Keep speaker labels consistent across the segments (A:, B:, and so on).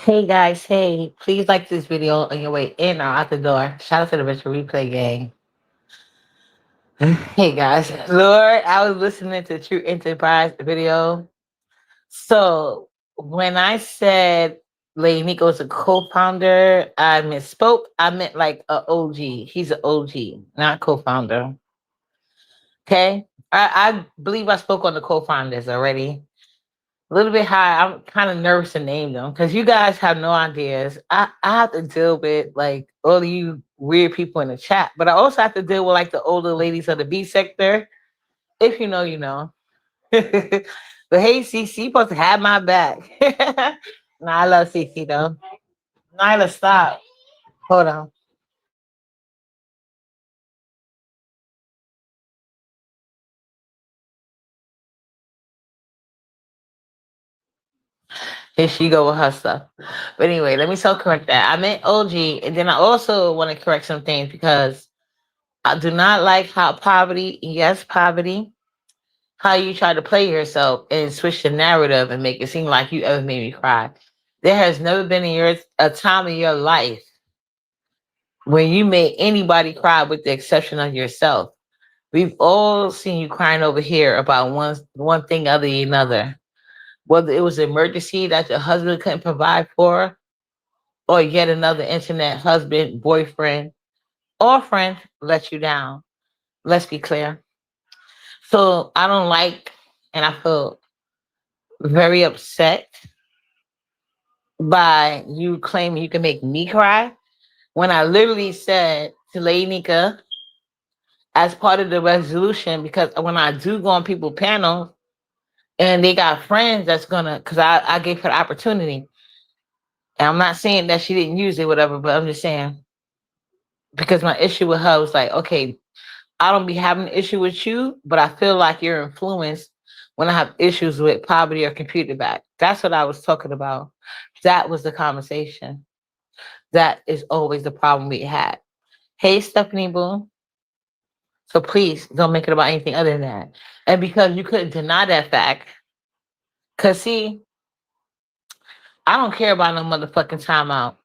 A: Hey guys, hey, please like this video on your way in or out the door. Shout out to the virtual replay gang. Hey guys, Lord, I was listening to True Enterprise video. So when I said Lady Nico is a co-founder, I misspoke. I meant like a OG. He's an OG, not co-founder. Okay. I believe I spoke on the co-founders already. A little bit high. I'm kind of nervous to name them because you guys have no ideas. I have to deal with like all you weird people in the chat, but I also have to deal with like the older ladies of the B sector. If you know, you know. But hey, CC, supposed to have my back. Nah, I love CC though. Nyla, stop. Hold on. Here she go with her stuff. But anyway, let me self correct that. I meant OG, and then I also want to correct some things because I do not like how poverty, yes, poverty, how you try to play yourself and switch the narrative and make it seem like you ever made me cry. There has never been a time in your life when you made anybody cry with the exception of yourself. We've all seen you crying over here about one thing other than another. Whether it was an emergency that your husband couldn't provide for, or yet another internet husband, boyfriend, or friend let you down. Let's be clear. So I don't like, and I feel very upset by you claiming you can make me cry when I literally said to Lady Nika as part of the resolution, because when I do go on people panels and they got friends that's gonna, because I gave her the opportunity. And I'm not saying that she didn't use it, whatever, but I'm just saying because my issue with her was like, okay, I don't be having an issue with you, but I feel like you're influenced when I have issues with poverty or computer back. That's what I was talking about. That was the conversation. That is always the problem we had. Hey, Stephanie Boone. So please don't make it about anything other than that. And because you couldn't deny that fact, because see, I don't care about no motherfucking timeout.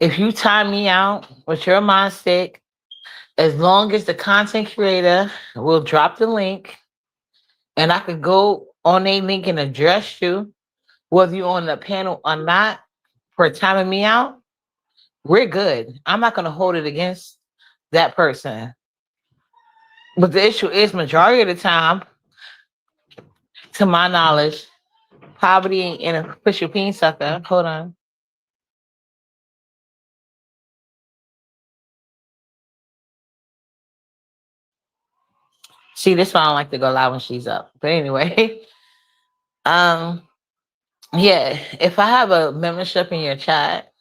A: If you time me out with your mindset, as long as the content creator will drop the link and I could go on a link and address you, whether you're on the panel or not, for timing me out, we're good. I'm not going to hold it against that person. But the issue is, majority of the time, to my knowledge, poverty and a official peen sucker. Hold on. See, this one I don't like to go live when she's up. But anyway, um, yeah, if I have a membership in your chat,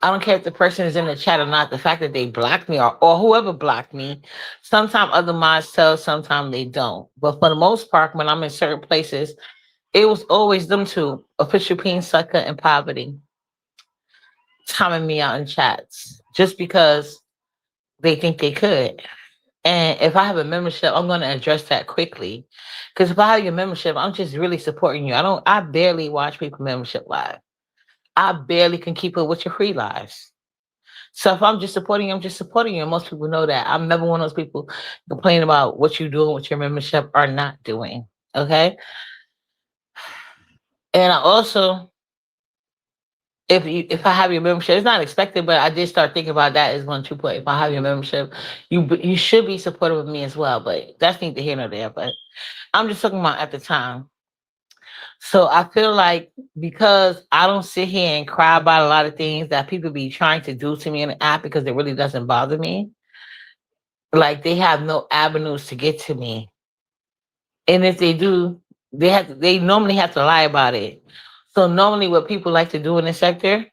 A: I don't care if the person is in the chat or not. The fact that they blocked me or whoever blocked me, sometimes other mods tell, sometimes they don't. But for the most part, when I'm in certain places, it was always them two, official peen sucker and poverty, timing me out in chats just because they think they could. And if I have a membership, I'm going to address that quickly. Because if I have your membership, I'm just really supporting you. I barely watch people membership live. I barely can keep up with your free lives. So if I'm just supporting you, I'm just supporting you. And most people know that. I'm never one of those people complaining about what you're doing with your membership or not doing. Okay. And I also, if I have your membership, it's not expected, but I did start thinking about that as one true point. If I have your membership, you should be supportive of me as well. But that's neither here nor there. But I'm just talking about at the time. So I feel like because I don't sit here and cry about a lot of things that people be trying to do to me in the app because it really doesn't bother me. Like they have no avenues to get to me. And if they do, They normally have to lie about it. So normally what people like to do in the sector,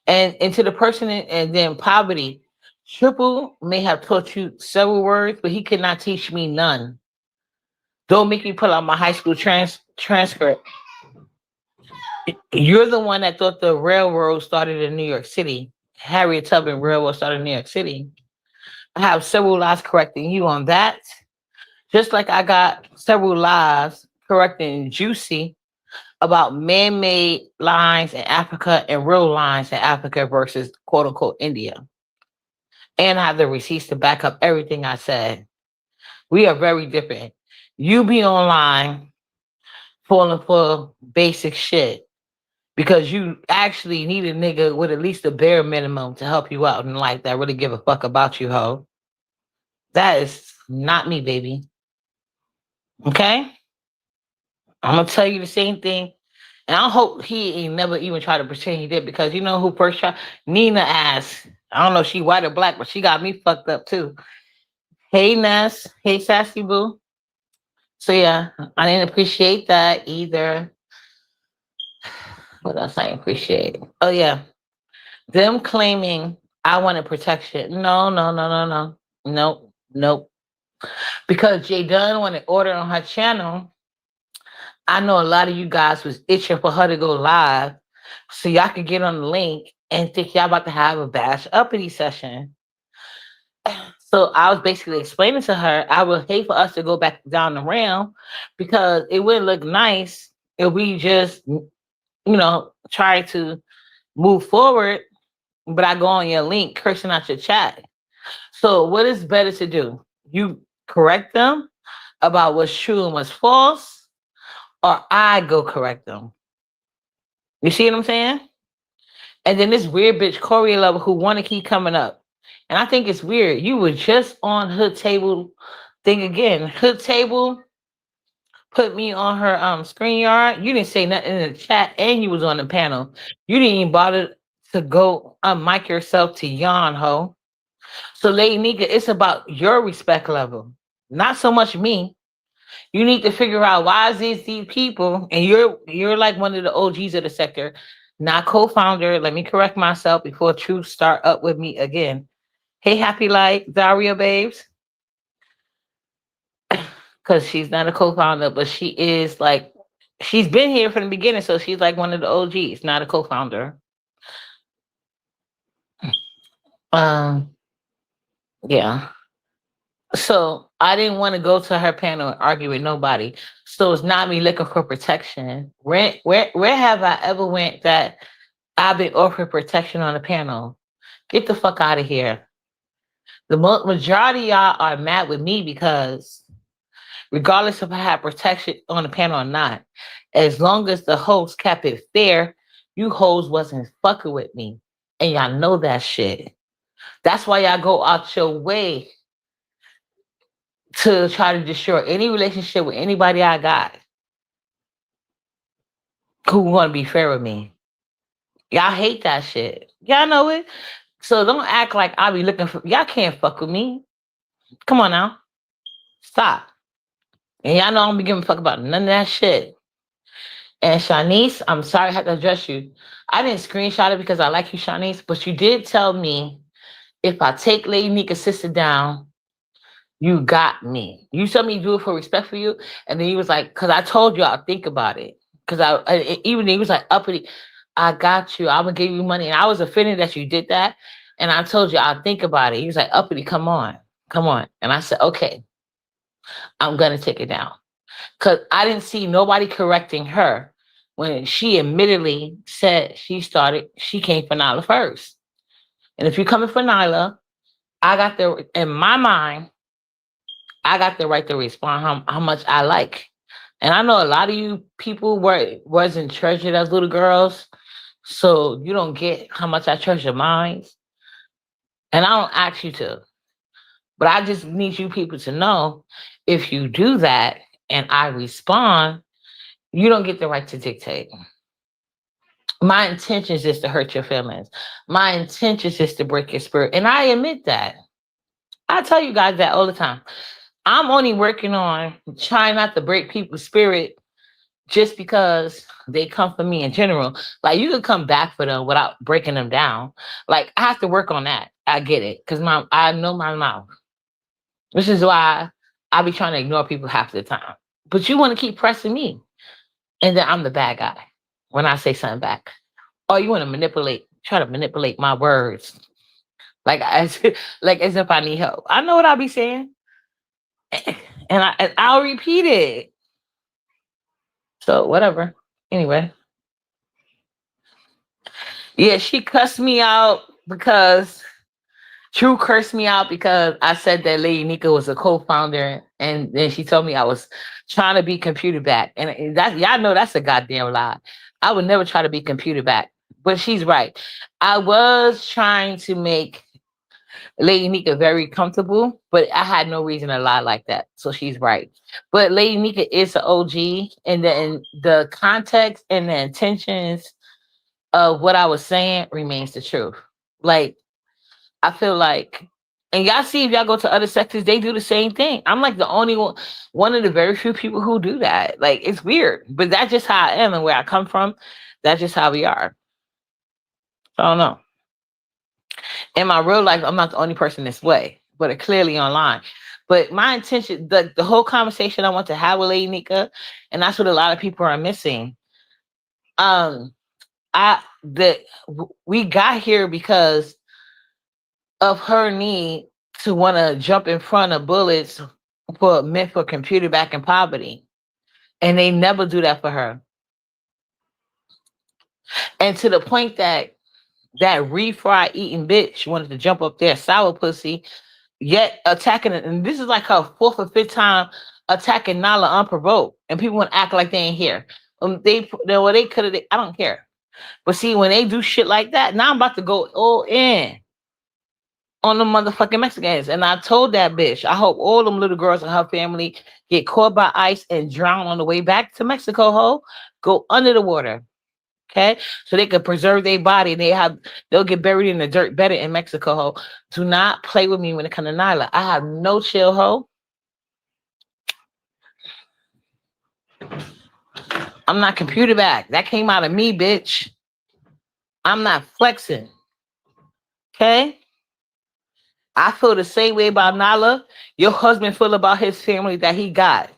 A: and to the person and then poverty, Triple may have taught you several words, but he could not teach me none. Don't make me pull out my high school transcript. You're the one that thought the railroad started in New York City. Harriet Tubman Railroad started in New York City. I have several lies correcting you on that. Just like I got several lies correcting Juicy about man-made lines in Africa and real lines in Africa versus quote unquote India. And I have the receipts to back up everything I said. We are very different. You be online falling for basic shit because you actually need a nigga with at least a bare minimum to help you out in life that really give a fuck about you, ho. That is not me, baby. Okay? I'm gonna tell you the same thing. And I hope he ain't never even tried to pretend he did because you know who first tried? Nina ass. I don't know if she white or black, but she got me fucked up too. Hey Ness. Hey Sassy Boo. So yeah, I didn't appreciate that either. What else I appreciate? Oh yeah. Them claiming I wanted protection. No, no, no, no, no. Nope. Nope. Because Jay Dunn wanted order on her channel. I know a lot of you guys was itching for her to go live so y'all could get on the link and think y'all about to have a bash uppity session. So I was basically explaining to her, I would hate for us to go back down the realm because it wouldn't look nice if we just, try to move forward, but I go on your link cursing out your chat. So what is better to do? You correct them about what's true and what's false, or I go correct them. You see what I'm saying? And then this weird bitch Corey Lover who want to keep coming up. And I think it's weird. You were just on Hood Table thing again. Hood Table put me on her screen yard. You didn't say nothing in the chat and you was on the panel. You didn't even bother to go unmic yourself to yawn, ho. So Lady Nika, it's about your respect level. Not so much me. You need to figure out why is these people, and you're like one of the OGs of the sector, not co-founder. Let me correct myself before Truth start up with me again. Hey, Happy Light, Daria babes, because she's not a co-founder, but she is like she's been here from the beginning, so she's like one of the OGs, not a co-founder. Um, yeah. So I didn't want to go to her panel and argue with nobody. So it's not me looking for protection. Where have I ever went that I've been offered protection on a panel? Get the fuck out of here. The majority of y'all are mad with me because regardless if I had protection on the panel or not, as long as the host kept it fair, you hoes wasn't fucking with me. And y'all know that shit. That's why y'all go out your way to try to destroy any relationship with anybody I got who want to be fair with me. Y'all hate that shit. Y'all know it. So don't act like I be looking for y'all can't fuck with me. Come on now. Stop. And y'all know I don't be giving a fuck about none of that shit. And Shanice, I'm sorry I had to address you. I didn't screenshot it because I like you, Shanice, but you did tell me if I take Lady Nika's sister down, you got me. You told me to do it for respect for you. And then he was like, because I told you I'll think about it. Because even he was like, Uppity, I got you. I'm going to give you money. And I was offended that you did that. And I told you I'll think about it. He was like, Uppity, come on. Come on. And I said, okay, I'm going to take it down. Because I didn't see nobody correcting her when she admittedly said she came for Nyla first. And if you're coming for Nyla, in my mind, I got the right to respond how much I like. And I know a lot of you people wasn't treasured as little girls, so you don't get how much I treasure mine. And I don't ask you to. But I just need you people to know if you do that and I respond, you don't get the right to dictate. My intentions is to hurt your feelings. My intentions is to break your spirit. And I admit that. I tell you guys that all the time. I'm only working on trying not to break people's spirit just because they come for me in general. Like you could come back for them without breaking them down. Like I have to work on that. I get it because my I know my mouth, which is why I be trying to ignore people half the time. But you want to keep pressing me, and then I'm the bad guy when I say something back. Or you want to try to manipulate my words, like as like as if I need help. I know what I'll be saying, and I'll repeat it. So whatever. Anyway, yeah, she cussed me out because True cursed me out because I said that Lady Nika was a co-founder, and then she told me I was trying to be computer back, and that y'all know that's a goddamn lie. I would never try to be computer back, but she's right. I was trying to make Lady Nika very comfortable, but I had no reason to lie like that. So she's right. But Lady Nika is an OG, and then the context and the intentions of what I was saying remains the truth. Like I feel like, and y'all see if y'all go to other sectors, they do the same thing. I'm like the only one of the very few people who do that. Like it's weird, but that's just how I am and where I come from. That's just how we are. So I don't know. In my real life, I'm not the only person this way, but clearly online. But my intention, the whole conversation I want to have with Lady Nika, and that's what a lot of people are missing. Um, we got here because of her need to want to jump in front of bullets for meant for computer back in poverty. And they never do that for her. And to the point that that refried eating bitch wanted to jump up there, sour pussy, yet attacking it. And this is like her fourth or fifth time attacking Nala unprovoked. And people want to act like they ain't here. They could have, I don't care. But see, when they do shit like that, now I'm about to go all in on the motherfucking Mexicans. And I told that bitch, I hope all them little girls and her family get caught by ice and drown on the way back to Mexico, ho. Go under the water. Okay. So they could preserve their body. They'll get buried in the dirt better in Mexico, ho. Do not play with me when it comes to Nyla. I have no chill, ho. I'm not computer back. That came out of me, bitch. I'm not flexing. Okay. I feel the same way about Nala. Your husband feel about his family that he got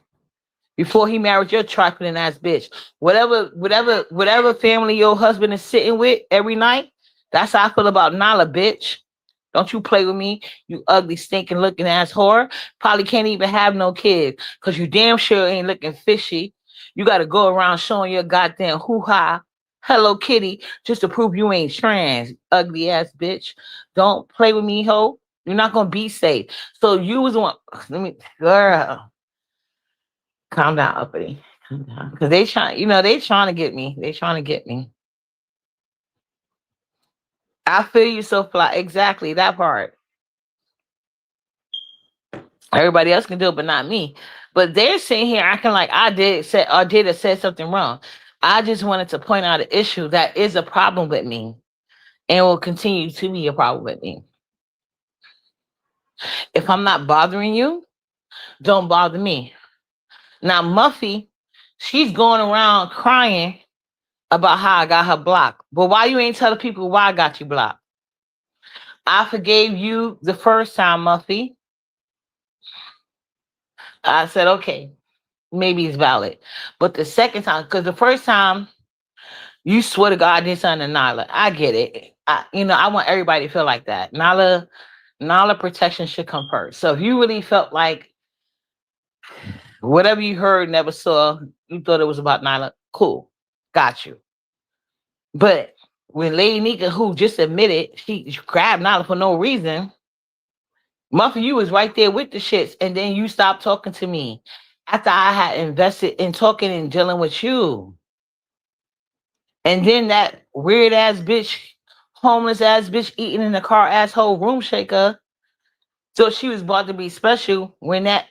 A: before he married your trifling ass bitch. Whatever family your husband is sitting with every night, that's how I feel about Nala, bitch. Don't you play with me, you ugly, stinking looking ass whore. Probably can't even have no kids because you damn sure ain't looking fishy. You got to go around showing your goddamn hoo-ha, Hello Kitty, just to prove you ain't trans, ugly ass bitch. Don't play with me, ho. You're not going to be safe. So you was one, let me, girl. Calm down, uppity. Calm down. Because they trying to get me. They trying to get me. I feel you so fly. Exactly that part. Everybody else can do it, but not me. But they're sitting here acting like I did or said something wrong. I just wanted to point out an issue that is a problem with me and will continue to be a problem with me. If I'm not bothering you, don't bother me. Now, Muffy, she's going around crying about how I got her blocked. But why you ain't telling people why I got you blocked? I forgave you the first time, Muffy. I said, okay, maybe it's valid. But the second time, because the first time you swear to God did something to Nala. I get it. I want everybody to feel like that. Nala protection should come first. So if you really felt like whatever you heard, never saw, you thought it was about Nala, cool. Got you. But when Lady Nika, who just admitted she grabbed Nala for no reason, Muffy, you was right there with the shits, and then you stopped talking to me after I had invested in talking and dealing with you. And then that weird ass bitch, homeless ass bitch eating in the car asshole room shaker. So she was about to be special when that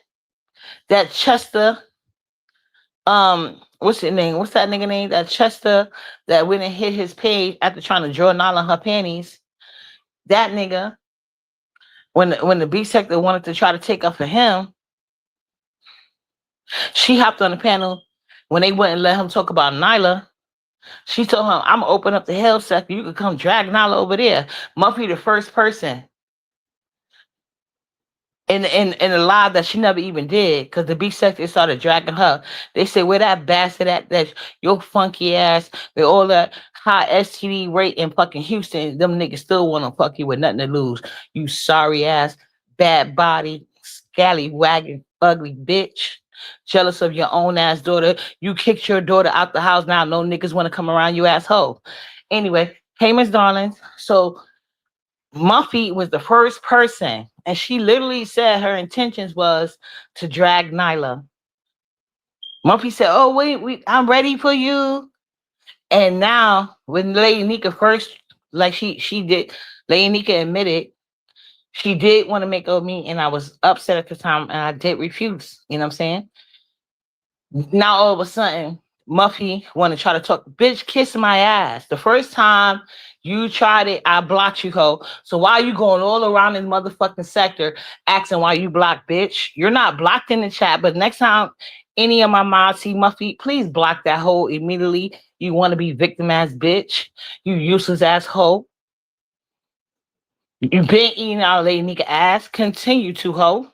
A: Chester, what's his name? What's that nigga name? That Chester that went and hit his page after trying to draw Nala on her panties. That nigga, when the B sector wanted to try to take up for him, She hopped on the panel when they wouldn't let him talk about Nyla. She told him, I'm gonna open up the hell sector. You could come drag Nyla over there. Muffy the first person in a live that she never even did, because the B section started dragging her. They said, where that bastard at, that your funky ass with all that high STD rate in fucking Houston, them niggas still wanna fuck you with nothing to lose. You sorry ass, bad body, scallywagging, ugly bitch. Jealous of your own ass daughter. You kicked your daughter out the house. Now no niggas wanna come around you, asshole. Anyway, hey Miss Darling. So Muffy was the first person, and she literally said her intentions was to drag Nyla. Muffy said, "Oh wait, I'm ready for you." And now, when Lady Nika first, like she did, Lady Nika admitted she did want to make up me, and I was upset at the time, and I did refuse. You know what I'm saying? Now all of a sudden, Muffy want to try to talk. Bitch, kiss my ass. The first time you tried it, I blocked you, ho. So why you going all around this motherfucking sector asking why you blocked, bitch? You're not blocked in the chat, but next time any of my mods see Muffy, please block that hoe immediately. You want to be victim ass bitch. You useless ass hoe. You been eating our lady nigga ass. Continue to, hoe.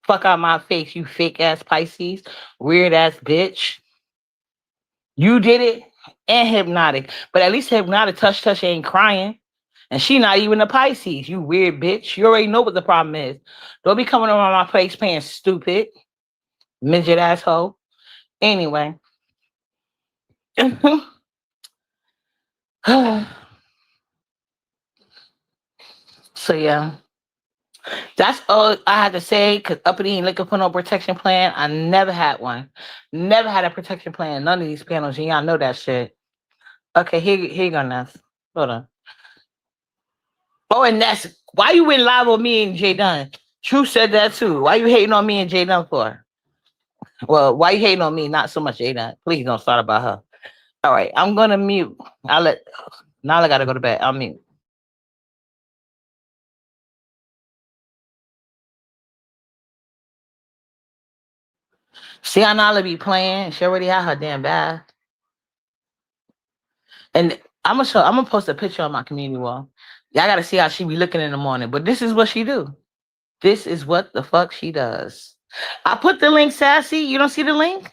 A: Fuck out my face, you fake ass Pisces. Weird ass bitch. You did it and Hypnotic. But at least Hypnotic touch ain't crying. And she not even a Pisces. You weird bitch. You already know what the problem is. Don't be coming around my face playing stupid. Midget asshole. Anyway. So yeah. That's all I had to say, because Uppity ain't looking for no protection plan. I never had one. Never had a protection plan. None of these panels. And y'all know that shit. Okay, here you go, Ness. Hold on. Oh, and that's why you went live on me and Jay Dunn. True said that too. Why you hating on me and Jay Dunn for? Well, why you hating on me? Not so much Jay Dunn. Please don't start about her. All right, I'm gonna mute. I'll let now I gotta go to bed. I'll mute. See how Nala be playing? She already had her damn bath. And I'm gonna post a picture on my community wall. Y'all gotta see how she be looking in the morning. But this is what she do. This is what the fuck she does. I put the link, Sassy. You don't see the link?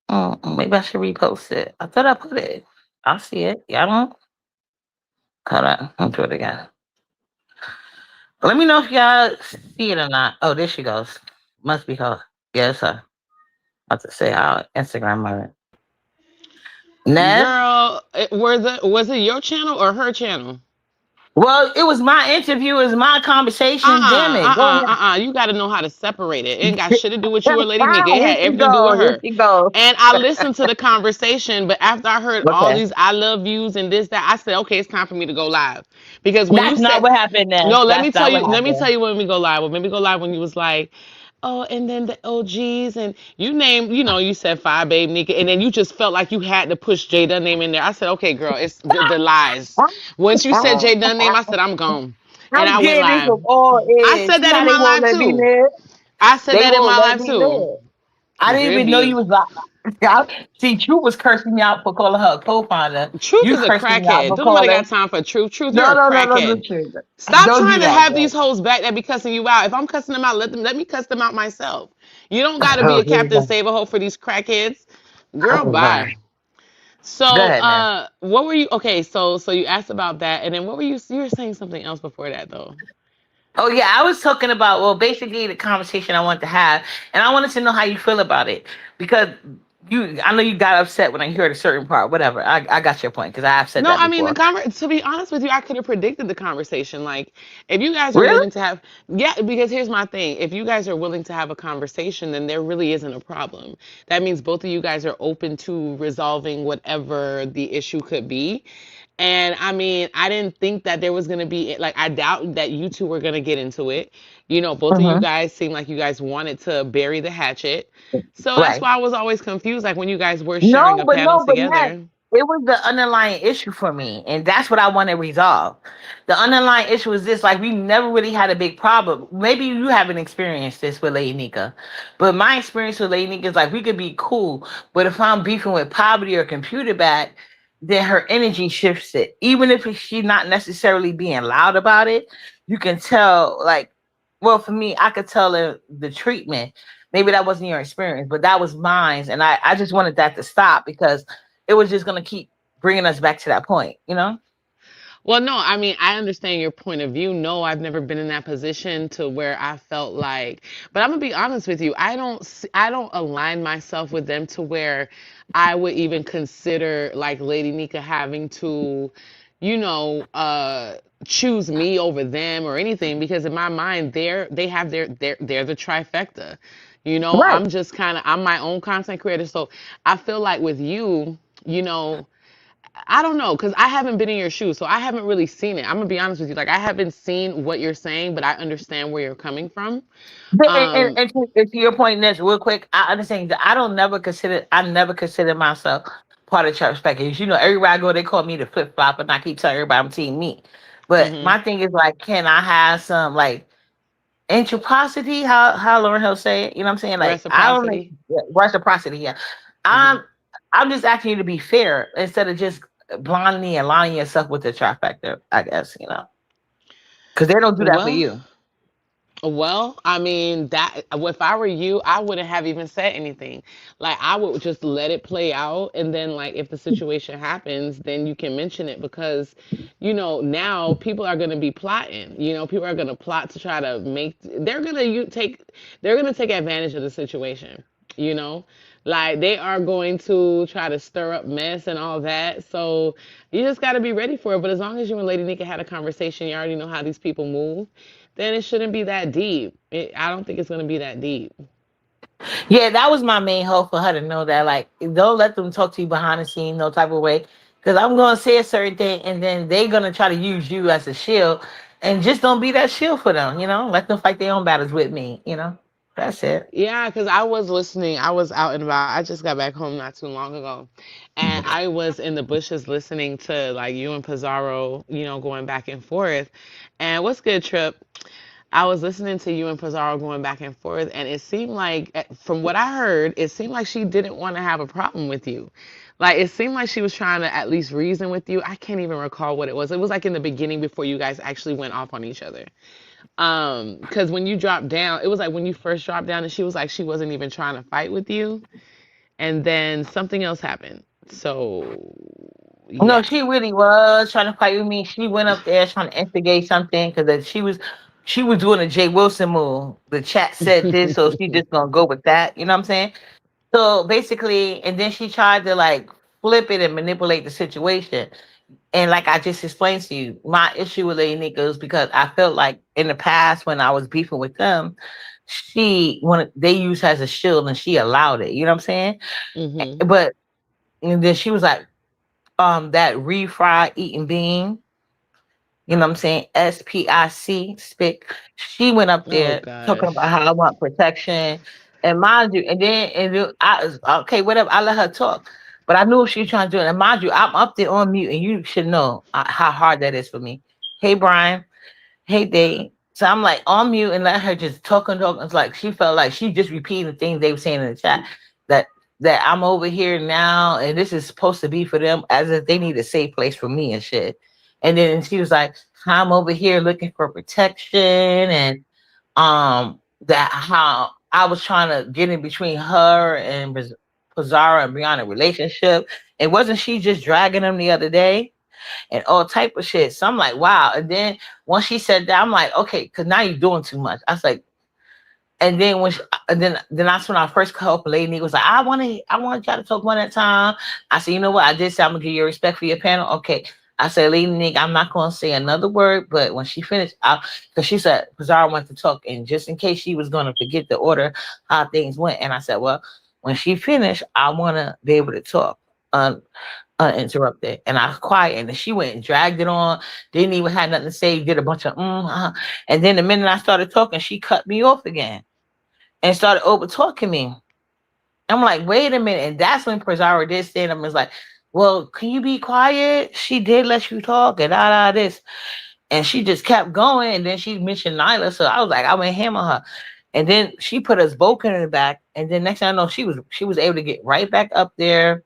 A: Oh, maybe I should repost it. I thought I put it. I see it. Y'all don't? Hold on. I'll do it again. Let me know if y'all see it or not. Oh, there she goes. Must be her. Yes, her. I have to say our Instagram her. Ness?
B: Girl, was it your channel or her channel?
A: Well, it was my interview. It was my conversation. Damn it. Go ahead.
B: You got to know how to separate it. It ain't got shit to do with you or Lady Nika. It
A: Here
B: had
A: she
B: everything to do with
A: goes. Here
B: her.
A: she goes.
B: And I listened to the conversation, but after I heard all
A: Okay.
B: these I love yous and this, that, I said, okay, it's time for me to go live. Because when you
A: That's not
B: said,
A: what happened, Ness.
B: no,
A: That's not what
B: let me tell
A: happened.
B: you when we go live. Well, maybe go live when you was like, oh, and then the OGs, and you named, you said Five Babe Nika, and then you just felt like you had to push J Dunn name in there. I said, okay, girl, it's the lies. Once you said J Dunn name, I said, I'm gone. And
A: I'm
B: I went
A: getting this
B: live.
A: from all
B: I
A: is.
B: said
A: See
B: that
A: how
B: in
A: they
B: my
A: won't
B: live
A: let me
B: too.
A: live?
B: I said
A: They
B: that in
A: won't
B: my
A: let
B: live
A: me
B: too.
A: live. I didn't even know you
B: Ribby.
A: was like. See, True was cursing me out for calling her a co-founder.
B: Truth
A: You
B: is a
A: cursing me out
B: crackhead.
A: for
B: Don't nobody
A: calling.
B: got time for truth. Truth, you're
A: No,
B: a
A: no, no, no, no,
B: crackhead.
A: True.
B: Stop
A: Don't do
B: trying to
A: that,
B: have these
A: girl.
B: hoes back that be cussing you out. If I'm cussing them out, let me cuss them out myself. You don't got to be
A: Oh,
B: a
A: here we
B: Captain
A: go.
B: Save a hoe for these crackheads. Girl,
A: Oh, God.
B: bye. So,
A: Go ahead, man.
B: what were you? Okay, so you asked about that, and then what were you? You were saying something else before that, though.
A: Oh yeah, I was talking about, well, basically the conversation I wanted to have, and I wanted to know how you feel about it, because I know you got upset when I heard a certain part. Whatever, I got your point because I have said
B: No,
A: that
B: I mean
A: before.
B: to be honest with you, I could have predicted the conversation. Like, if you guys are
A: Really?
B: willing to have, yeah, because here's my thing. If you guys are willing to have a conversation, then there really isn't a problem. That means both of you guys are open to resolving whatever the issue could be. And I mean, I didn't think that there was going to be, like, I doubt that you two were going to get into it. Both of you
A: Mm-hmm.
B: guys seem like you guys wanted to bury the hatchet. So that's
A: Right.
B: why I was always confused, like when you guys were sharing a panel
A: No, but not.
B: together.
A: it was the underlying issue for me, and that's what I want to resolve. The underlying issue is this: like we never really had a big problem. Maybe you haven't experienced this with Lady Nika, but my experience with Lady Nika is like we could be cool, but if I'm beefing with poverty or computer back, then her energy shifts it. Even if she's not necessarily being loud about it, you can tell. Like, well, for me, I could tell the treatment. Maybe that wasn't your experience, but that was mine, and I just wanted that to stop because it was just going to keep bringing us back to that point, you know?
B: Well, no, I mean, I understand your point of view. No, I've never been in that position to where I felt like, but I'm gonna be honest with you. I don't align myself with them to where I would even consider like Lady Nika having to, you know, choose me over them or anything because in my mind, they have they're the trifecta. You know,
A: Right.
B: I'm my own content creator, so I feel like with you, you know. I don't know because I haven't been in your shoes, so I haven't really seen it. I'm gonna be honest with you. Like I haven't seen what you're saying, but I understand where you're coming from.
A: But,
B: Um,
A: and to your point, Ness, real quick, I understand that I never consider myself part of church package. You know, everywhere I go, they call me the flip flop, and I keep telling everybody I'm team me. But
B: hmm
A: my thing is like, can I have some like reciprocity? How Lauren Hill say it? You know what I'm saying? Like, I don't think
B: Reciprocity.
A: yeah, reciprocity. Yeah,
B: hmm
A: I'm I'm just asking you to be fair instead of just blindly aligning yourself with the trifecta. I guess because they don't do that for
B: Well,
A: you.
B: I mean that if I were you, I wouldn't have even said anything. Like I would just let it play out, and then like if the situation happens, then you can mention it because, you know, now people are gonna be plotting. You know, people are gonna plot to try to make. They're gonna take advantage of the situation. You know, like they are going to try to stir up mess and all that. So you just got to be ready for it. But as long as you and Lady Nika had a conversation, you already know how these people move, then it shouldn't be that deep. I don't think it's going to be that deep.
A: Yeah, that was my main hope for her to know that, like, don't let them talk to you behind the scene, no type of way. Because I'm going to say a certain thing, and then they're going to try to use you as a shield, and just don't be that shield for them, you know? Let them fight their own battles with me, you know? That's it.
B: Yeah, because I was listening. I was out and about. I just got back home not too long ago. And I was in the bushes listening to like you and Pizarro, you know, going back and forth. And what's good, Trip? I was listening to you and Pizarro going back and forth, and it seemed like, from what I heard, it seemed like she didn't want to have a problem with you. Like, it seemed like she was trying to at least reason with you. I can't even recall what it was. It was like in the beginning before you guys actually went off on each other. Because when you dropped down, it was like when you first dropped down, and she was like she wasn't even trying to fight with you, and then something else happened. So,
A: No,
B: yeah.
A: she really was trying to fight with me. She went up there trying to instigate something because she was doing a Jay Wilson move. The chat said this, so she just gonna go with that. You know what I'm saying? So basically, and then she tried to like flip it and manipulate the situation. And like I just explained to you, my issue with Lady Nika is because I felt like in the past when I was beefing with them, she when they used her as a shield and she allowed it. You know what I'm saying?
B: hmm
A: But and then she was like, that refried eating bean. You know what I'm saying? SPIC. She went up
B: Oh
A: there talking about
B: gosh.
A: how I want protection. And mind you, and then I was okay, whatever. I let her talk. But I knew what she was trying to do. And mind you, I'm up there on mute, and you should know how hard that is for me. Hey, Brian. Hey, Dave. So I'm like on mute and let her just talk and talk. It's like she felt like she just repeating the things they were saying in the chat. That that I'm over here now, and this is supposed to be for them, as if they need a safe place for me and shit. And then she was like, I'm over here looking for protection, and that how I was trying to get in between her and Pizarro and Brianna relationship. And wasn't she just dragging them the other day? And all type of shit. So I'm like, wow. And then once she said that, I'm like, okay, because now you're doing too much. I was like, and then and then that's when I first called up a lady. Was like, I want y'all to talk one at a time. I said, you know what? I did say I'm gonna give you respect for your panel. Okay. I said, lady nigga, I'm not gonna say another word, but when she finished, because she said Pizarro wanted to talk, and just in case she was gonna forget the order how things went, and I said, well, when she finished, I wanna be able to talk uninterrupted. And I was quiet. And then she went and dragged it on, didn't even have nothing to say, did a bunch of and then the minute I started talking, she cut me off again and started over talking me. I'm like, wait a minute. And that's when Pizarro did stand up and was like, well, can you be quiet? She did let you talk and this. And she just kept going. And then she mentioned Nyla. So I was like, I went ham on her. And then she put us both in the back. And then next thing I know, she was able to get right back up there.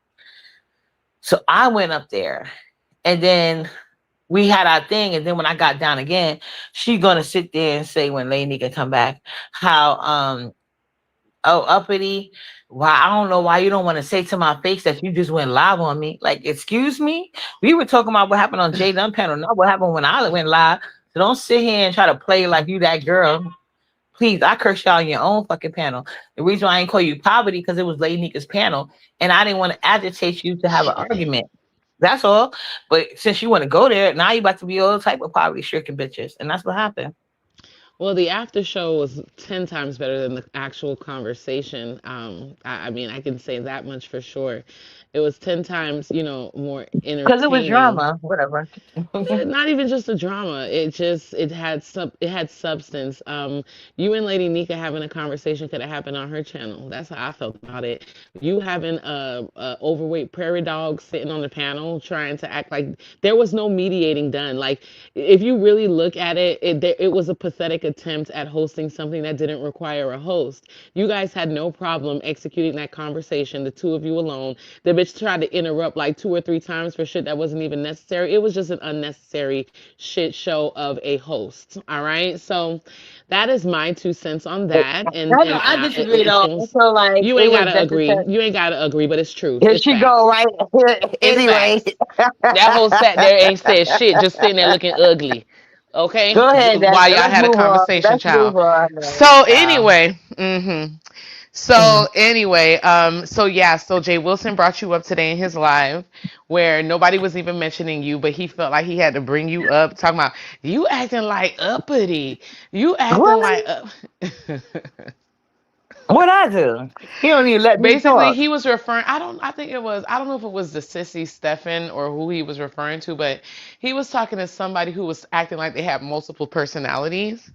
A: So I went up there. And then we had our thing. And then when I got down again, she gonna sit there and say when Lady can come back, how oh, uppity. Why I don't know why you don't want to say to my face that you just went live on me. Like, excuse me? We were talking about what happened on Jay Dunn panel, not what happened when I went live. So don't sit here and try to play like you that girl. Please, I cursed y'all on your own fucking panel. The reason why I didn't call you poverty because it was Lady Nika's panel, and I didn't want to agitate you to have an argument. That's all. But since you want to go there, now you about to be all type of poverty stricken bitches, and that's what happened.
B: Well, the after show was 10 times better than the actual conversation. I mean, I can say that much for sure. It was 10 times, more
A: Because it was
B: entertaining.
A: drama, whatever.
B: Not even just a drama. It had substance. You and Lady Nika having a conversation could have happened on her channel. That's how I felt about it. You having a overweight prairie dog sitting on the panel trying to act like there was no mediating done. Like if you really look at it, it was a pathetic attempt at hosting something that didn't require a host. You guys had no problem executing that conversation, the two of you alone. The bitch tried to interrupt like 2 or 3 times for shit that wasn't even necessary. It was just an unnecessary shit show of a host. All right. So that is my 2 cents on that. And
A: I know
B: and
A: I disagree
B: it's
A: though.
B: going
A: I feel like
B: you
A: it
B: ain't
A: was
B: gotta agree.
A: necessary.
B: You ain't gotta agree, but it's truth.
A: Here
B: It's
A: she go,
B: facts.
A: right?
B: It's
A: Anyway.
B: facts. That whole sat there ain't said shit, just sitting there looking ugly. Okay,
A: Go ahead,
B: while
A: Daniel.
B: y'all
A: Let's
B: had a
A: move on.
B: conversation,
A: Let's
B: child.
A: move on.
B: So
A: Child.
B: anyway, so anyway, so yeah, so Jay Wilson brought you up today in his live, where nobody was even mentioning you, but he felt like he had to bring you up, talking about you acting like uppity, you acting
A: What?
B: like up.
A: What I do? He don't even let me
B: Basically,
A: talk.
B: he was referring. I don't know if it was the sissy Stefan or who he was referring to, but he was talking to somebody who was acting like they had multiple personalities,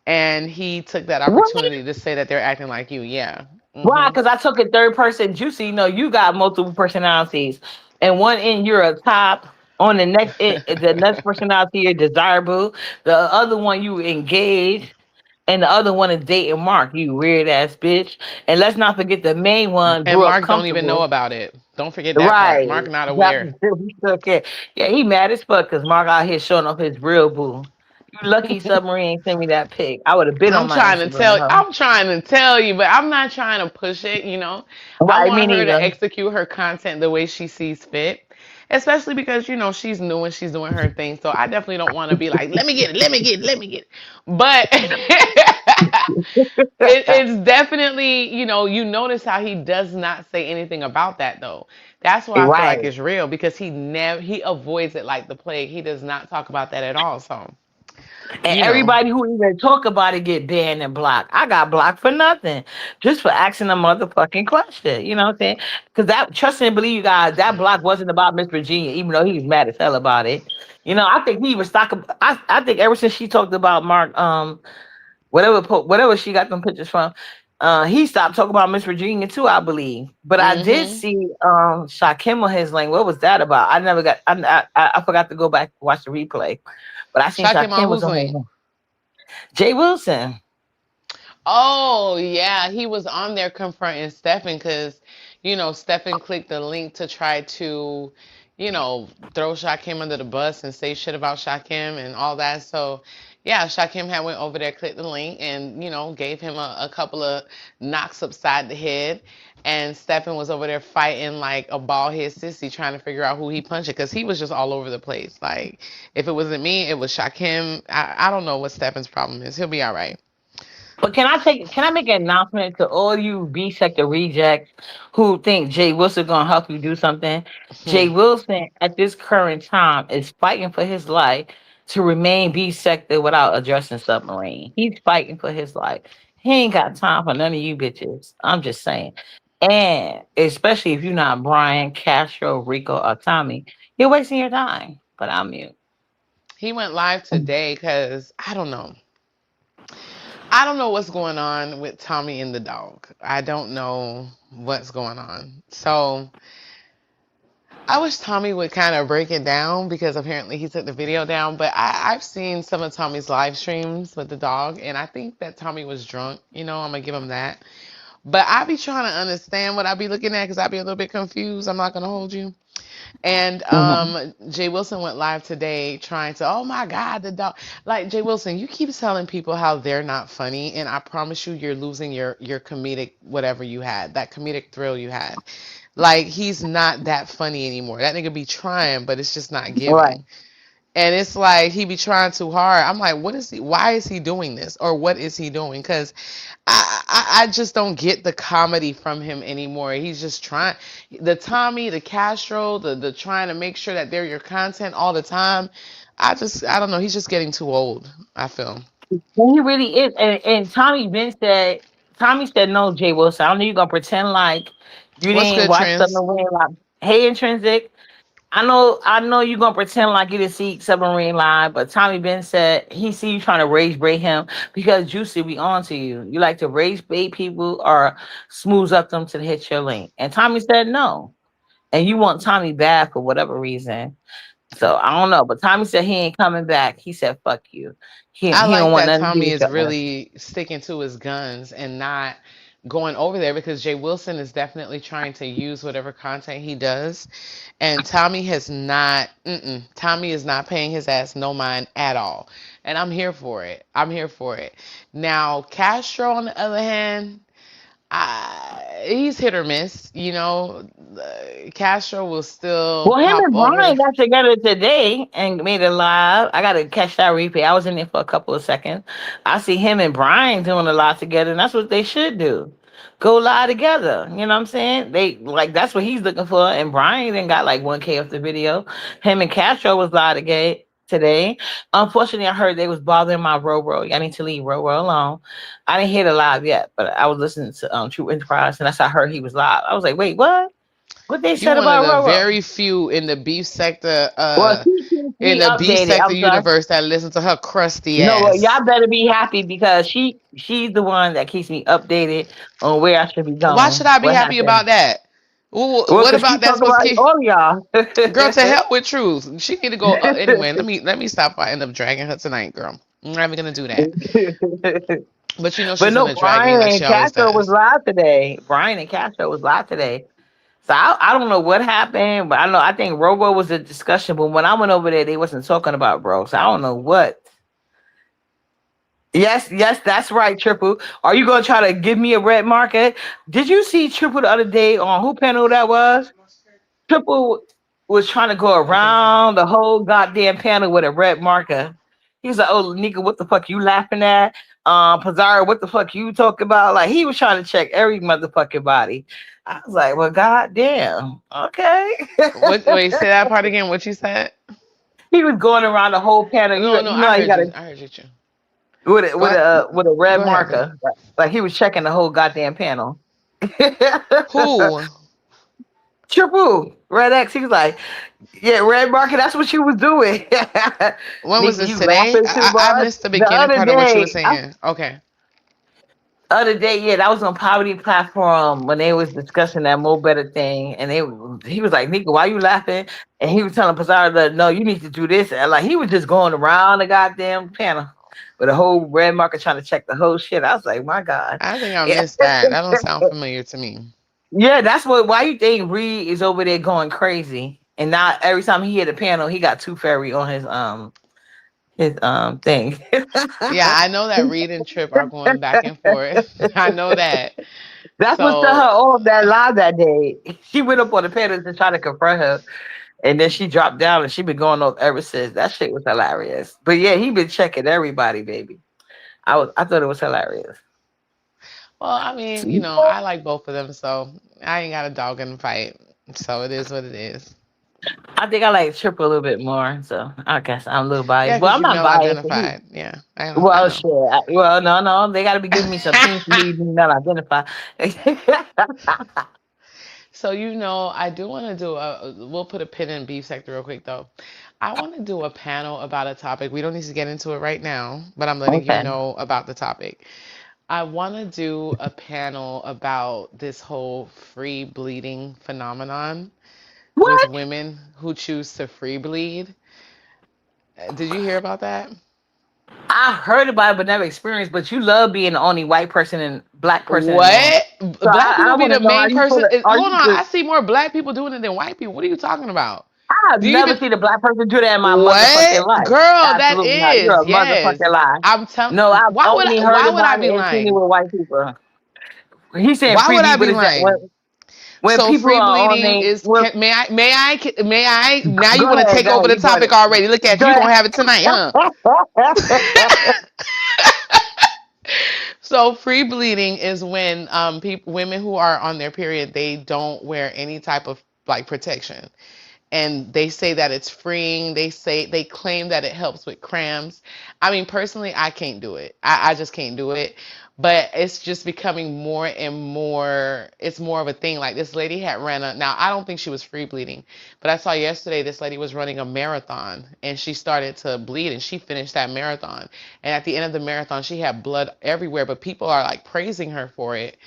B: and he took that
A: What?
B: opportunity to say that they're acting like you. Yeah.
A: Why?
B: Hmm.
A: Because I took a third person juicy. No, you got multiple personalities, and one in you're a top. On the next personality you're desirable. The other one you engage, and the other one is dating Mark. You weird ass bitch. And let's not forget the main one
B: And
A: grew up
B: Mark don't even know
A: comfortable.
B: about it. Don't forget that part.
A: Right.
B: Mark not
A: Exactly.
B: aware.
A: We still care. Yeah, he mad as fuck because Mark out here showing off his real boo. You lucky Submarine sent me that pic. I would have been on my Instagram, huh?
B: I'm trying to tell you, but I'm not trying to push it. I
A: Right, me
B: want her to
A: neither.
B: execute her content the way she sees fit. Especially because, she's new and she's doing her thing. So I definitely don't want to be like, let me get it, let me get it, let me get it. But it's definitely, you notice how he does not say anything about that though. That's why I feel
A: Right.
B: like it's real because he avoids it like the plague. He does not talk about that at all. So,
A: And
B: you know.
A: everybody who even talk about it get banned and blocked. I got blocked for nothing. Just for asking a motherfucking question. You know what I'm saying? Because that trust and believe you guys, that block wasn't about Miss Virginia, even though he was mad as hell about it. I think he was talking I think ever since she talked about Mark, whatever she got them pictures from. He stopped talking about Miss Virginia too, I believe. But I did
B: Mhm.
A: see Shakim on his lane. What was that about? I never got. I forgot to go back and watch the replay. But I seen
B: Shot him on
A: Shakim was
B: whose
A: on
B: lane?
A: his. Jay Wilson.
B: Oh yeah, he was on there confronting Stefan because, Stefan clicked the link to try to, throw Shakim under the bus and say shit about Shakim and all that. So yeah, Shakim had went over there, clicked the link, and gave him a couple of knocks upside the head. And Stefan was over there fighting like a bald head sissy, trying to figure out who he punched because he was just all over the place. Like if it wasn't me, it was Shakim. I don't know what Stefan's problem is. He'll be all right.
A: But can I make an announcement to all you B sector rejects who think Jay Wilson gonna help you do something? Jay Wilson at this current time is fighting for his life to remain B sector without addressing submarine. He's fighting for his life. He ain't got time for none of you bitches. I'm just saying. And especially if you're not Brian, Castro, Rico, or Tommy, you're wasting your time. But I'm mute.
B: He went live today because I don't know what's going on with Tommy and the dog. I don't know what's going on. So I wish Tommy would kind of break it down because apparently he took the video down. But I've seen some of Tommy's live streams with the dog, and I think that Tommy was drunk. I'm gonna give him that. But I be trying to understand what I be looking at because I be a little bit confused. I'm not gonna hold you. And
A: Mhm.
B: Jay Wilson went live today trying to, oh my God, the dog. Like Jay Wilson, you keep telling people how they're not funny, and I promise you, you're losing your comedic whatever you had, that comedic thrill you had. Like he's not that funny anymore. That nigga be trying, but it's just not
A: Right.
B: giving. And it's like he be trying too hard. I'm like, what is he? Why is he doing this, or what is he doing? Because I just don't get the comedy from him anymore. He's just trying the Tommy, the Castro, the trying to make sure that they're your content all the time. I don't know. He's just getting too old. I feel.
A: And he really is. And Tommy said no, Jay Wilson. I know you're gonna pretend like you
B: What's
A: didn't
B: good,
A: watch
B: Trends?
A: Submarine Live. Hey, Intrinsic. I know you're gonna pretend like you didn't see Submarine Live, but Tommy Ben said he see you trying to rage bait him because Juicy be on to you. You like to rage bait people or smooth up them to hit your link. And Tommy said no. And you want Tommy bad for whatever reason. So I don't know. But Tommy said he ain't coming back. He said fuck you.
B: I
A: He don't
B: like
A: want
B: that
A: nothing to do
B: Tommy
A: with
B: is
A: y'all.
B: really sticking to his guns and not going over there because Jay Wilson is definitely trying to use whatever content he does. And Tommy has not, Tommy is not paying his ass no mind at all. And I'm here for it. I'm here for it. Now, Castro, on the other hand, he's hit or miss. Castro will still
A: Well, him
B: pop
A: and
B: over.
A: Brian got together today and made it live. I gotta catch that replay. I was in there for a couple of seconds. I see him and Brian doing a lot together, and that's what they should do. Go live together. You know what I'm saying? They like that's what he's looking for. And Brian then got like 1K off the video. Him and Castro was live today. Unfortunately, I heard they was bothering my Roro. I need to leave Roro alone. I didn't hear the live yet, but I was listening to True Enterprise, and that's how I heard he was live. I was like, wait, what? What they
B: You
A: said
B: one of
A: about
B: the
A: Roro?
B: very few in the beef sector,
A: Well, she keeps
B: in
A: me
B: the beef
A: updated.
B: sector
A: I'm sorry.
B: universe that listen to her crusty
A: No, well,
B: ass.
A: y'all better be happy because she's the one that keeps me updated on where I should be
B: Why should
A: going.
B: I be
A: What
B: happy
A: happened?
B: about that?
A: Well,
B: What
A: because she
B: about that
A: talk
B: supposed to
A: about
B: keep?
A: all of y'all.
B: Girl, to hell with truth. She need to go. Anyway, let me stop. If I end up dragging her tonight, girl. I'm not even gonna do that. But
A: But
B: she's
A: no,
B: gonna drag me
A: Brian
B: like she
A: and
B: always
A: Castro was
B: does.
A: live today. Brian and Castro was live today. So I don't know what happened, but I think Robo was a discussion. But when I went over there, they wasn't talking about bro. So I don't know what. Yes, yes, that's right, Triple. Are you gonna try to give me a red market? Did you see Triple the other day on who panel that was? Triple was trying to go
B: I don't think so.
A: around the whole goddamn panel with a red marker. He's like, "Oh, Nika, what the fuck you laughing at? Pizarro, what the fuck you talking about?" Like he was trying to check every motherfucking body. I was like, "Well, goddamn, okay."
B: What? Wait, say that part again. What you said?
A: He was going around the whole panel.
B: No, no,
A: You know
B: I
A: how you
B: heard
A: got
B: you.
A: to
B: I heard you. Too.
A: with
B: Go,
A: a red
B: go ahead.
A: marker, like he was checking the whole goddamn panel.
B: Who?
A: Triple Red X. He was like, "Yeah, red market. That's what you was doing."
B: When was
A: Nigga,
B: this
A: you
B: today?
A: laughing too
B: I
A: much.
B: missed the beginning part of what you were saying. Okay.
A: Other day, yeah, that was on Poverty Platform when they was discussing that Mo Better thing, and he was like, "Nigga, why you laughing?" And he was telling Pizarro that no, you need to do this. And like he was just going around the goddamn panel with a whole red marker trying to check the whole shit. I was like, my God.
B: I think I
A: Yeah.
B: missed that. That don't sound familiar to me.
A: Yeah, that's what. Why you think Reed is over there going crazy? And now every time he hit a panel, he got Tooth Fairy on his thing.
B: Yeah, I know that Reed and Trip are going back and forth. I know that.
A: That's what set her
B: So
A: off that live that day. She went up on the panel to try to confront her, and then she dropped down, and she been going off ever since. That shit was hilarious. But yeah, he been checking everybody, baby. I thought it was hilarious.
B: well, I mean, I like both of them, so I ain't got a dog in the fight. So it is what it is.
A: I think I like Triple a little bit more, so I guess I'm a little
B: Yeah,
A: biased. Well,
B: because
A: I'm
B: you
A: not
B: male
A: biased.
B: identified. Yeah, I
A: Well,
B: know.
A: shit. Well, no, no, they got to be giving me some pink for me to be not identify.
B: So I do want to do a. We'll put a pin in beef sector real quick though. I want to do a panel about a topic. We don't need to get into it right now, but I'm letting you
A: Okay.
B: know about the topic. I want to do a panel about this whole free bleeding phenomenon. with
A: What?
B: women who choose to free bleed. Did you hear about that?
A: I heard about it but never experienced. But you love being the only white person and black person in the room.
B: What?
A: So
B: Black
A: I
B: people be
A: want
B: the
A: to know how
B: main
A: you feel.
B: person.
A: Are
B: Hold
A: you?
B: on, I see more black people doing it than white people. What are you talking about?
A: I've
B: Do you
A: never
B: even
A: seen a black person do that in my motherfucking
B: what?
A: life.
B: Girl, that
A: Absolutely not. You're
B: is.
A: a
B: Yes.
A: motherfucking lie.
B: I'm telling
A: No, I've only heard
B: why would I
A: about
B: be
A: it and seen it
B: lying?
A: with white people. He's saying
B: Why would I
A: freebie. What
B: be
A: is that?
B: lying?
A: When
B: So
A: people
B: free
A: are on
B: bleeding
A: a
B: is
A: well,
B: may I now you
A: go
B: want to
A: ahead,
B: take
A: go
B: over
A: ahead.
B: the
A: You got
B: topic
A: it.
B: already. Look at
A: Go
B: you, you
A: ahead.
B: gonna have it tonight, huh? So free bleeding is when people women who are on their period, they don't wear any type of like protection, and they say that it's freeing. They claim that it helps with cramps. I mean, personally, I can't do it. I just can't do it. But it's just becoming more and more. It's more of a thing. Like this lady had ran a. Now I don't think she was free bleeding, but I saw yesterday this lady was running a marathon and she started to bleed and she finished that marathon. And at the end of the marathon, she had blood everywhere. But people are like praising her for it,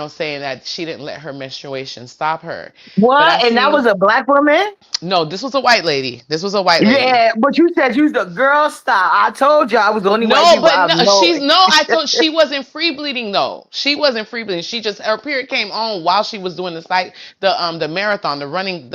B: saying that she didn't let her menstruation stop her. But I
A: What? And that
B: see
A: was a black woman?
B: no, this was a white lady. This was a white lady.
A: Yeah, but you said you was the girl style. I told you I was the only white
B: No,
A: people
B: but
A: I
B: no,
A: know.
B: she's no. I thought she wasn't free bleeding though. She wasn't free bleeding. She just her period came on while she was doing the marathon, the running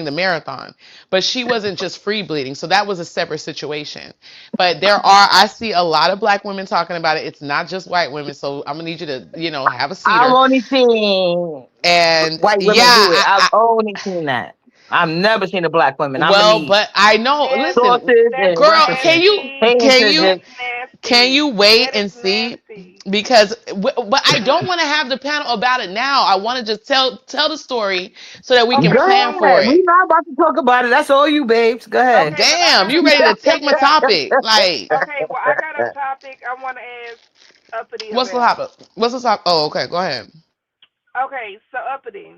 B: the marathon. But she wasn't just free bleeding. So that was a separate situation. But I see a lot of black women talking about it. It's not just white women. So I'm gonna need you to have a
A: I've
B: cedar.
A: only seen
B: And
A: white
B: yeah,
A: women do it. I've only seen that. I've never seen a black woman. I'm gonna
B: well,
A: need
B: but I know. Listen,
A: sources
C: That's
A: and
B: girl,
A: references.
C: nasty.
B: can
A: Hey,
B: you
C: That's
B: can
C: nasty.
B: you wait
C: That is
B: and see?
C: nasty.
B: Because but I don't want to have the panel about it now. I want to just tell the story so that we can
C: Okay,
A: go
B: plan for
A: ahead.
B: it.
A: We not about to talk about it. That's all you, babes. Go ahead.
C: okay, but I
B: Damn,
C: got a
B: you ready to take
C: topic.
B: my topic? Like,
C: Okay, well, I got a topic I want to ask Uppity
B: what's the
C: about.
B: topic? What's the topic? Oh, okay, go ahead.
C: Okay, so Uppity.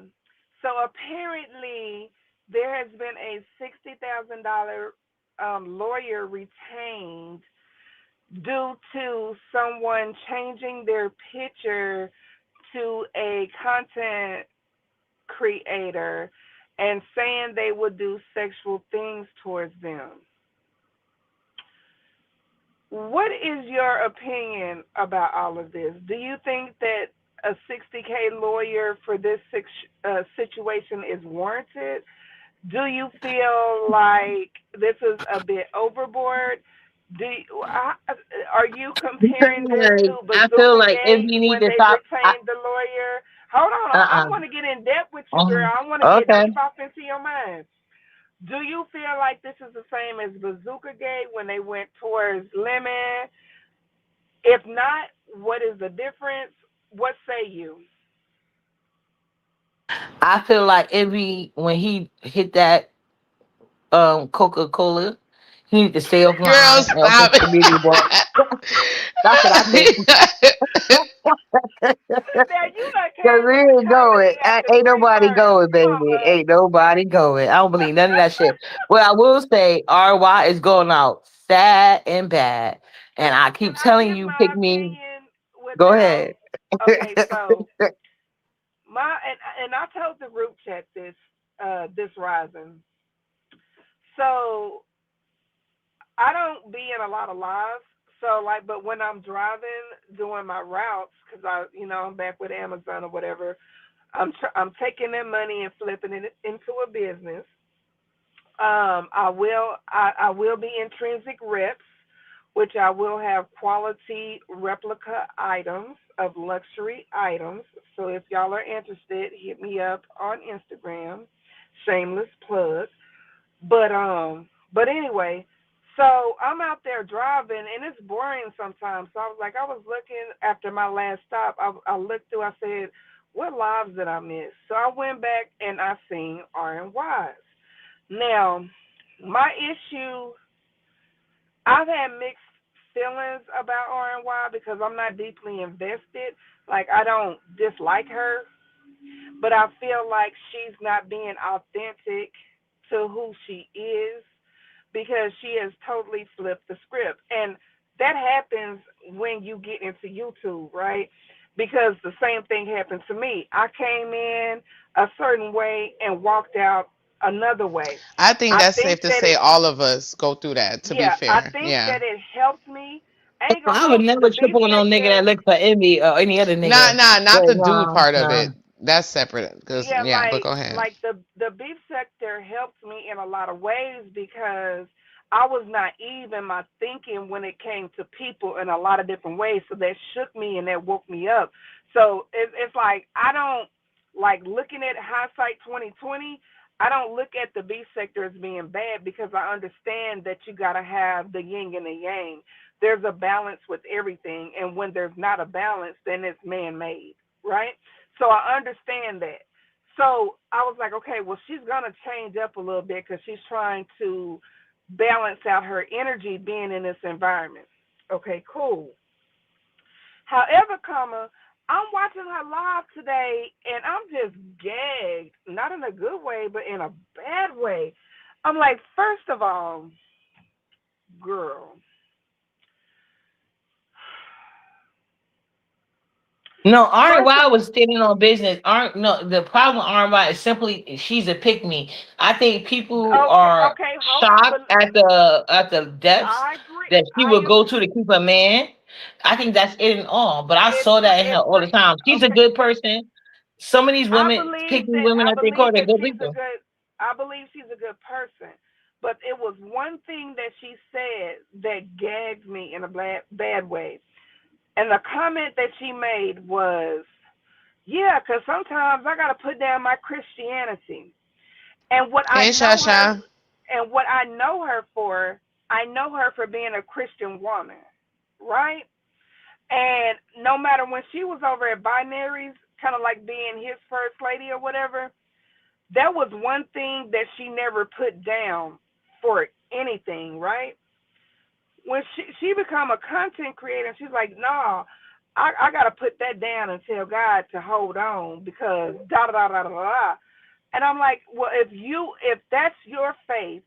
C: So apparently, there has been a $60,000 lawyer retained due to someone changing their picture to a content creator and saying they would do sexual things towards them. What is your opinion about all of this? Do you think that a 60K lawyer for this situation is warranted? Do you feel like this is a bit overboard? Do you, are you comparing this to
A: I feel
C: Bazooka
A: like if
C: Gate
A: we need
C: when
A: to
C: they
A: stop,
C: retained the lawyer? Hold on, I
A: uh-uh.
C: want to get in depth with you, girl.
A: Um,
C: I want to get
A: okay.
C: deep off into your mind. Do you feel like this is the same as Bazooka Gate when they went towards Lemon? If not, what is the difference? What say you?
A: I feel like every when he hit that Coca Cola, he need to stay
B: Girl,
A: offline and off his
B: stop it.
A: community board. That's what I think.
C: Now you done
A: Cause
C: came
A: we
C: with the
A: ain't going.
C: comedy after
A: Ain't
C: three
A: nobody
C: words.
A: going,
C: Come on,
A: baby.
C: bud.
A: Ain't nobody going. I don't believe none of that shit. What I will say, RY is going out sad and bad. And I
C: Can
A: keep
C: I
A: telling
C: give
A: you, pick
C: my
A: me.
C: opinion
A: Go
C: without?
A: ahead.
C: Okay, so my and I told the group chat this rising. So I don't be in a lot of lives. So like, but when I'm driving, doing my routes, because I'm back with Amazon or whatever. I'm taking that money and flipping it into a business. I will be intrinsic reps, which I will have quality replica items of luxury items. So if y'all are interested, hit me up on Instagram. Shameless plug. But anyway, so I'm out there driving and it's boring sometimes. So I was looking after my last stop. I looked through. I said, what lives did I miss? So I went back and I seen R&Ys. Now, my issue, I've had mixed feelings about R&Y because I'm not deeply invested. Like I don't dislike her, but I feel like she's not being authentic to who she is because she has totally flipped the script. And that happens when you get into YouTube, right? Because the same thing happened to me. I came in a certain way and walked out another way.
B: I think
C: I
B: that's
C: think
B: safe to
C: that
B: say
C: it,
B: all of us go through that, to be
C: yeah, I
B: fair.
C: think
B: Yeah.
C: that it helps me. I ain't gonna
A: I would
C: hold you. The
A: never
C: B
A: trip on no nigga
C: sector,
A: that look for envy or any other
B: Not
A: nigga.
B: not
A: But
B: the dude
A: no,
B: part of
A: no.
B: it. That's separate. Cause
C: yeah,
B: yeah, but go ahead.
C: like the beef sector helped me in a lot of ways because I was naive in my thinking when it came to people in a lot of different ways. So that shook me and that woke me up. So it's like I don't like looking at hindsight 2020. I don't look at the beef sector as being bad because I understand that you got to have the yin and the yang. There's a balance with everything, and when there's not a balance, then it's man-made, right? So I understand that. So I was like, okay, well, she's gonna change up a little bit because she's trying to balance out her energy being in this environment. Okay, cool. However, I'm watching her live today and I'm just gagged, not in a good way, but in a bad way. I'm like, first of all, girl,
A: No, Aunt
C: first of
A: Wild was standing on business. Aren't no the problem with Aunt Wild is simply she's a pick me. I think people
C: okay,
A: are
C: okay, hold on,
A: shocked
C: but
A: at the depths
C: I agree.
A: that she
C: I
A: would go to
C: agree.
A: keep a man. I think that's it and all. But I saw that in her
C: It's
A: all the
C: pretty
A: time. She's a
C: okay.
A: good person. Some of these
C: I
A: women, pick
C: believe
A: me
C: that
A: women
C: I
A: that they call,
C: believe
A: they're
C: that
A: good
C: she's a
A: people.
C: good I believe she's a good person. But it was one thing that she said that gagged me in a bad way. And the comment that she made was, "Yeah, cuz sometimes I got to put down my Christianity." And what I
B: Hey
C: know her
B: Shasha.
C: and what I know her for, I know her for being a Christian woman, right? And no matter when she was over at Binaries, kind of like being his first lady or whatever, that was one thing that she never put down for anything, right? When she become a content creator, she's like, nah, I gotta put that down and tell God to hold on because da da da da da da. And I'm like, well, if that's your faith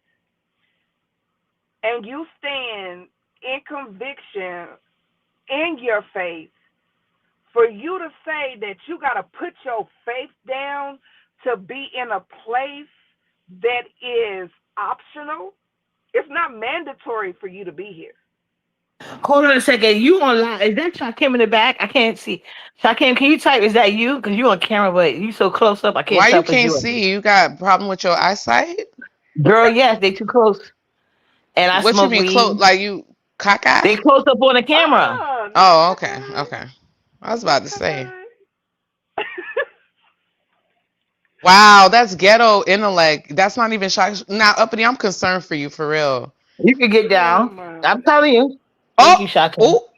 C: and you stand in conviction in your faith, for you to say that you got to put your faith down to be in a place that is optional, it's not mandatory for you to be here.
A: Hold on a second. You on live? Is that Shakim in the back? I can't see. Shakim, can you type? Is that you? Because you on camera, but you so close up, I can't
B: Why
A: tell
B: you
A: if it's
B: can't
A: you.
B: see? You got problem with your eyesight?
A: Girl, yes, they too close. And I
B: What you
A: smoke
B: mean
A: weed.
B: close? Like you
A: They
B: cockeyed?
A: close up on the camera.
C: Not
B: Oh, okay,
C: cockeyed.
B: okay. I was
C: Not
B: about to say.
C: cockeyed.
B: Wow, that's ghetto intellect. That's not even shock. Now, Uppity, I'm concerned for you for real.
A: You can get
C: Oh
A: down.
C: my.
A: I'm telling you. Thank you,
B: Oh,
A: Shakim.
B: oh,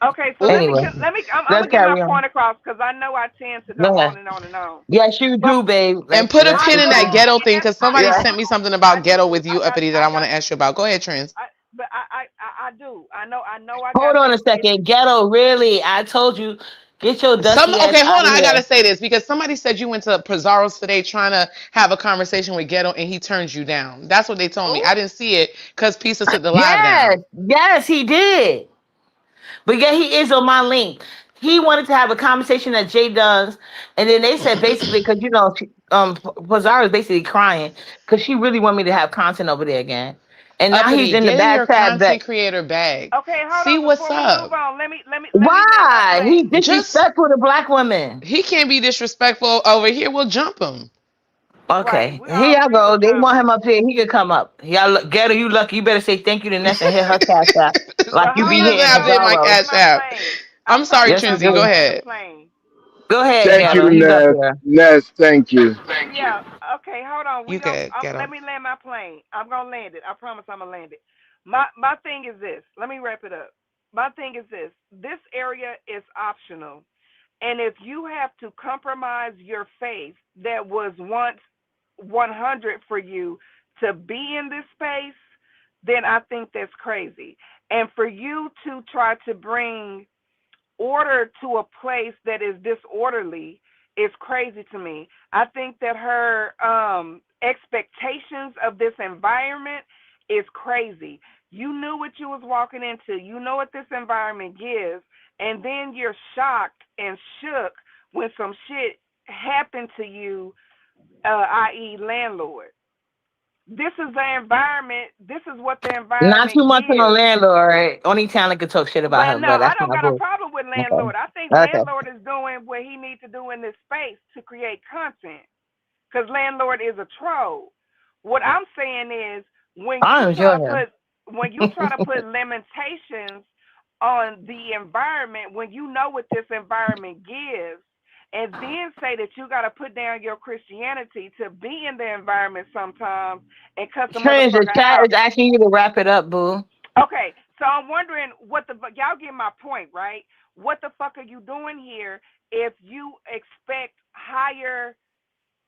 C: Okay, so
B: oh.
A: Anyway,
C: I'm
A: let's
C: gonna get my
A: carry on.
C: point across because I know I tend to go
A: Go
C: on
A: ahead.
C: and on and on.
A: Yes, you
C: But
A: do, babe.
B: And
A: Let's
B: put a
A: let's
C: I
B: pin in
A: get
C: do,
B: that
A: going.
B: ghetto
C: and
B: thing
C: that's
B: because
C: I
B: somebody
A: Yeah.
B: sent
C: do,
B: me something
C: I
B: about ghetto
C: do.
B: with you, Uppity, that I
C: I
B: want
C: got
B: to ask you about. Go ahead, Trins.
C: but I do. I know I
A: Hold
C: got
A: on
C: that.
A: a second. Ghetto, really? I told you, get your
B: Some
A: dusty ass
B: okay, hold
A: out
B: on.
A: of
B: I
A: here.
B: gotta say this because somebody said you went to Pizarro's today trying to have a conversation with Ghetto and he turned you down. That's what they told me.
C: Oh,
B: I didn't see it because Pisa took the live
A: Yes,
B: down.
A: yes, he did. But yeah, he is on my link. He wanted to have a conversation that Jay does, and then they said basically because Pazar is basically crying because she really want me to have content over there again, and now he's
B: Uppity,
A: in the
B: get in
A: bad
B: your
A: tab that
B: content creator bag.
C: okay. Hold
B: See
C: on.
B: what's
C: Before we move
B: up.
C: on, let me land my
A: why he's
C: plane.
B: Just
A: disrespectful to black women.
B: he can't be disrespectful over here. We'll jump him.
C: Right.
A: Okay,
C: We
A: here y'all
C: already
A: go.
C: was
A: They want
C: jumping.
A: him up here. He could come up. Y'all Ghetto, you lucky. You better say thank you to Ness and hit her cash out like
C: Well,
A: you
B: He
C: hold
A: be
C: on.
B: doesn't
A: hitting
B: have to hit my
C: Let me
A: Pizarro.
C: land
B: cash
C: my
B: app.
C: plane. I'm
B: I'm
C: trying to
B: sorry,
A: Yes,
C: get
A: you
C: up
B: Trinzy.
C: here
B: Go
C: and
A: do.
C: land the
B: ahead.
C: plane.
A: Go ahead,
D: Thank
C: Yeah.
D: you,
A: Ghetto. He's up
D: Ness.
A: there.
D: Ness, thank you.
C: Yeah. Okay. Hold on.
B: You good,
C: Let
B: Ghetto.
C: me land my plane. I'm gonna land it. I promise I'm gonna land it. My thing is this. Let me wrap it up. My thing is this. This area is optional. And if you have to compromise your faith that was once 100 for you to be in this space, then I think that's crazy. And for you to try to bring order to a place that is disorderly is crazy to me. I think that her expectations of this environment is crazy. You knew what you was walking into. You know what this environment gives, and then you're shocked and shook when some shit happened to you, i.e., landlord. This is the environment. This is what the
A: Not too
C: environment
A: much on the
C: gives.
A: landlord. Only talent could talk shit about
C: Well,
A: her,
C: no,
A: but
C: I
A: that's
C: don't
A: not
C: got a
A: good.
C: problem with
A: Okay.
C: landlord. I think
A: Okay.
C: landlord is doing what he needs to do in this space to create content. Because landlord is a troll. What I'm saying is when
A: I
C: you try
A: enjoy
C: to
A: him.
C: put limitations on the environment, when you know what this environment gives, and then say that you got to put down your Christianity to be in the environment sometimes and cuss a
A: Trends, the
C: motherfucker
A: chat
C: out.
A: is asking you to wrap it up, boo.
C: Okay, so I'm wondering what the y'all get my point, right? What the fuck are you doing here if you expect higher,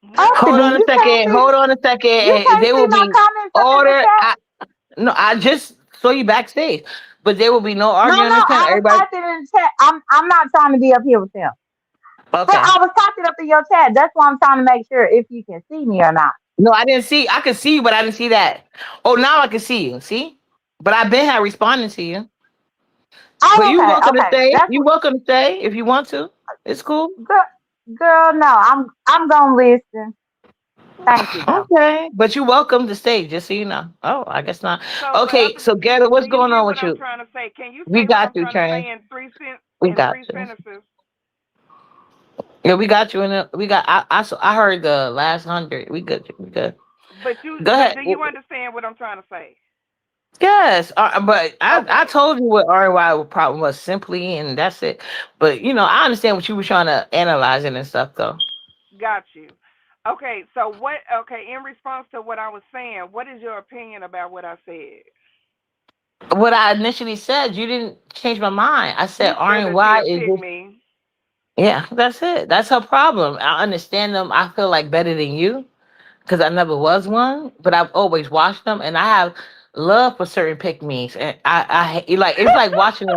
C: more
A: Hold
D: Anthony,
A: on a
D: you can't
A: second.
D: see
A: Hold
C: resources?
A: on a
D: you
A: second.
D: can't
A: There
D: see
A: will
D: my
A: be
D: comments up in the
A: order.
D: chat.
A: No, I just saw you backstage, but there will be no
D: No,
A: arguing
D: no,
A: on this panel.
D: I was
A: Everybody,
D: typing in the chat. I'm not trying to be up here with them. But
A: okay.
D: I was typing up in your chat. That's why I'm trying to make sure if you can see me or not.
A: No, I didn't see. I could see you, but I didn't see that. Oh, now I can see you. See, but I've been had responding to you. But
D: Oh,
A: you
D: okay,
A: welcome to
D: okay.
A: stay.
D: That's
A: You
D: what
A: welcome to stay if you want to. It's cool.
D: girl, girl. No, I'm gonna listen. Thank you though.
A: Okay, but you welcome to stay. Just so you know. Oh, I guess not.
C: So for
A: Okay, so Ghetto,
C: do
A: what's
C: you
A: going
C: get
A: on
C: what
A: with
C: I'm
A: you?
C: trying to say? Can you
A: We
C: say what
A: got
C: I'm
A: you,
C: trying to
A: Trans.
C: say
A: We
C: in
A: got
C: three
A: you.
C: sentences?
A: Yeah, we got you in the. We got. I heard the last 100. We good. We good. Go
C: But
A: ahead.
C: do you understand what I'm trying to say?
A: Yes, but I
C: Okay,
A: told you what ROI problem was simply, and that's it. But I understand what you were trying to analyze it and stuff, though.
C: got you. Okay, so what? Okay, in response to what I was saying, what is your opinion about what I said?
A: What I initially said, you didn't change my mind. I said
C: You said that she
A: RNY
C: a
A: is just
C: pygmy.
A: yeah, that's it. That's her problem. I understand them. I feel like better than you because I never was one, but I've always watched them, and I have love for certain pick me's. And like it's like watching a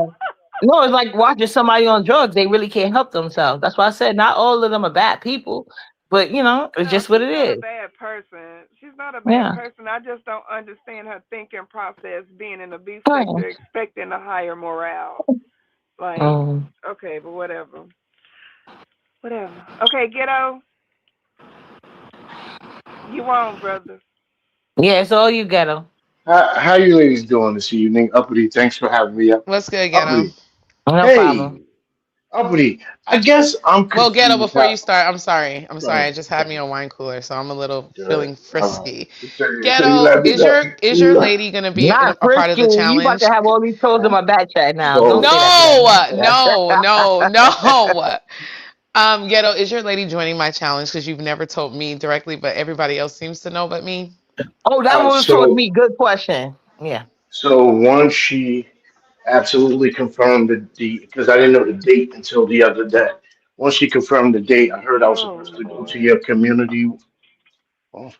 A: no, it's like watching somebody on drugs. They really can't help themselves. That's why I said not all of them are bad people, but it's
C: No,
A: just what
C: she's
A: it
C: not a
A: is.
C: bad person. She's not a bad
A: Yeah.
C: person. I just don't understand her thinking process being in the beef
A: Right.
C: sector, expecting a higher morale. Like,
A: Um,
C: okay, but whatever. Whatever. Okay, ghetto, you on, brother.
A: yeah, it's all you ghetto.
E: How you ladies doing this evening? Uppity, thanks for having me up.
B: What's good, Ghetto?
E: Uppity,
A: No problem.
E: hey, Uppity. I guess I'm
B: Well, Ghetto,
E: confused.
B: before you start, I'm sorry. I'm
E: Go
B: sorry.
E: ahead,
B: I just
E: go
B: had me
E: ahead,
B: a wine cooler, so I'm a little
E: go ahead.
B: feeling
E: All right.
B: frisky.
E: So you
B: Ghetto,
E: let me
B: is your lady gonna be
A: Not
B: a part of
A: frisky.
B: the
A: You about to
B: challenge?
A: have all these trolls in my back chat now. Don't
E: go.
A: say that to them.
B: No,
A: Don't say
B: no, no,
A: that.
B: no. Ghetto, is your lady joining my challenge? Because you've never told me directly, but everybody else seems to know but me.
A: Oh, that one was towards
E: So
A: me. Good question. Yeah.
E: once she absolutely confirmed the because I didn't know the date until the other day. Once she confirmed the date, I heard I was
C: Oh
E: supposed to go to
C: Lord.
E: your community. Oh,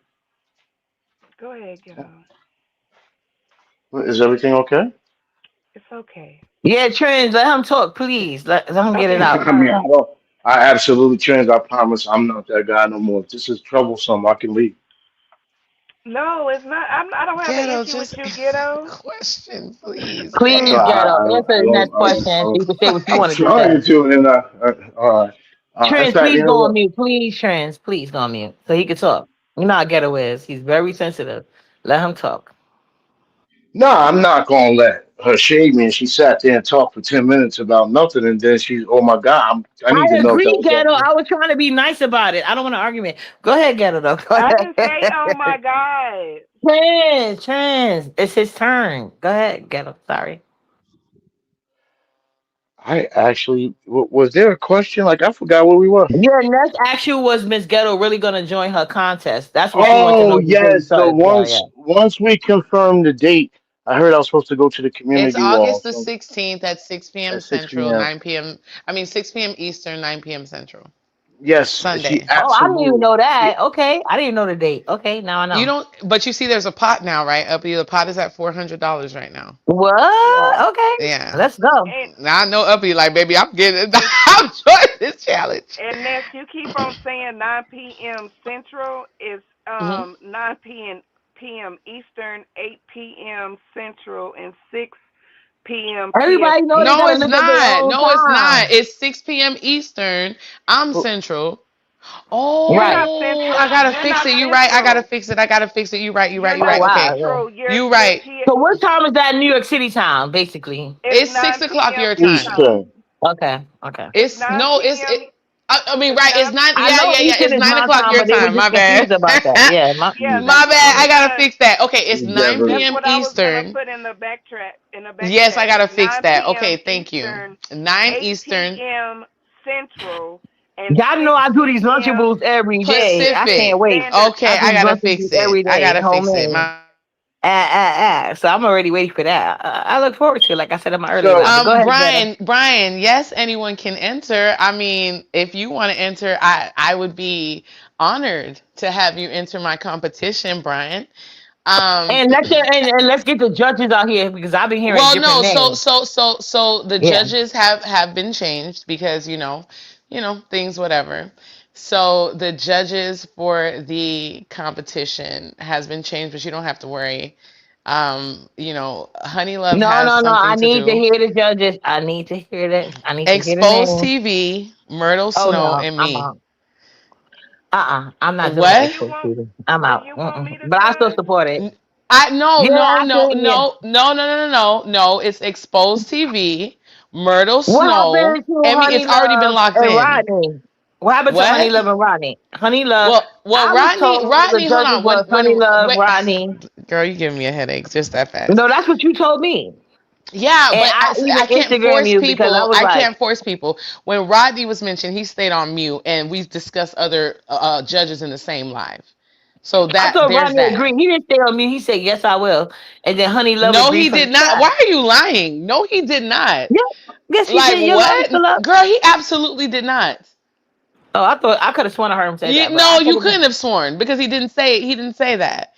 C: Go ahead, ghetto.
E: is everything okay?
C: It's okay.
A: Yeah, Trends, let him talk, please. Let him get it
C: Okay,
A: out.
E: I mean, I
C: sorry.
E: don't. I absolutely trans. I promise, I'm not that guy no more. If this is troublesome, I can leave.
C: No, it's not. I don't have an
B: Ghetto,
C: issue with
B: just
C: you,
B: answer the
C: ghetto.
B: question, please.
A: Please,
E: So
B: Ghetto.
A: Ghetto, answer
E: I
A: the
E: don't.
A: next question so you can say what you
E: I'm
A: wanted to
E: trying
A: say.
E: to, and all right. In
A: Trends,
E: fact,
A: please
E: you know
A: go on
E: what?
A: mute. Please, Trends, please go on mute so he can talk. You know how Ghetto is. He's very sensitive. Let him talk.
E: No, I'm not gonna let her shade me. And she sat there and talked for 10 minutes about nothing, and then she's, oh my God, I need to
A: I
E: know if that
A: agree,
E: was
A: Ghetto.
E: all.
A: I was trying to be nice about it. I don't want an argument. Go ahead, Ghetto, though. Go
C: I didn't say,
A: ahead.
C: oh my God.
A: Trends. It's his turn. Go ahead, Ghetto. Sorry.
E: I actually was there a question? Like I forgot where we were.
A: Your next actual was Miss Ghetto really gonna join her contest. That's what she wanted to
E: Oh
A: know before you
E: yes. So
A: started. Yeah, yeah.
E: once we confirmed the date, I heard I was supposed to go to the
B: It's
E: community wall
B: August the
E: from
B: 16th at 6 p.m.
E: at 6
B: Central,
E: p.m.
B: 9 p.m. I mean, 6 p.m. Eastern, 9 p.m. Central.
E: Yes, she
B: Sunday.
A: Oh, I didn't even
E: absolutely.
A: know
E: She
A: that. Okay, I didn't even know the date. Okay, now I
B: You
A: know.
B: don't, but you see, there's a pot now, right? Up here, the pot is at $400 right now.
A: What?
E: wow.
A: Okay,
B: Yeah.
A: let's go.
C: And
B: Now I know Uppy, like, baby, I'm getting, I'm joining this challenge.
C: and Ness, you keep on saying 9 p.m. Central is
B: Hmm.
C: 9 p.m. Eastern, 8 p.m. Central, and 6 p.m.
A: Everybody know they
C: PST.
B: No,
A: gotta
B: it's
A: make up their
B: not.
A: own
B: No, it's not.
A: time.
B: It's 6 p.m. Eastern. I'm
E: Well,
B: Central.
C: You're
A: Right.
C: not
B: Oh, I
C: central.
B: gotta
C: You're
B: fix
C: not
B: it. You right. I gotta
C: central.
B: fix it. I gotta fix it. You right. You right.
C: You're
B: You
A: Oh
C: not
B: right. Okay.
A: wow. Yeah.
C: central.
B: You
C: You're
B: right.
C: T.
A: So what time is that in New York City time, basically?
C: It's
B: It's
C: 9
B: 6 o'clock
C: p.m.
B: your time.
C: Eastern.
E: Eastern.
A: Okay. Okay.
C: It's
B: It's
C: 9
B: no. It's it.
C: p.m.
B: I mean,
C: It's
B: right? It's
C: 9.
B: nine.
A: I
B: Yeah,
A: know
B: yeah, yeah.
A: Eastern
B: It's
A: is
B: nine
A: my
B: o'clock
A: time,
B: your
A: but they were
B: time. My
A: just
B: bad.
A: confused about that. Yeah.
C: Yeah,
E: Mm.
C: that's
B: My
C: what I
B: bad. I
C: was
B: gotta
C: gonna.
B: fix that. Okay, it's 9
C: That's
E: Definitely.
B: p.m.
C: what I was gonna
B: Eastern.
C: put in the backtrack. In the back
B: Yes, I
C: chat, it's
B: gotta fix
C: 9
B: that.
C: p.m.
B: Okay, thank you.
C: Eastern,
B: 9
C: 8
B: Eastern
C: p.m. Central, and
A: Y'all know
C: 6
A: I do these
C: p.m.
A: Lunchables every day. I
B: Pacific.
A: can't wait.
C: Standard
A: I
B: Okay,
A: do
B: I
A: these
B: gotta
A: Lunchables
B: fix it.
A: every
B: I
A: day,
B: gotta fix it.
A: homemade.
B: My
A: So I'm already waiting for that. I look forward to it, like I said in my earlier line. But go ahead, Ghetto.
B: Brian, yes, anyone can enter. I mean, if you want to enter, I would be honored to have you enter my competition, Brian. Um,
A: And let's get the judges out here because I've been hearing
B: well,
A: different
B: no,
A: names.
B: so the
A: Yeah.
B: judges have been changed because things whatever. So the judges for the competition has been changed, but you don't have to worry. Honey Love
A: No,
B: has
A: no, no. I
B: something to
A: need to
B: do.
A: hear the judges. I need to hear that. I need to hear the
B: Exposed
A: name.
B: TV, Myrtle
A: Oh
B: Snow,
A: no,
B: and
A: I'm
B: me.
A: out. I'm not doing the
B: What?
C: You
A: expo
C: want?
A: season. I'm
C: So
A: out.
C: you want me
A: Mm-mm.
C: to
A: But I still
C: judge?
A: support it.
B: I no
A: Yeah,
B: no
A: I
B: no
A: think. Yeah.
B: no no no no no no no. It's Exposed TV, Myrtle
A: What
B: Snow,
A: happened to
B: and me.
A: Honey
B: It's already been
A: Love
B: locked
A: and
B: in.
A: Rodney? What happened to Honey
B: What?
A: Love and Rodney? Honey Love.
B: Well,
A: I was told the
B: Hold
A: judges
B: on.
A: was Honey Love,
B: Wait,
A: Rodney.
B: girl, you giving me a headache just that fast.
A: No, that's what you told me.
B: Yeah,
A: And
B: but
A: I even
B: I can't
A: Instagram
B: force
A: you because I
B: people.
A: was
B: I
A: like,
B: can't force people. When Rodney was mentioned, he stayed on mute, and we've discussed other judges in the same live. So
A: I
B: that
A: thought
B: there's
A: Rodney
B: that.
A: agreed. He didn't stay on me. He said, yes, I will. And then Honey Love
B: No,
A: agreed
B: he
A: from the
B: did not.
A: chat.
B: Why are you lying? No, he did not.
A: Yeah. Yes, he
B: Like
A: said, your love is the
B: what?
A: love.
B: Girl, he absolutely did not.
A: Oh, I thought I could have sworn I heard him say that, but
B: No,
A: I could
B: you
A: have.
B: couldn't have sworn because he didn't say that.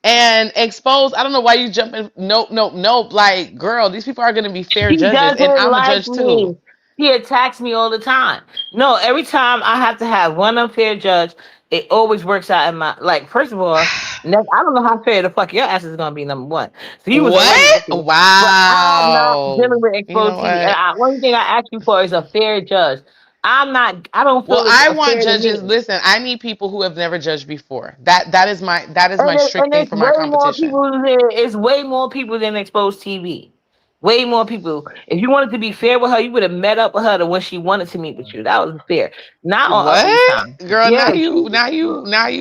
B: And exposed, I don't know why you jumping. Nope, nope, nope. Like, girl, these people are gonna be fair
A: He
B: judges, and
A: doesn't
B: I'm a
A: like
B: judge too.
A: me. He attacks me all the time. No, every time I have to have one unfair judge, it always works out in my like. First of all, I don't know how fair the fuck your ass is gonna be. Number one, so he was already
B: What?
A: iffy. But I'm not dealing
B: Wow.
A: with
B: You know
A: exposed TV. And
B: what?
A: one thing I ask you for is a fair judge. I'm not. I don't
B: Well,
A: feel it's
B: I want
A: fair to
B: judges.
A: me.
B: Listen, I need people who have never judged before. That is my strict
A: And
B: thing
A: it's
B: for my
A: way more
B: competition.
A: people than it's way more people than exposed TV. Way more people. If you wanted to be fair with her, you would have met up with her to when she wanted to meet with you. That was fair. Not on uppity
B: What?
A: time.
B: Girl,
A: Yeah,
B: now you.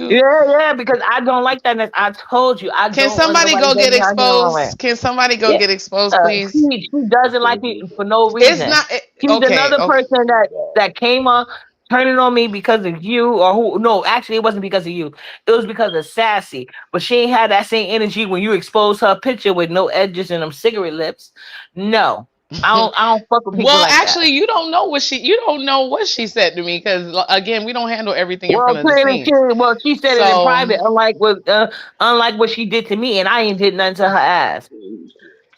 A: yeah, because I don't like that. And I told you, I
B: Can
A: don't want
B: somebody
A: nobody
B: go get
A: getting her hair on red.
B: exposed? Can somebody go
A: Yeah,
B: get exposed, please?
A: she doesn't like me for no
B: It's
A: reason.
B: not
A: She's
B: okay.
A: another
B: Okay.
A: person that came on turning on me because of you or who. No, actually, it wasn't because of you. It was because of Sassy. But she ain't had that same energy when you exposed her picture with no edges and them cigarette lips. No, I don't fuck with people
B: Well,
A: like that.
B: actually, you don't know what she said to me because again, we don't handle everything in
A: Well,
B: front of the
A: clearly,
B: scenes.
A: she said it in
B: So
A: private, unlike what she did to me, and I ain't did nothing to her ass.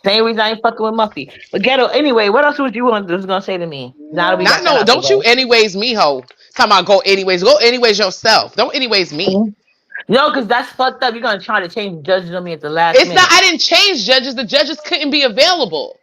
A: Same reason I ain't fucking with Muffy. But ghetto, anyway, what else was gonna say to me? Now that we
B: not
A: got that
B: no.
A: out the
B: Don't you
A: way.
B: anyways me ho. Talking about go anyways. Go anyways yourself. Don't anyways me.
A: Mhm. No, because that's fucked up. You're gonna try to change the judges on me at the last
B: It's not.
A: minute.
B: I didn't change judges. The judges couldn't be available.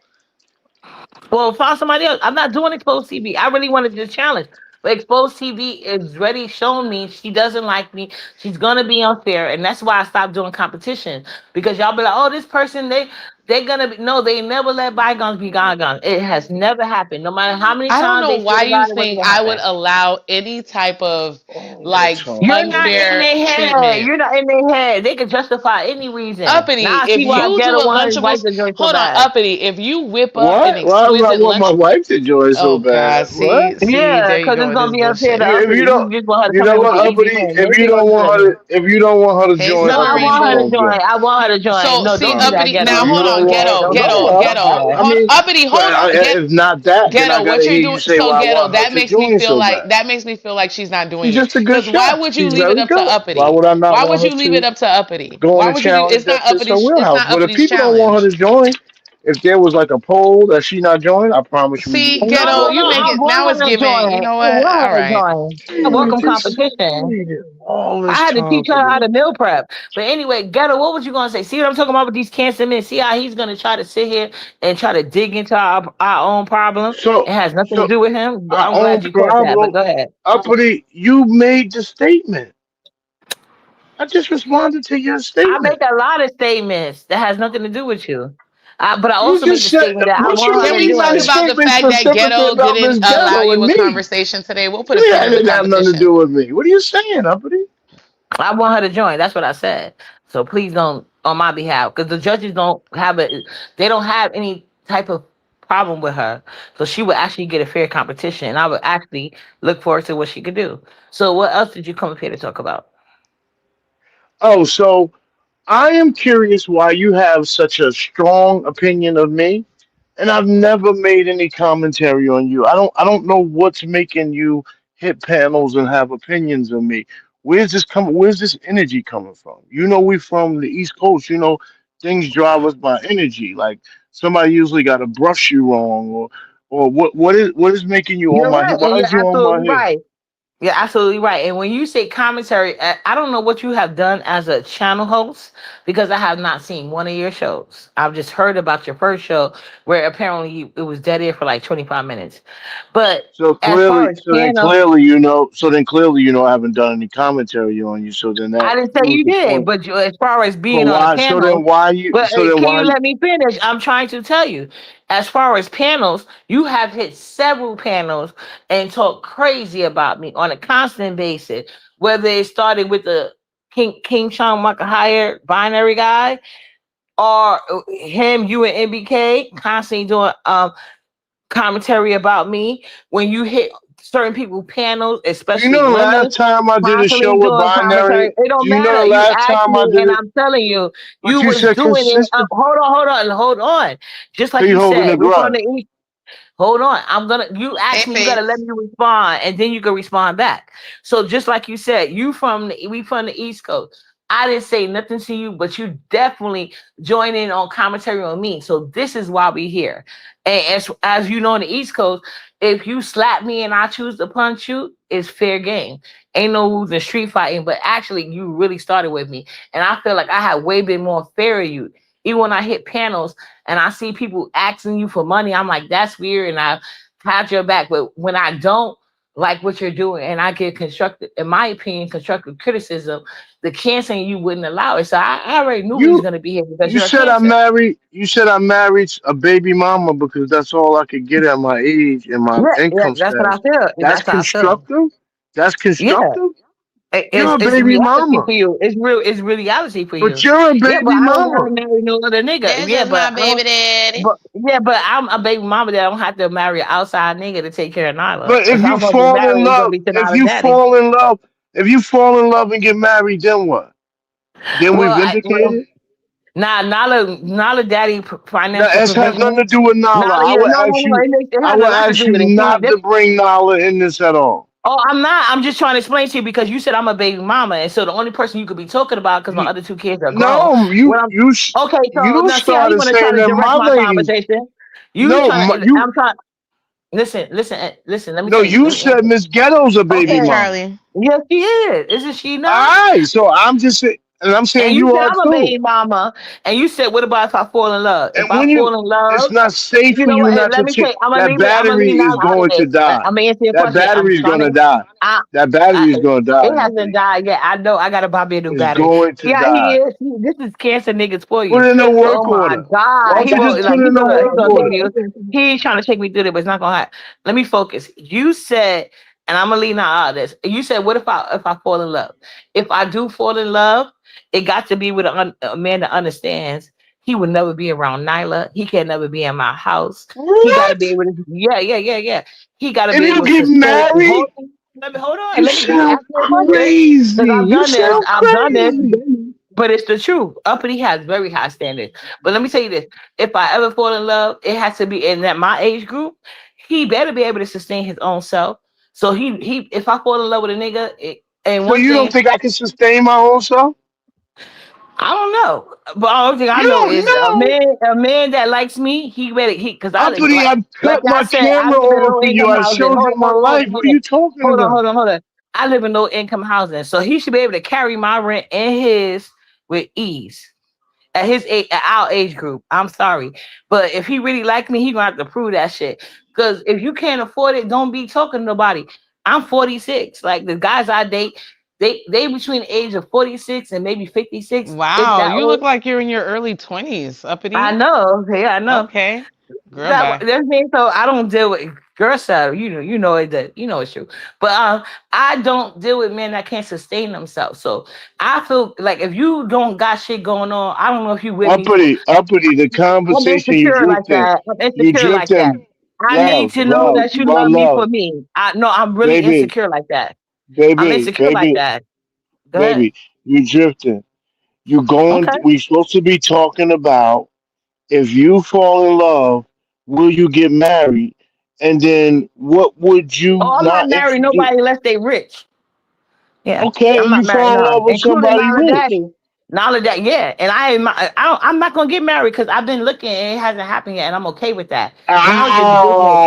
A: Well, find somebody else. I'm not doing exposed TV. I really wanted to challenge. But exposed TV is already showing me she doesn't like me. She's gonna be unfair, and that's why I stopped doing competition. Because y'all be like, oh, this person, they're gonna be no, they never let bygones be bygones. It has never happened. No matter how many
B: I don't
A: times
B: know
A: they
B: why
A: said
B: you
A: about it, what
B: think
A: gonna
B: I would
A: happen.
B: allow any type of
E: Oh,
B: like
E: that's all.
A: You're not in
B: unfair
A: their head.
B: treatment.
A: You're not in their head. They can justify any reason.
B: Uppity,
A: Now I
B: if
A: see why
B: you do
A: Ghetto
B: a
A: want his wife
B: Lunchables,
A: to join so
B: hold on,
A: bad.
B: Uppity, if you whip up an
E: Why would I
B: exquisite
E: want my
B: lunch,
E: wife to join so
B: oh
E: bad?
B: God,
E: What?
B: see,
A: Yeah,
B: there you
A: because
B: go
A: it's
B: with
A: gonna
B: this
A: be unfair to
B: bullshit.
E: If you
A: uppity.
E: don't,
A: You just want her to
E: you
A: come
E: know
A: in with
E: what,
A: the easy
E: uppity?
A: win. Maybe they're gonna do that.
E: If you don't want her to
B: Hey,
E: join,
A: No, I
E: uppity
A: want her to
E: won't
B: Serene.
A: join.
E: join.
A: I want her to join.
B: So
A: No,
B: see,
A: don't do that,
B: Uppity,
E: No,
B: now
A: Ghetto.
E: you
B: hold
E: don't
B: on,
E: want.
B: ghetto,
A: Don't do
B: ghetto,
A: that.
E: No,
B: ghetto,
E: I
B: hold
E: mean,
B: Uppity,
E: but
B: hold on,
E: if not that, then I
B: ghetto.
E: gotta
B: What
E: hear
B: you're
E: you
B: doing,
E: say,
B: so
E: "Well, I
B: ghetto,
E: want her
B: that
E: to
B: makes me
E: join
B: feel
E: so
B: like
E: bad."
B: she's not
E: She's
B: doing it.
E: just a good
B: Because why
E: shot.
B: would you
E: She's
B: leave it
E: very
B: up to
E: good. Why
B: Uppity?
E: would I not
B: Why
E: want
B: would
E: her
B: you leave it
E: to
B: up to Uppity?
E: go in
B: Why
E: a
B: would you leave?
E: challenge
B: It's not
E: that fits her
B: Uppity. It's
E: wheelhouse?
B: not
E: But if
B: Uppity's
E: people don't want her
B: challenge.
E: to join, if there was like a poll that she not joining, I promise you,
B: See,
E: you would
A: No,
B: ghetto,
A: no,
E: vote
A: no.
B: you
E: for
B: make
A: I
E: her.
B: it now.
A: want
B: It's
A: her to
B: giving. You
A: join.
B: know
A: I
B: what?
A: want
B: All
A: her to
B: right.
A: join. I welcome
E: Just
A: competition.
E: all
A: I
E: this
A: had to
E: time
A: teach
E: for
A: her how
E: this.
A: to meal prep. But anyway, Ghetto, what was you gonna say? See what I'm talking about with these cancer men? See how he's gonna try to sit here and try to dig into our own problem?
E: So,
A: It has nothing to
E: so
A: do with him.
E: our
A: I'm
E: own
A: glad you caught that. But
E: problem.
A: go ahead.
E: Uppity, you made the statement. I just responded to your
A: I make
E: statement.
A: a lot of statements that has nothing to do with you. But I
E: You
A: also made
E: just
A: the
E: said,
A: statement that I
E: but you
A: want
B: Can
A: her to
B: we
E: made
B: talk
E: a
A: join.
B: about the
E: statement
B: fact that
E: specifically
B: Ghetto
E: about
B: didn't
E: Miss
B: allow
E: Ghetto
B: you
E: and
B: a
E: me.
B: conversation today? We'll put a
E: Yeah,
B: pin
E: it
B: in the
E: didn't have nothing to
B: competition.
E: do with me. What are you saying, Uppity?
A: I want her to join. That's what I said. So please don't on my behalf because the judges don't have it. They don't have any type of problem with her. So she would actually get a fair competition, and I would actually look forward to what she could do. So what else did you come up here to talk about?
E: Oh, so I am curious why you have such a strong opinion of me, and I've never made any commentary on you. I don't know what's making you hit panels and have opinions of me. Where's this energy coming from? You know we from the East Coast, things drive us by energy. Like somebody usually gotta brush you wrong or what is making you on
A: You're
E: my head?
A: right, and
E: Why is
A: you're
E: you on my
A: absolutely
E: head?
A: right. You're absolutely right. And when you say commentary, I don't know what you have done as a channel host because I have not seen one of your shows. I've just heard about your first show where apparently it was dead air for like 25 minutes. But
E: So
A: as far
E: clearly,
A: as channel,
E: then clearly, I haven't done any commentary on you. So then that
A: I didn't say
E: proves
A: you
E: the
A: did.
E: point.
A: But as far as
E: So
A: being on the
E: why? So then
A: panel,
E: why you?
A: but
E: So then
A: can you
E: why?
A: let me finish? I'm trying to tell you. As far as panels, you have hit several panels and talk crazy about me on a constant basis. Whether it started with the King Sean Makahire binary guy, or him, you and MBK constantly doing commentary about me. When you hit certain people panels,
E: Do you
A: especially
E: know the last
A: women,
E: time I did a show
A: constantly
E: with
A: doing
E: binary?
A: commentary. It
E: Do
A: don't
E: you know
A: matter.
E: the
A: You
E: last
A: asked
E: time I
A: me,
E: did
A: and
E: it?
A: I'm telling you,
E: But
A: you
E: you
A: was
E: said
A: doing it.
E: consistent.
A: Hold on. Just
E: So
A: like
E: you
A: you
E: holding
A: said,
E: the
A: we're from
E: grudge.
A: the East. Hold on. You
B: Hey,
A: ask me, you gotta let
B: Face.
A: me respond, and then you can respond back. So just like you said, we from the East Coast. I didn't say nothing to you, but you definitely join in on commentary on me. So this is why we here. And as you know, in the East Coast, if you slap me and I choose to punch you, it's fair game. Ain't no rules in street fighting, but actually you really started with me. And I feel like I have way been more fair to you. Even when I hit panels and I see people asking you for money, I'm like, that's weird, and I had your back. But when I don't like what you're doing, and I get constructive, in my opinion, constructive criticism, the cancer in you wouldn't allow it. So I already knew he was
E: You
A: going to be here because
E: you
A: you're a
E: said I
A: cancer.
E: married. You said I married a baby mama because that's all I could get at my age and my
A: Yeah, yeah,
E: income
A: that's what I
E: status.
A: feel.
E: That's
A: That's how I feel.
E: constructive. That's
A: Yeah,
E: constructive. You're
A: it's
E: a
A: it's
E: baby
A: reality
E: mama,
A: for you. It's real. It's reality for
E: but
A: you.
E: you're a
A: Yeah, but
E: baby
A: I don't have
E: mama.
A: to marry no other nigga.
B: This
A: Yeah,
B: is
A: but
B: my
A: I don't.
B: baby daddy.
A: But yeah, but I'm a baby mama that don't have to marry an outside nigga to take care of Nyla.
E: But
A: If I'm gonna get married, it's gonna be to Nyla's daddy.
E: if you fall in love and get married, then what? Then we
A: Well,
E: vindicated.
A: nah, Nala daddy
E: Now,
A: financial
E: it has nothing to
A: provision.
E: do with Nala.
A: Nala,
E: I
A: yeah,
E: would ask
A: no,
E: you.
A: it
E: I
A: has
E: would
A: a lot to
E: ask
A: do
E: you
A: with it. See,
E: not to bring Nala in this at all.
A: oh, I'm not. I'm just trying to explain to you because you said I'm a baby mama, and so the only person you could be talking about because my
E: You,
A: other two kids are grown.
E: no,
A: What I'm okay, so
E: you
A: now see how you
E: started
A: want to try
E: saying
A: to
E: that
A: direct
E: my
A: my
E: lady.
A: conversation. You
E: No,
A: trying to?
E: you
A: I'm trying. Listen. Let me
E: no,
A: tell you.
E: you
A: Let me
E: said
A: answer.
E: Miss Ghetto's a baby
B: Okay,
A: Okay.
E: mama.
B: Charlie.
A: Yes, she is. Isn't she
E: All
A: not?
E: right, so I'm just saying, and I'm
A: And
E: saying
A: you
E: you
A: said
E: are
A: I'm a
E: too.
A: baby mama. And you said, what about if I fall in love? If
E: And
A: I
E: when you,
A: fall in love,
E: it's not safe
A: you
E: for
A: know
E: you
A: what? And
E: not
A: let
E: to
A: me tell
E: take
A: you, I'm gonna
E: that
A: leave it. I'm gonna
E: battery
A: leave
E: is
A: now out of
E: going to
A: this.
E: die.
A: I'm gonna answer your
E: That
A: question. I'm
E: battery is
A: trying
E: gonna
A: to.
E: die.
A: I,
E: That battery is gonna
A: it
E: die,
A: hasn't
E: Uppity.
A: died yet. I know. I gotta buy me a new
E: It's
A: battery.
E: going to
A: Yeah, he
E: die.
A: is. This is cancer niggas for
E: Put
A: you.
E: in a
A: Oh
E: work
A: my
E: order. Why
A: god,
E: don't
A: he
E: you just
A: will
E: put
A: like
E: in a
A: he
E: work
A: gonna take
E: order?
A: you. He ain't trying to take me through it, but it's not gonna happen. Let me focus. You said, and I'm gonna leave now out of this. You said, what if I fall in love? If I do fall in love, it got to be with a man that understands. He would never be around Nyla. He can never be in my house. He got to be
E: What?
A: able to. Yeah. He got to
E: If
A: be
E: you
A: able
E: get
A: to stay.
E: married,
A: Hold on.
E: you
A: Let me
E: sound
A: ask me a question. Because
E: crazy.
A: I've
E: You
A: done this.
E: sound
A: I've done this.
E: crazy.
A: But it's the truth. Uppity has very high standards. But let me tell you this: if I ever fall in love, it has to be in that my age group. He better be able to sustain his own self. So he if I fall in love with a nigga, and
E: So
A: one
E: you don't
A: thing
E: think I can sustain my own self?
A: I don't know, but the only thing I
E: You
A: know
E: don't
A: is
E: know.
A: a man that likes me, he better he because I
E: Uppity, I've
A: like
E: cut
A: I
E: my
A: said, I
E: camera
A: live in
E: on
A: low
E: for you.
A: income
E: I
A: housing.
E: showed you my life. What are you talking
A: Hold on,
E: about?
A: hold on, hold on. I live in low income housing, so he should be able to carry my rent and his with ease. At his age, at our age group. I'm sorry, but if he really like me, he gonna have to prove that shit. Because if you can't afford it, don't be talking to nobody. I'm 46. Like the guys I date, they between the age of 46 and maybe 56. If
B: Wow,
A: that
B: you look
A: old.
B: like you're in your early 20s,
A: I
B: Uppity.
A: know. Yeah, I know.
B: Okay. Girl,
A: That
B: bye.
A: that's me. So I don't deal with girl side. You know it. That you know it's true. But I don't deal with men that can't sustain themselves. So I feel like if you don't got shit going on, I don't know if you with me for.
E: Uppity, the
A: I'm
E: conversation you
A: insecure like
E: drifting,
A: that. I'm
E: you
A: insecure like that.
E: drifting,
A: I need to know that you love me for
E: love,
A: me. I no, I'm really
E: baby,
A: insecure like that. I'm
E: baby,
A: insecure like
E: baby,
A: that. Go ahead.
E: baby, you drifting. You going?
A: Okay.
E: We supposed to be talking about if you fall in love, will you get married? And then what would you
A: Oh, I'm not
E: not
A: marrying
E: introduce?
A: nobody unless they rich. Yeah,
E: Okay,
A: I'm
E: if
A: not
E: you
A: marrying
E: fall in love
A: none,
E: with
A: including
E: somebody
A: Nala
E: rich.
A: Daddy. Nala Daddy, yeah. And I don't, I'm not gonna get married because I've been looking and it hasn't happened yet, and I'm okay with that. Marriage is business,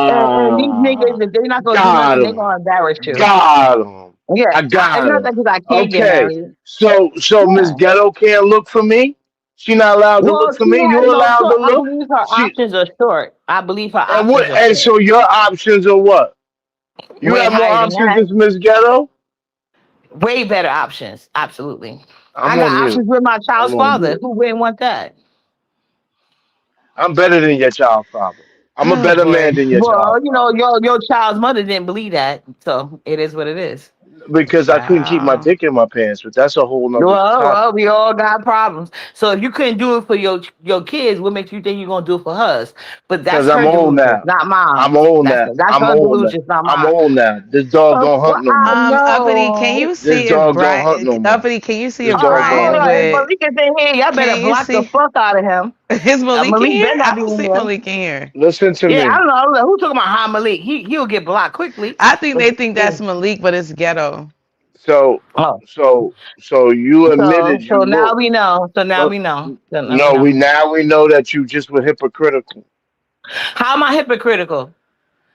A: and these niggas,
E: Ah,
A: if they're not gonna do
E: got
A: nothing, they're
E: him.
A: gonna embarrass you.
E: Got him.
A: Yeah,
E: I
A: it's
E: got
A: not
E: him.
A: that because I can't get
E: Okay.
A: married.
E: So Miss
A: Yeah.
E: Ghetto can't look for me? She not allowed to
A: Well,
E: look for
A: she
E: me?
A: has
E: You
A: no
E: allowed to
A: choice. I
E: look?
A: believe her
E: She
A: options are short. I believe her
E: and what
A: options are
E: and
A: short.
E: so your options are what? You
A: Way
E: have more
A: higher than
E: options
A: that.
E: than Miss Ghetto?
A: Way better options. Absolutely.
E: I'm
A: I
E: on
A: got
E: mute.
A: options with my child's
E: I'm on
A: father.
E: mute.
A: Who wouldn't want that?
E: I'm better than your child father. I'm a
B: Oh
E: better man
B: boy.
E: than your
A: Well,
E: child
A: you know,
E: father.
A: your child's mother didn't believe that, so it is what it is.
E: Because I couldn't keep my
B: Child.
E: dick in my pants, but that's a whole nother
A: Well,
E: topic.
A: we all got problems. So if you couldn't do it for your kids, what makes you think you're gonna do it for hers? But
E: Because
A: that's
E: I'm
A: her
E: old
A: delusions,
E: now.
A: not mine.
E: I'm old
A: That's
E: now.
A: that's
E: I'm
A: her
E: old now.
A: delusions, not
E: I'm
A: mine.
E: old now. This dog don't
A: Well,
E: hunt no
A: I
E: more.
B: Uppity, can
A: know.
B: you
E: This
B: see if
E: dog don't hunt
B: Brian
E: no more.
B: Uppity, can you see
E: This
B: if
A: Oh,
E: dog don't
A: hold
B: Brian
E: hunt
A: on.
E: no
A: If
E: more.
B: would
A: Malik is in here, y'all better
B: can you
A: block the
B: see
A: fuck out of him.
B: is Malik in
A: Malik
B: here?
A: better
B: I
A: not be
B: don't
A: in
B: see
A: here.
B: Malik in here.
E: Listen to
A: Yeah, I
E: me.
A: don't know. I don't know. Who talking about high Malik? He'll get blocked quickly.
B: I think
A: But
B: they think
A: yeah.
B: that's Malik, but it's ghetto.
E: So
A: Oh,
E: so you admitted
A: so
E: you
A: now
E: look.
A: we know. So now
E: Look,
A: we know. So now we
E: no,
A: know.
E: we now we know that you just were hypocritical.
A: How am I hypocritical?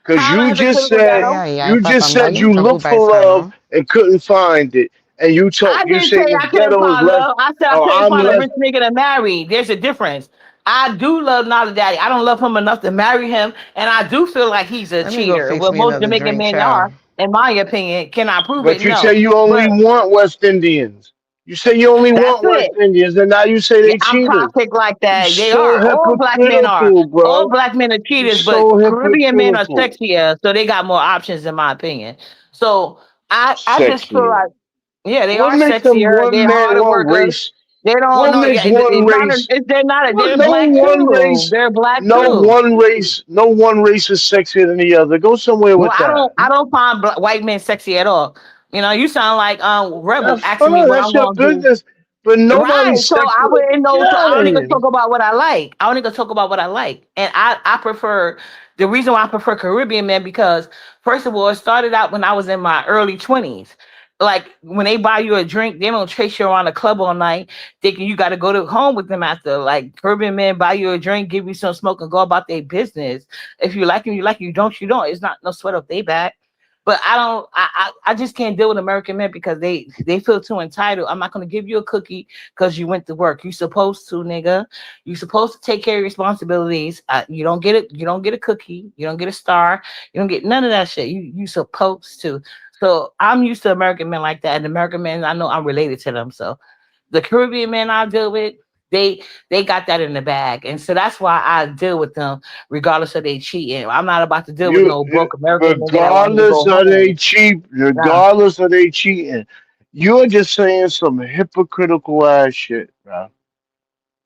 E: Cause
A: How am I hypocritical,
B: Ay,
A: ghetto?
B: ay, ay,
E: you just said
B: papambayo,
E: you looked for
B: kabubay
E: love
B: sano.
E: and couldn't find it, and
A: I
E: you
A: didn't
E: say
A: say
E: Miss
A: I couldn't
E: Ghetto is
A: find
E: less.
A: love. I said I
E: Oh,
A: couldn't
E: I'm
A: find a
E: less.
A: rich nigga to marry. There's a difference. I do love Nala Daddy. I don't love him enough to marry him, and I do feel like he's a
B: Let me go
A: cheater.
B: fix
A: Well,
B: me
A: most
B: another
A: Jamaican
B: drink,
A: men
B: child.
A: are, in my opinion. Can I prove it?
E: But you
A: No.
E: say you
A: But
E: only want West Indians. You say you only
A: that's
E: want
A: it.
E: West Indians, and now you say
A: Yeah,
E: they
A: I'm
E: cheaters.
A: toxic like
E: You
A: that. They
E: so
A: are. All black men are.
E: hypocritical,
A: All
E: bro.
A: black men are
E: You
A: cheaters, but
E: so
A: Caribbean men are
E: hypocritical.
A: sexier, so they got more options, in my opinion. So I just feel
E: Sexy.
A: like, yeah, they
E: What
A: are
E: makes them
A: sexier.
E: one
A: They're
E: man,
A: harder
E: one
A: workers.
E: race?
A: They don't
E: What
A: know.
E: makes
A: Yeah,
E: one
A: it's not.
E: race?
A: They're not.
E: What?
A: They're
E: No
A: black
E: one
A: too.
E: race.
A: They're black
E: No
A: too.
E: one race. No one race is sexier than the other. Go somewhere
A: Well,
E: with that.
A: I don't find white men sexy at all. You know, you sound like Rebel
E: That's
A: asking me
E: fine.
A: what
E: That's
A: I'm
E: your
A: gonna do.
E: business. But
A: Right.
E: nobody's
A: So I
E: sexier.
A: wouldn't know. So
E: Get
A: I
E: out of
A: only gonna
E: here.
A: talk about what I like. I only gonna talk about what I like. And I prefer the reason why I prefer Caribbean men because first of all, it started out when I was in my early 20s. Like when they buy you a drink, they don't chase you around the club all night, thinking you got to go to home with them after. Like Caribbean men buy you a drink, give you some smoke, and go about their business. If you like him, you like him. You don't, you don't. It's not no sweat off their back. But I don't. I just can't deal with American men because they feel too entitled. I'm not gonna give you a cookie because you went to work. You supposed to, nigga. You supposed to take care of your responsibilities. You don't get it. You don't get a cookie. You don't get a star. You don't get none of that shit. You supposed to. So I'm used to American men like that. And American men, I know I'm related to them. So the Caribbean men I deal with, they got that in the bag. And so that's why I deal with them regardless of they cheating. I'm not about to deal with no broke American men that want me to
E: Regardless
A: go
E: of they
A: home.
E: cheap,
A: Nah.
E: regardless of they cheating, you're just saying some hypocritical ass shit, bro.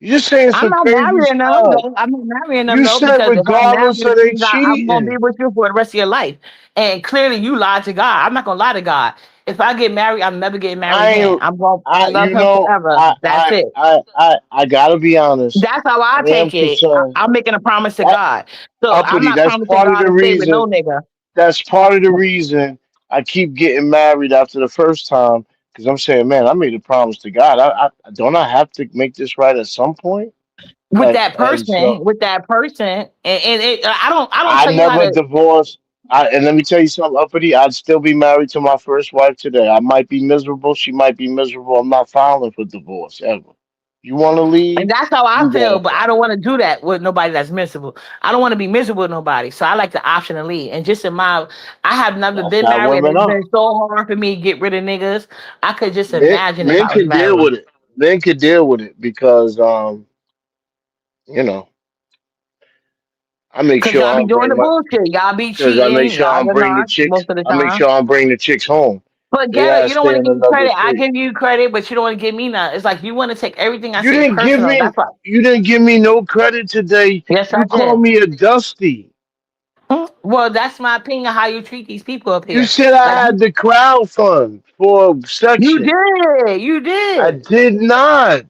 E: You're just saying
A: I'm
E: some
A: not
E: crazy
A: marrying them
E: stuff.
A: though. I'm not marrying them
E: You
A: though
E: said
A: because if I marry
E: regardless
A: you,
E: of
A: it
E: they
A: means I'm gonna be
E: cheating.
A: with you for the rest of your life. And clearly, you lied to God. I'm not gonna lie to God. If I get married, I'm never getting married
E: I
A: again.
E: ain't.
A: I'm gonna
E: I
A: love
E: you
A: him
E: know
A: forever. That's it.
E: I gotta be honest.
A: That's how I
E: I am
A: take it.
E: concerned.
A: I'm making a promise to
E: That
A: God. So I'm
E: uppity.
A: not
E: That's
A: promising
E: part of
A: God
E: the
A: to stay with no
E: reason.
A: nigga.
E: That's part of the reason I keep getting married after the first time because I'm saying, man, I made a promise to God. Don't I have to make this right at some point? And
A: With that
E: so
A: person, and it, I don't
E: I
A: tell you how
E: never
A: to.
E: divorced. And let me tell you something, Uppity. I'd still be married to my first wife today. I might be miserable. She might be miserable. I'm not filing for divorce ever. You want to
A: And
E: leave?
A: that's how I
E: You
A: feel,
E: gotta
A: but I
E: file.
A: don't want to do that with nobody that's miserable. I don't want to be miserable with nobody. So I like the option to leave. And just in my, I have never
E: That's
A: been
E: how
A: married, and
E: women
A: it's
E: are.
A: been so hard for me to get rid of niggas. I could just
E: Men,
A: imagine if
E: men
A: I was
E: can deal
A: married.
E: with it. Men can deal with it because you know, I make
A: Cause
E: sure
A: y'all
E: I
A: be
E: don't
A: doing
E: bring
A: the
E: my
A: bullshit. Y'all be
E: because I make
A: cheating.
E: sure I
A: Y'all
E: don't
A: the
E: bring the
A: narc
E: chicks.
A: most of the
E: I make
A: time.
E: sure I don't bring the chicks home.
A: But
E: They
A: Ghetto,
E: gotta
A: you don't
E: stay
A: want to
E: in
A: give me
E: another
A: credit. I
E: state.
A: give you credit, but you don't want to give me none. It's like you want to take everything I
E: You
A: say
E: didn't give
A: personal.
E: me
A: That's why.
E: you didn't give me no credit today.
A: Yes, I
E: You called
A: did.
E: me a dusty.
A: Well, that's my opinion how you treat these people up
E: You
A: here.
E: said
A: Like
E: I had the crowd fund for a
A: you
E: section.
A: did. You
E: I
A: did.
E: did not.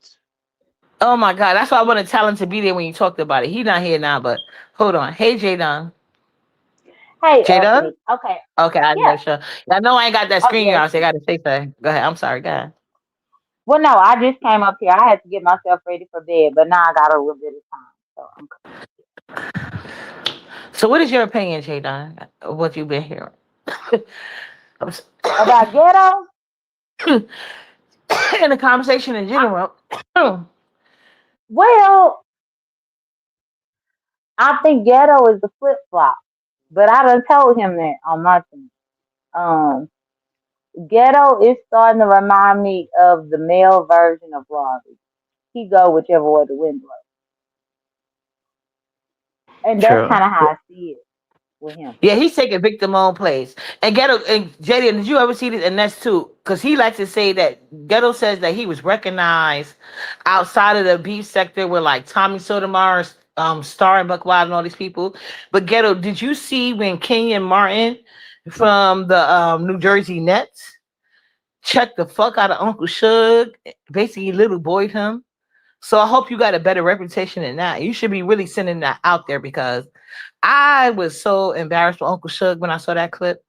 A: Oh my God. That's why I want to tell him to be there when you talked about it. He's not here now, but hold on. Hey, Jadon.
D: Hey,
A: Jadon?
D: Uppity. Okay.
A: Okay, I
D: Yeah.
A: know, sure. I know I ain't got that
D: Oh,
A: screen
D: yes.
A: out, so I got to say something. Go ahead. I'm sorry. Go ahead.
D: Well, no, I just came up here. I had to get myself ready for bed, but now I got a little bit of time, so I'm
A: So, what is your opinion, Jadon, of what you've been hearing? I'm s-
D: about ghetto.
A: in the conversation in
D: I,
A: general.
D: well, I think ghetto is the flip flop, but I done told him that on my thing. Um, Ghetto is starting to remind me of the male version of Robbie. He go whichever way the wind blows, and that's
A: True.
D: kind of how I see it with him.
A: Yeah, he's taking victim own place. And Ghetto and JD, did you ever see this? And that's too, because he likes to say that Ghetto says that he was recognized outside of the beef sector with like Tommy Sotomayor, Star and Buck Wild and all these people. But Ghetto, did you see when Kenyon Martin from the New Jersey Nets checked the fuck out of Uncle Suge, basically little boyed him? So I hope you got a better reputation than that. You should be really sending that out there because I was so embarrassed with Uncle Shug when I saw that clip.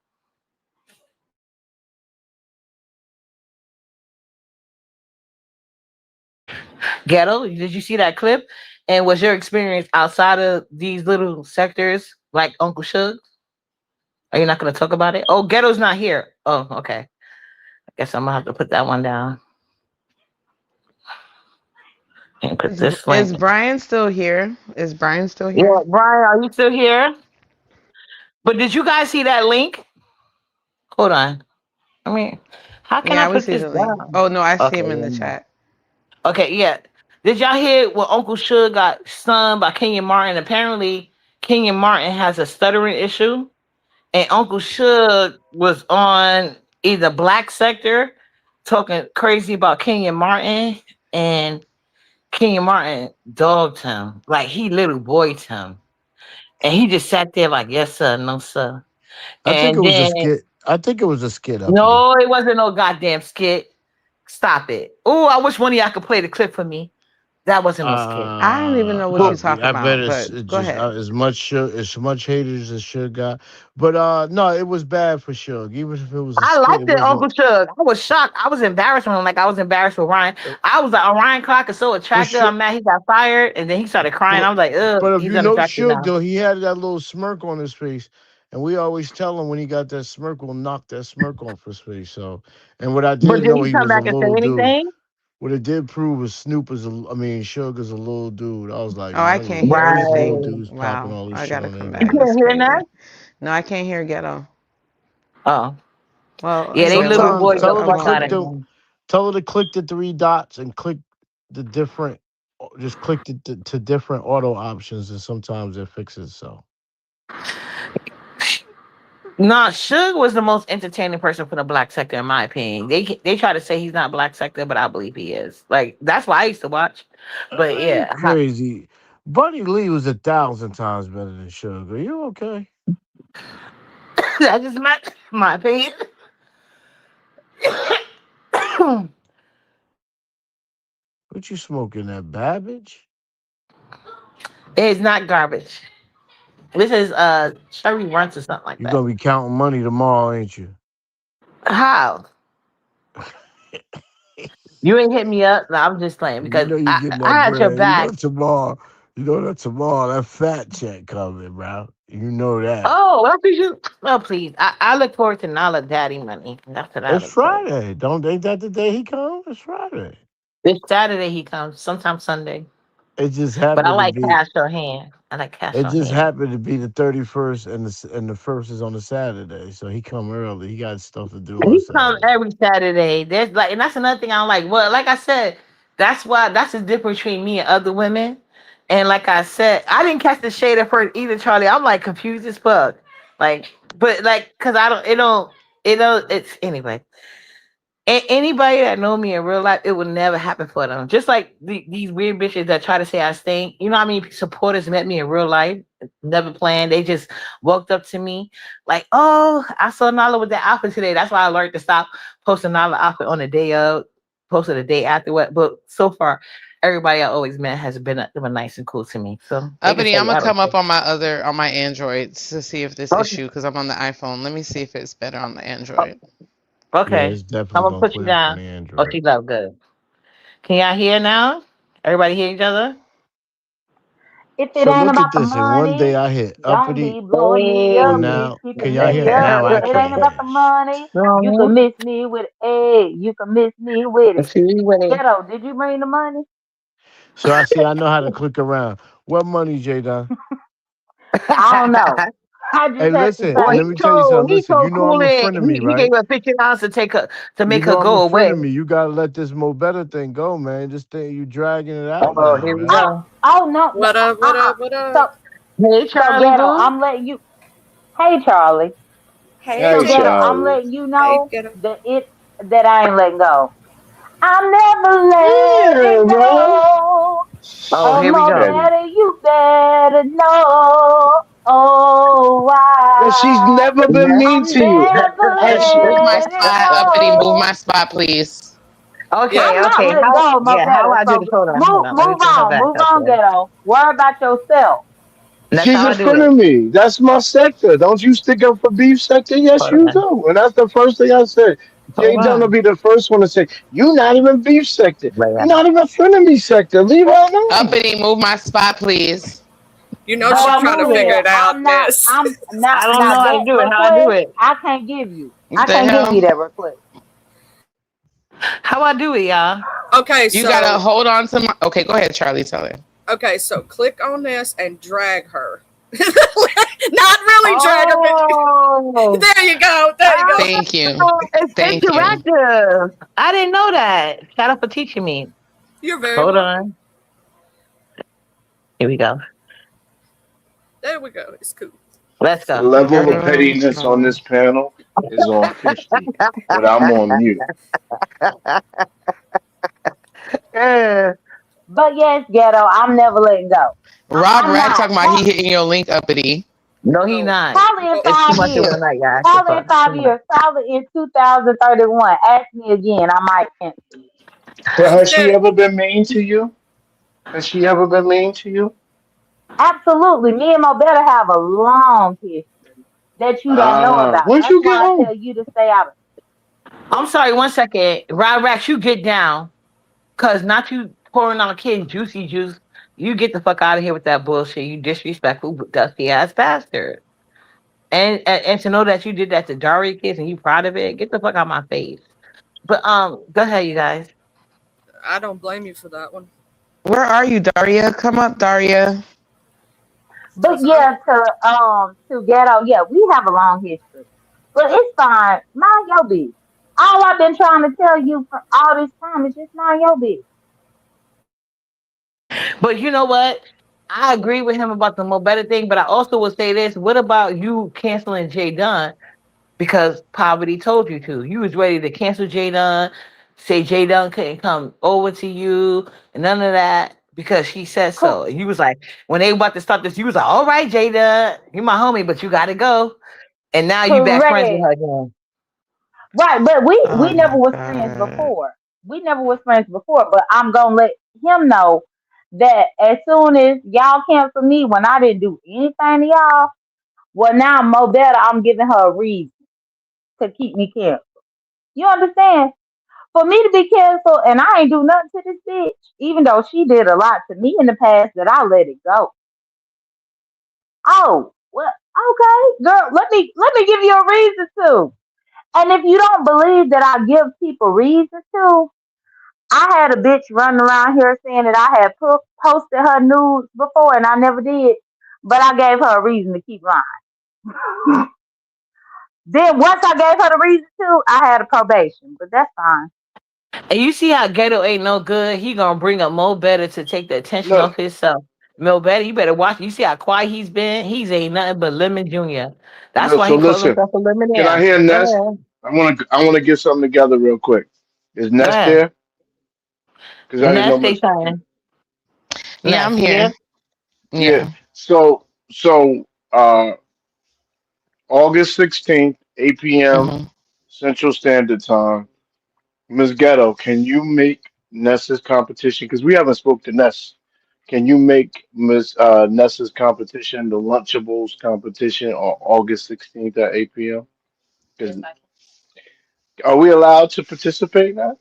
A: Ghetto, did you see that clip? And was your experience outside of these little sectors like Uncle Shug? Are you not going to talk about it? Oh, Ghetto's not here. Oh, okay. I guess I'm going to have to put that one down and put this link.
B: Is Brian still here? Is Brian still
A: Yeah,
B: here?
A: Brian, are you still here? But did you guys see that link? Hold on. I mean, how can I
B: Yeah, we
A: put
B: see
A: this
B: the link.
A: down?
B: Oh no, I see
A: Okay,
B: him in the
A: yeah.
B: chat.
A: Okay, yeah. Did y'all hear when Uncle Suge got stung by Kenyon Martin? Apparently, Kenyon Martin has a stuttering issue, and Uncle Suge was on either Black Sector talking crazy about Kenyon Martin, and Kenyon Martin dogged him like he little boyed him, and he just sat there like, "Yes sir, no sir."
F: I think it
A: And
F: was a
A: then
F: skit. I think it was a skit, uppity.
A: no, it wasn't no goddamn skit. Stop it. Oh, I wish one of y'all could play the clip for me. That wasn't no skit.
B: I don't even know what
A: Go.
B: you're talking
F: I bet
B: about, but
F: it's
B: go
F: just
B: ahead.
F: as much haters as Suge got, but no, it was bad for Suge. Even if it was a
A: I
F: skit,
A: liked
F: it
A: it,
F: wasn't.
A: Uncle Shug. I was shocked. I was embarrassed with him, like I was embarrassed with Ryan. I was like, Ryan Clark is so
F: But
A: attractive. I'm mad he got fired, and then he started crying.
F: but
A: I was like, ugh,
F: but if
A: he's
F: you know
A: unattractive
F: Suge
A: now.
F: though, he had that little smirk on his face, and we always tell him when he got that smirk, we'll knock that smirk off his face. So, and what I
A: But
F: did
A: did
F: know,
A: he
F: he
A: come
F: was a
A: back and say
F: little dude.
A: anything?
F: What it did prove was Snoop is Suge is a little dude. I was like,
B: Oh, I
F: man,
B: can't hear
F: all these little
A: Right.
B: anything.
F: dudes popping
B: Wow,
F: all this
B: I
F: shit
B: gotta
F: on the
B: come
A: You
B: back.
F: internet.
B: That's
A: can't hear that?
B: crazy. No, I can't hear ghetto.
A: Oh,
B: Well,
A: yeah, they
B: anyway,
A: little
F: Sometimes
A: boy the
F: tell her
B: I'll
F: to
A: fuck
B: go on
A: out
F: click
A: of
B: mute.
F: the
A: him.
F: tell her to click the three dots and click the different just click to different auto options and sometimes it fixes so.
A: Nah, Suge was the most entertaining person from the black sector, in my opinion. They try to say he's not black sector, but I believe he is. Like that's why I used to watch. But
F: You
A: yeah,
F: crazy. Buddy Lee was 1,000 times better than Sugar. You okay?
A: that's just my opinion.
F: What you smoking that Babbage?
A: It's not garbage. This is Sherry Runts or something like
F: You
A: that.
F: gonna be counting money tomorrow, ain't you?
A: How? You ain't hit me up. No, I'm just playing
F: You
A: because
F: know you getting that
A: I had your
F: bread. You
A: back.
F: know tomorrow. You know that tomorrow that fat check coming, bro. You know that.
A: Oh, well, please, oh, please. I look forward to Nala Daddy money. That's what I
F: It's
A: look forward to.
F: Friday. Don't Ain't that the day he comes? It's Friday.
A: This Saturday he comes, sometimes Sunday.
F: It just
A: But I
F: happened to
A: like
F: be.
A: cash on hand. I like cash
F: It
A: on
F: just
A: hand.
F: happened to be the 31st, and the first is on a Saturday, so he come early. He got stuff to do on
A: He comes
F: Saturday.
A: every Saturday. There's like, and that's another thing I don't like. Well, like I said, that's the difference between me and other women. And like I said, I didn't catch the shade at first either, Charlie. I'm like confused as fuck. Like, but like, cause I don't, it don't, it's anyway. Anybody that know me in real life, it would never happen for them. Just like these weird bitches that try to say I stink. You know how many supporters met me in real life? Never planned. They just walked up to me like, "Oh, I saw Nala with that outfit today." That's why I learned to stop posting Nala outfit on the day of, posted the day after. What? But so far, everybody I always met has been nice and cool to me. So they can
B: Uppity, I'm
A: say
B: gonna
A: I don't
B: come up
A: care.
B: on my Android to see if this
A: Okay.
B: issue because I'm on the iPhone. Let me see if it's better on the
A: Oh,
B: Android.
F: Yeah,
A: okay.
F: it's
A: I'm
F: definitely
A: gonna
F: gonna
A: put you
F: clear up on
A: down.
F: the
A: Oh,
F: Android.
A: she love good. Can y'all hear now? Everybody hear each other?
D: If it
F: So
D: ain't
F: look
D: about
F: at
D: the
F: this. And one day
D: money,
F: I hit
D: don't be
F: uppity,
D: blowing me
A: Hey.
D: up,
F: and
D: bitch.
F: now
D: Keep it
F: can y'all hear?
D: real.
F: Now
D: If
F: I
D: it ain't
F: can't
D: about
F: hear.
D: the money, you
A: Uh-huh.
D: can miss me with egg. You can miss me with it.
A: See you with it.
D: Ghetto, did you bring the money?
F: So I see. I know how to click around. What money, J Don?
D: I don't know. I
F: Hey,
D: just had to
F: listen.
A: Well,
D: say.
F: Let me tell you something.
A: he
F: Listen. You
A: told
F: know I'm a
A: Kool-Aid
F: friend of me,
A: he gave
F: right?
A: her $50 to
F: You
A: make her
F: know I'm a
A: go
F: friend
A: away.
F: of me. You gotta let this Mo Better thing go, man. This thing you dragging it out
A: Oh,
F: now,
A: here we
F: man.
D: Oh,
A: go.
D: oh no.
G: What up? What up? What
D: So,
G: up?
A: Hey,
D: so
A: Charlie
D: ghetto.
A: Boo.
D: I'm letting you. Hey, Charlie.
G: Hey,
D: So
E: Hey,
D: ghetto.
G: J.
D: I'm
E: Charlie.
D: letting you
G: Hey,
D: know
G: get him.
D: that I ain't letting go. I'm never
E: Yeah,
D: letting
E: man.
D: go.
A: Oh,
D: Oh,
A: here we
D: more
A: go.
E: Petty.
D: better, you better know. Oh,
E: But she's
D: why
E: never been
A: Let's,
E: mean
D: I'm
E: to you.
D: never
E: Has she?
B: Move my
D: letting
B: spot, Uppity. Move
D: go.
B: my spot, please.
G: Yep.
A: okay,
D: I'm not
A: okay.
D: letting
A: How?
D: go, more
A: Yeah, how
D: better.
A: I do
D: So
A: this? Hold on. Let me bring her back
D: move
A: up
D: on,
A: here.
D: ghetto. Worry about yourself.
A: That's
E: She's
A: how
E: a
A: I do
E: friend
A: it.
E: of me. That's my sector. Don't you stick up for beef sector? Yes,
A: Hold
E: you
A: on.
E: do. And that's the first thing I said. Jay
A: Hold
E: Dunn will
A: on.
E: be the first one to say, "You not even beef sector.
A: Wait,
E: You're not even friend of me sector. Leave her alone."
B: Uppity, move my spot, please.
G: You know
A: how
G: she's
A: I
G: trying to
A: do
G: figure
A: it?
G: it out, Ness.
D: I'm not
A: I don't know
D: now
A: how to
D: that
A: do it. How I do
D: request
A: it?
D: I can't give you.
B: What
D: I
B: the
D: can't give you
B: hell?
D: that request.
A: How I do it, y'all?
G: Okay,
B: You gotta
G: so
B: hold on to my. Okay, go ahead, Charlie. Tell her.
G: click on this and drag her. Not really drag her, but
A: Oh,
G: there you go. There you go.
B: Thank you.
A: oh, it's
B: Thank you.
A: interactive. I didn't know that. Shout out for teaching me.
G: You're very
A: Hold
G: welcome.
A: on. Here we go.
G: There we go. It's cool.
A: Let's
E: The
A: go.
E: level of
A: Okay.
E: pettiness on this panel is on 50, but I'm on mute.
A: Eh,
D: But yes, ghetto, I'm never letting go.
B: Rob
D: I'm
B: Rat
D: not.
B: talking about he hitting your link, Uppity.
A: no, he
G: No.
A: not.
D: Probably in
G: Well,
A: It's too
D: 5
A: much in
D: years.
A: one night, guys. The
D: Probably in
A: fuck? Too
D: 5
A: much.
D: years. Probably in 2031. Ask me again. I might answer.
E: But has she
G: there,
E: ever been mean to you? Has she ever been mean to you?
D: Absolutely. Me and Mo better have a long history that you don't know about.
E: Once
D: That's
E: you get
D: why I
E: home.
D: tell you to stay out of
A: I'm sorry, 1 second. Rod Rax, you get down. Cause not you pouring on a kid juicy juice. You get the fuck out of here with that bullshit. You disrespectful, dusty ass bastard. And to know that you did that to Daria kids and you proud of it, get the fuck out of my face. But go ahead, you guys.
G: I don't blame you for that one.
B: Where are you, Daria? Come up, Daria.
D: But
G: Cause I,
D: yeah, to ghetto, yeah, we have a long history. But it's fine. Mind your business. All I've been trying to tell you for all this time is just mind your business.
A: But you know what? I agree with him about the more better thing, but I also will say this. What about you canceling Jay Dunn because poverty told you to? You was ready to cancel Jay Dunn, say Jay Dunn couldn't come over to you, and none of that because she said
D: Co-
A: so. And you was like, when they about to start this, you was like, all right, Jay Dunn, you my homie, but you gotta go. And now you back friends with
D: Correct.
A: her again.
D: Right, but we
B: Oh
D: never
B: my
D: was friends
B: god.
D: before. We never was friends before, but I'm gonna let him know that as soon as y'all cancel me when I didn't do anything to y'all, well now Mo better I'm giving her a reason to keep me canceled. You understand? For me to be canceled and I ain't do nothing to this bitch, even though she did a lot to me in the past that I let it go. Oh, Well, okay, girl, let me give you a reason to. And if you don't believe that I give people reason to, I had a bitch running around here saying that I had posted her nudes before, and I never did. But I gave her a reason to keep lying. Then once I gave her the reason to, I had a probation, but that's fine.
A: And you see how Ghetto ain't no good. He gonna bring up Mo Better to take the attention off
E: Look,
A: himself. Mo Better, you better watch. You see how quiet he's been. He's ain't nothing but Lemon Junior. That's
E: look.
A: why
E: So
A: he calls
E: listen.
A: himself a
E: Can I
A: lemonade.
E: hear
A: Go
E: Ness?
A: ahead.
E: I want to get something together real quick. Is
A: Go
E: Ness
A: ahead.
E: there? Because I didn't know
A: Nest, say
E: much.
A: something.
B: Yeah, I'm
A: Nest, you there?
B: here.
E: Yeah.
B: Yeah.
E: So August 16th, 8 p.m.
B: Hmm.
E: Central Standard Time. Ms. Ghetto, can you make Ness's competition? Because we haven't spoke to Ness. Can you make Ms. Ness's competition, the Lunchables competition, on August 16th at 8 p.m.? 'Cause are we allowed to participate now?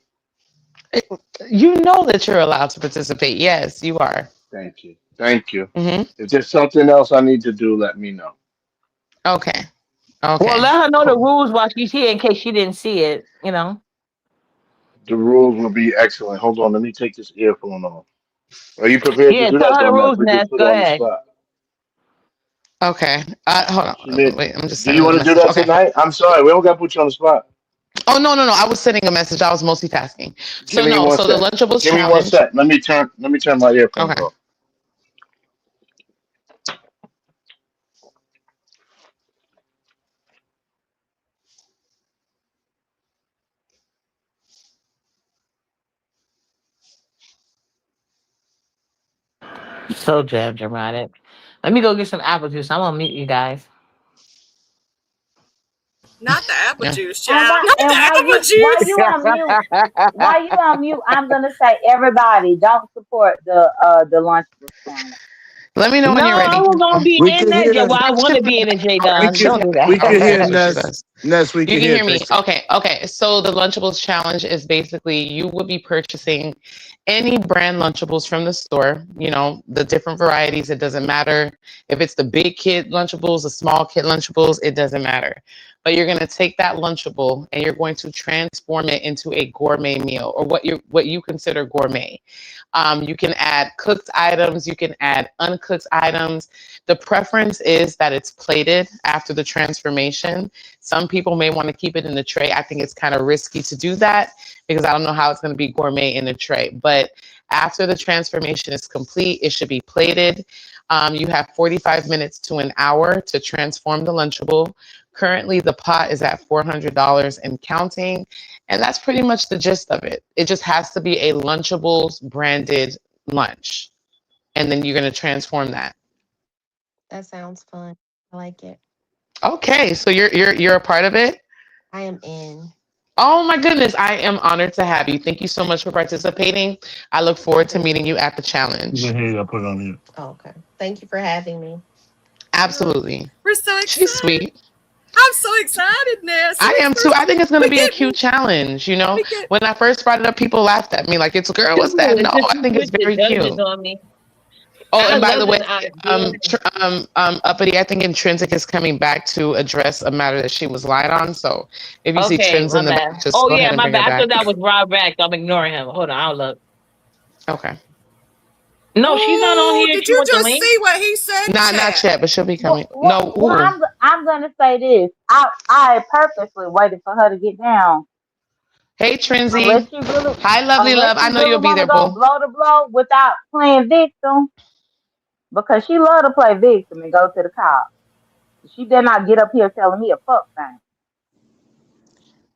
B: You know that you're allowed to participate. Yes, you are.
E: Thank you. Thank you.
B: Hmm.
E: If there's something else I need to do, let me know.
B: Okay.
A: Well,
B: Okay.
A: let her know the
B: Cool.
A: rules while she's here in case she didn't see it.
E: The rules will be excellent. Hold on, let me take this earphone off. Are you prepared to
A: Yeah,
E: do
A: tell
E: that,
A: her the
E: though, Ness?
A: rules,
E: We just
A: Nest.
E: put her
A: Go
E: on the
A: ahead.
E: spot.
B: Okay. Hold
E: She
B: on.
E: did.
B: Wait, I'm just
E: Do you
B: sending a
E: want to do
B: message.
E: that
B: Okay.
E: tonight? I'm sorry, we don't got to put you on the spot.
B: Oh, no, no, no. I was sending a message. I was multitasking.
E: Give
B: So
E: me
B: no.
E: one
B: So the
E: sec.
B: Lunchables
E: Give me one
B: challenge.
E: sec. Let me turn my earphones
B: Okay.
E: off.
A: So damn dramatic. Let me go get some apple juice. I'm gonna mute you guys.
G: Not the apple
B: Yeah.
G: juice,
D: And
G: child. Not the apple
D: while
G: juice.
D: you on mute, I'm gonna say everybody don't support the Lunchables challenge.
B: Let me know
A: No,
B: when you're
A: I
B: ready.
A: was gonna be
F: We
A: in
F: could
A: that.
F: hear
A: Yeah,
F: the
A: well, I want to be in it, J
F: we
A: Don.
F: could
A: Don't do
F: we could
B: Okay,
F: hear
B: that's
A: that.
B: what she
F: Ness.
B: does.
F: Ness, we
B: You
F: could
B: can
F: hear.
B: hear me.
F: Take it.
B: Okay, okay. So the Lunchables challenge is basically you would be purchasing any brand Lunchables from the store, the different varieties. It doesn't matter if it's the big kid Lunchables, the small kid Lunchables, it doesn't matter. But you're going to take that Lunchable and you're going to transform it into a gourmet meal or what you consider gourmet. You can add cooked items, you can add uncooked items. The preference is that it's plated after the transformation. Some people may want to keep it in the tray. I think it's kind of risky to do that because I don't know how it's going to be gourmet in a tray. But after the transformation is complete, it should be plated. You have 45 minutes to an hour to transform the Lunchable. Currently, the pot is at $400 and counting. And that's pretty much the gist of it. It just has to be a Lunchables branded lunch. And then you're going to transform that.
H: That sounds fun. I like it.
B: Okay, so you're a part of it?
H: I am in.
B: Oh my goodness, I am honored to have you. Thank you so much for participating. I look forward to meeting you at the
F: You
B: challenge.
F: can hear you. I put it on you.
H: Oh, okay. Thank you for having me.
B: Absolutely.
G: We're so
B: She's
G: excited.
B: sweet.
G: I'm so excited, Ness.
B: I am too. I think it's going to
G: We
B: be a
G: get
B: cute challenge.
G: we get
B: When I first brought it up, people laughed at me like, it's a girl, what's that?
A: Dude,
B: No,
A: since
B: I
A: you
B: think it's
A: switched the
B: very
A: judges
B: cute.
A: on me,
B: Oh,
A: I
B: and by the
A: love
B: way,
A: this idea.
B: Uppity, I think Intrinsic is coming back to address a matter that she was lied on. So if you see
A: Okay,
B: Trins
A: my
B: in the
A: bad.
B: back, just
A: Oh
B: go
A: yeah,
B: ahead and
A: my
B: bring her
A: bad. I thought
B: back.
A: that was Rob Rack. I'm ignoring him. Hold on, I'll look.
B: Okay.
A: No, she's not on
G: Oh,
A: here.
G: did
A: She
G: you
A: want the
G: just
A: link.
G: see what he said,
B: Not
G: chat?
B: yet, but she'll be
D: Well,
B: coming.
D: well,
B: No,
D: well
B: who?
D: I'm gonna say this. I purposely waited for her to get down,
B: Hey,
D: unless
B: Trinzy.
D: she really
B: Hi, lovely
D: unless
B: love. I
D: she
B: know
D: really
B: you'll be
D: want to
B: there,
D: go
B: boo.
D: blow to blow without playing victim, because she love to play victim and go to the cops. She did not get up here telling me a fuck thing.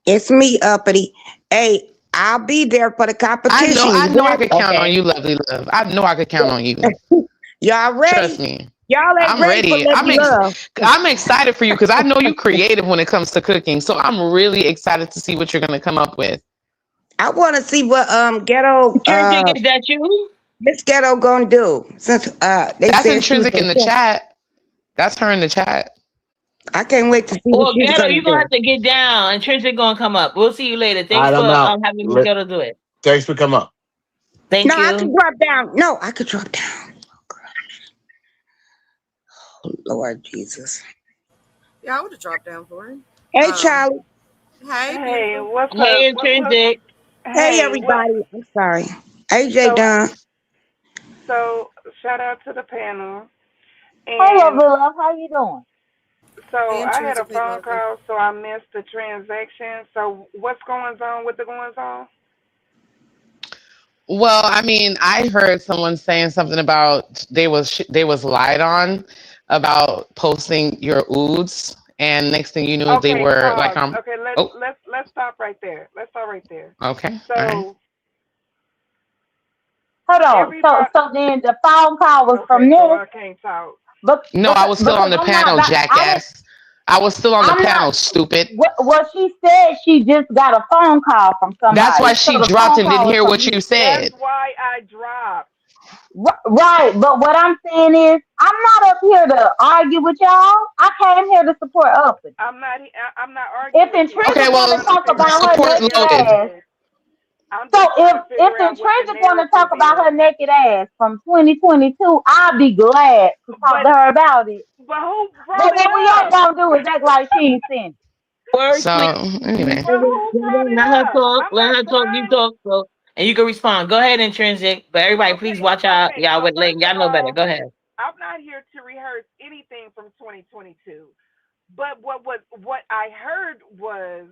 I: It's me, Uppity. Hey, I'll be there for the
B: I know,
I: competition.
B: I
I: You
B: know I
I: ready?
B: could count on
A: Okay.
B: you, lovely love. I know I could count on you.
I: Y'all
B: Trust
I: ready?
B: me.
I: Y'all ain't
B: I'm
I: ready for
B: ready.
I: Lucky Love.
B: I'm excited for you because I know you're creative when it comes to cooking. So I'm really excited to see what you're going to come up with.
I: I want to see what ghetto
A: Trinity, is that you?
I: Miss Ghetto gonna do since they
B: That's
I: said she was
B: intrinsic
I: gonna
B: in the
I: come.
B: chat. That's her in the chat.
I: I can't wait to see what
A: Well,
I: she's
A: Ghetto,
I: gonna
A: you're gonna
I: do.
A: have to get down, and Trinity gonna come up. We'll see you later.
F: All
A: Thanks
F: right,
A: for
F: I'm out.
A: having Miss Ghetto do it.
F: Thanks for coming up.
A: Thank
I: No, I could
A: you.
I: drop down. No, I could drop down. Lord Jesus.
G: Yeah, I would have dropped down for him.
I: Hey,
G: Um,
I: Charlie.
G: hey,
C: Hey,
G: beautiful.
C: what's up?
A: Hey,
C: What's up?
A: intrinsic.
I: Hey,
C: Hey, what?
I: everybody. I'm sorry. AJ
C: So,
I: Dunn.
C: so shout out to the panel.
D: Hey,
C: And
D: lovely love, how you doing?
C: so
G: Hey,
C: I had a
G: intrinsically
C: phone
G: lovely.
C: call, so I missed the transaction. So what's going on with the goings on?
B: Well, I mean, I heard someone saying something about they was lied on about posting your oods, and next thing you knew, they
C: Okay,
B: were like,
C: pause. Okay, let's
B: oh,
C: let's let's stop right there. Let's stop right there.
B: okay, all right.
C: So
D: Hold on. So
C: everybody,
D: so then the phone call was
C: okay,
D: from
C: so
D: this,
C: I can't talk.
D: but
B: No, I
D: because
B: was still on the
D: I'm not
B: panel,
D: I didn't
B: jackass. I was still on the
D: I'm not
B: panel, stupid.
D: what she said she just got a phone call from
B: That's why
D: somebody. So
B: she
D: the
B: dropped
D: phone
B: and didn't
D: call was
B: hear
D: from
B: what
D: you.
B: you
C: That's
B: said.
C: why I dropped.
D: Right, but what I'm saying is I'm not up here to argue with y'all. I came here to support Uppity.
C: I'm not arguing
D: If
C: with you. I'm
B: Okay,
D: Intrinsic
C: just
D: want
B: well,
D: to
C: trying to
D: talk
C: figure out
D: about her
C: what the
B: support
D: naked
C: narrative
B: loaded.
D: ass,
C: is. I'm
D: so
C: just trying to
D: if
C: figure out what the
D: Intrinsic want to talk
C: narrative
D: about her
C: is.
D: naked ass from 2022, I'll be glad to talk
C: But
D: to her about it.
C: but who
D: But
C: brought it
D: what we ain't
C: up?
D: gonna do is act like she ain't seen it.
A: Words, please.
B: So anyway,
C: But who brought it
A: Let her
C: up?
A: talk.
C: I'm
A: Let
C: not
A: her talk. You
C: trying.
A: talk. So, and you can respond. Go ahead, intrinsic. But everybody, please
C: Okay,
A: watch out.
C: okay.
A: Y'all
C: So
A: with late.
C: first
A: Y'all
C: of
A: know better.
C: all,
A: Go ahead.
C: I'm not here to rehearse anything from 2022. But what I heard was,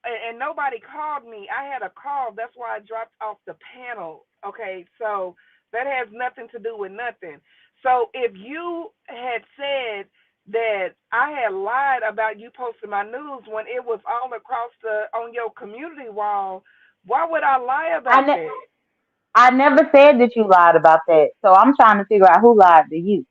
C: and nobody called me. I had a call. That's why I dropped off the panel. Okay, so that has nothing to do with nothing. So if you had said that I had lied about you posting my news when it was all across the on your community wall, why would I lie
D: I
C: about
D: ne-
C: that?
D: I never said that you lied about that. So I'm trying to figure out who lied to you.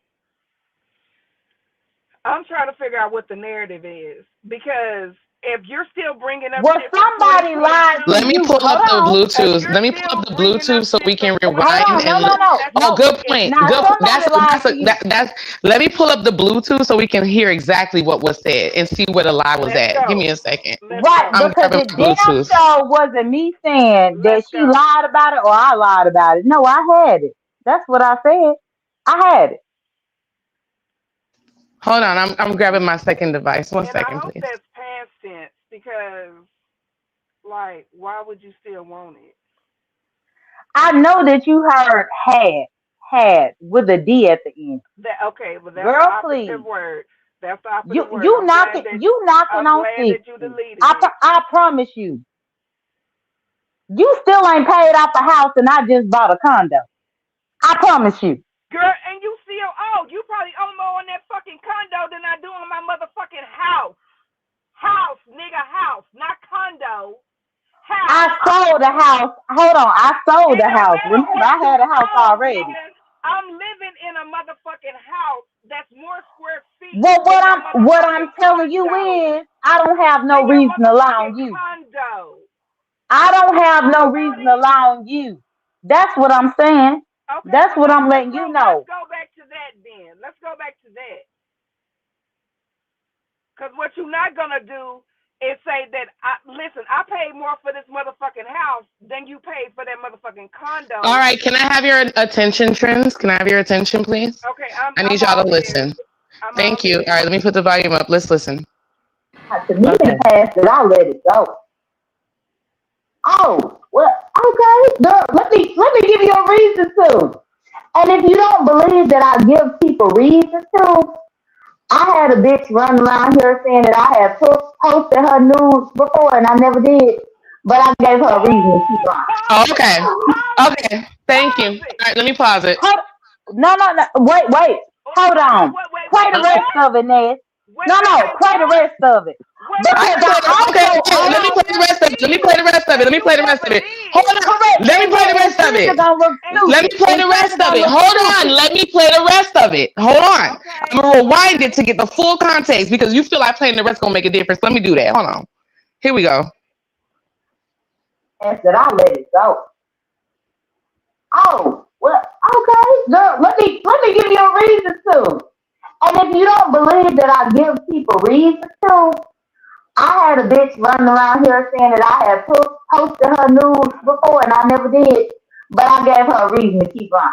C: I'm trying to figure out what the narrative is because if you're still bringing up
D: Well,
C: shit from
D: somebody lied to
C: 2022,
B: let me
D: you.
B: pull
D: Hold
B: up the
D: on.
C: if
B: Bluetooth.
C: you're
B: Let me pull
C: still
B: up the
C: bringing up
B: Bluetooth so
C: shit
B: we
C: from
B: can
D: Hold
B: rewind
D: on. No,
B: and.
D: no,
C: 2022,
D: no,
C: that's
B: Oh,
D: no.
B: good
C: if
B: point.
D: Now
B: Good.
D: somebody lied
B: That's
D: to
B: a
D: you.
B: that's. Let me pull up the Bluetooth so we can hear exactly what was said and see where the lie was
C: let's
B: at. Give me
C: go,
B: a second.
C: let's
D: Right,
C: go,
B: I'm
D: because
B: grabbing
D: it
B: my
D: damn
B: Bluetooth.
D: show wasn't me saying that
C: let's
D: she
C: go.
D: lied about it or I lied about it. No, I had it. That's what I said. I had it.
B: Hold on. I'm grabbing my second device. One
C: And I
B: second,
C: hope
B: please.
C: that's past tense because, like, why would you still want it?
D: I know that you heard had with a D at the end.
C: That okay, well that's the
D: Girl,
C: operative
D: please.
C: word. That's the operative
D: You
C: word.
D: you knocking you knocking
C: I'm
D: on
C: glad that you
D: 60.
C: deleted it.
D: I promise you. You still ain't paid off a house and I just bought a condo. I promise you.
C: Girl, and you still you probably owe more on that fucking condo than I do on my motherfucking house. House, nigga, house, not condo.
D: I
C: House.
D: sold a house. Hold on, I sold
C: It
D: a
C: don't
D: house.
C: matter
D: Remember,
C: what
D: I
C: you
D: had a house
C: sold,
D: already.
C: nigga. I'm living in a motherfucking house that's more square feet
D: Well,
C: than your
D: what I'm
C: motherfucking
D: telling you
C: condo.
D: is, I don't have no
C: Than your
D: reason to lie on
C: motherfucking
D: you.
C: condo.
D: I don't
C: You
D: have
C: lied
D: no
C: about
D: reason to
C: it?
D: lie on you. That's what I'm saying.
C: Okay,
D: That's
C: well
D: what I'm letting you
C: let's
D: know.
C: go back to that then. Let's go back to that. Because what you're not gonna do is say that listen, I paid more for this motherfucking house than you paid for that motherfucking
B: All
C: condo.
B: right. Can I have your attention, Trends? Can I have your attention, please?
C: Okay,
B: I
C: I'm
B: need y'all
C: all
B: to
C: ears.
B: listen.
C: I'm all
B: Thank you. All
C: ears.
B: right. Let me put the volume up. Let's listen.
D: To me,
B: Okay.
D: the past that I let it go. Oh, well, okay. Girl, let me give you a reason to. And if you don't believe that I give people reasons to, I had a bitch running around here saying that I had posted her nudes before and I never did. But I gave her a reason to keep
C: Oh,
D: lying.
B: Oh,
C: pause it,
B: okay.
C: pause it,
B: Okay. Thank you.
C: pause it.
B: All right. Let me pause it.
D: Hold, no, no, no. Wait. Hold on. Play the
B: Okay.
D: rest
C: What?
D: of it, Ness. No, no. Play the
C: What?
D: rest of it.
B: I
D: Because
B: can play
D: I
B: it. Okay,
D: also
B: okay. Let me
C: You
B: play the
C: never
B: rest of it. Let me play
C: did,
B: the rest of it.
C: and
B: Let me
C: you
B: play the rest
C: never
B: of it. Hold
C: did,
B: on.
D: correct.
B: Let me
D: And
B: play the
D: then
B: rest of
D: intrinsic
B: it.
D: gonna look
C: and
B: Let
C: you.
B: me
D: stupid.
B: play the
D: Intrinsic
B: rest of
D: gonna
B: it.
D: look
B: Hold on.
D: stupid.
B: Let me play the rest of it. Hold on. I'm
C: Okay,
B: gonna rewind it
C: okay.
B: to get the full context because you feel like playing the rest gonna make a difference. Let me do that. Hold on. Here we go.
D: And said I let it go. Oh, well, okay. Girl, let me give you a reason to. And if you don't believe that I give people reasons to, I had a bitch running around here saying that I had posted her nudes before and I never did. But I gave her a reason to keep lying.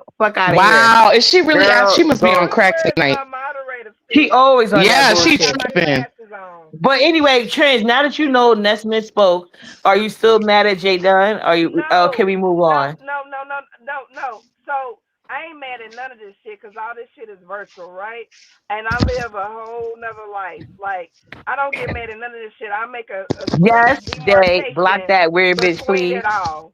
A: Fuck out of here.
B: Wow, is she really out? She
A: Girl,
B: must be on
A: go.
B: crack
C: Where's
B: tonight.
C: my moderator
A: She
C: stick?
A: always on that
B: Yeah,
C: I
B: she
C: got
A: bullshit.
C: my
B: tripping.
C: glasses on.
A: But anyway, Trent, now that you know Nesmith spoke, are you still mad at Jay Dunn? Are you? Can
C: No,
A: we move
C: no,
A: on?
C: no, no, no, no, no. So I ain't mad at none of this shit because all this shit is virtual, right? And I live a whole nother life. Like I don't get mad at none of this shit. I make a strict
A: Yes, Jay. Block
C: demarcation
A: that weird bitch,
C: between
A: please.
C: it all.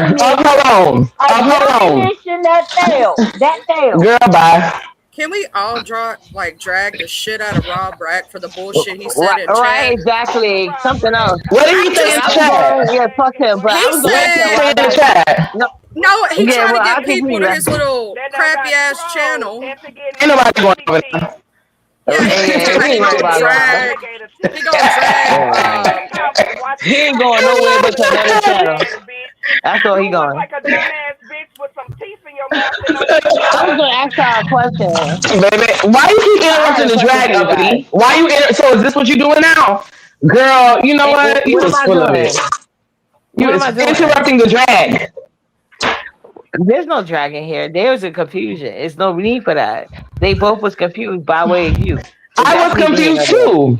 J: Of her own.
D: a
J: Of her own.
D: definition that failed. That failed.
J: Girl, bye.
G: Can we all drag the shit out of Rob Brack for the bullshit he said
A: Right,
G: in
A: right,
G: chat?
C: Fuck
A: exactly.
C: Rob
A: Something
C: Brack.
A: else.
J: What did
G: I
J: he say
A: But
J: in
G: just
A: I
J: the
A: was
J: chat?
A: going, yeah, fuck him. But
C: What
A: I
G: he
A: was
C: he
A: going to
J: What did
A: tell
J: he
G: said
J: say
A: Rob
J: in the
A: back.
J: chat?
A: No,
G: no, he
A: yeah,
G: trying
A: well,
G: to
A: I
G: get
A: think
G: people
A: he
G: to
A: right.
G: his little
C: that done
G: crappy
C: got
G: ass
C: trolled
G: channel.
C: into getting
J: Ain't
C: his
J: nobody going
C: booty
J: over there.
C: cheeks.
G: Yeah, he
A: Yeah,
G: talking about
A: we
G: he
A: ain't worried
G: gonna
A: about Rob back.
C: Alligator
G: he
C: titties.
G: gonna drag
A: Yeah.
C: They call watching
A: He
C: me
A: ain't
C: call
A: going
C: you a
A: nowhere but to
C: chocolate
A: another channel.
C: dumbass bitch.
A: That's all
C: You
A: he
C: look
A: going.
C: like a dumbass bitch with some teeth in your mouth that don't even
A: I was
C: work.
A: going to ask y'all a question.
J: Baby, why you keep
A: I had
J: interrupting
A: a
J: the
A: question
J: drag,
A: for you guys.
J: Uppity? Why you so is this what you doing now? Girl, you know
A: And
J: what? You
A: what am
J: is
A: I
J: full of it.
A: doing?
J: You
A: What am
J: is
A: I doing?
J: interrupting the drag.
A: There's no dragon here. There's a confusion. It's no need for that. They both was confused by way of you. It's
J: I was
A: that's neither here nor
J: confused
A: there.
J: too.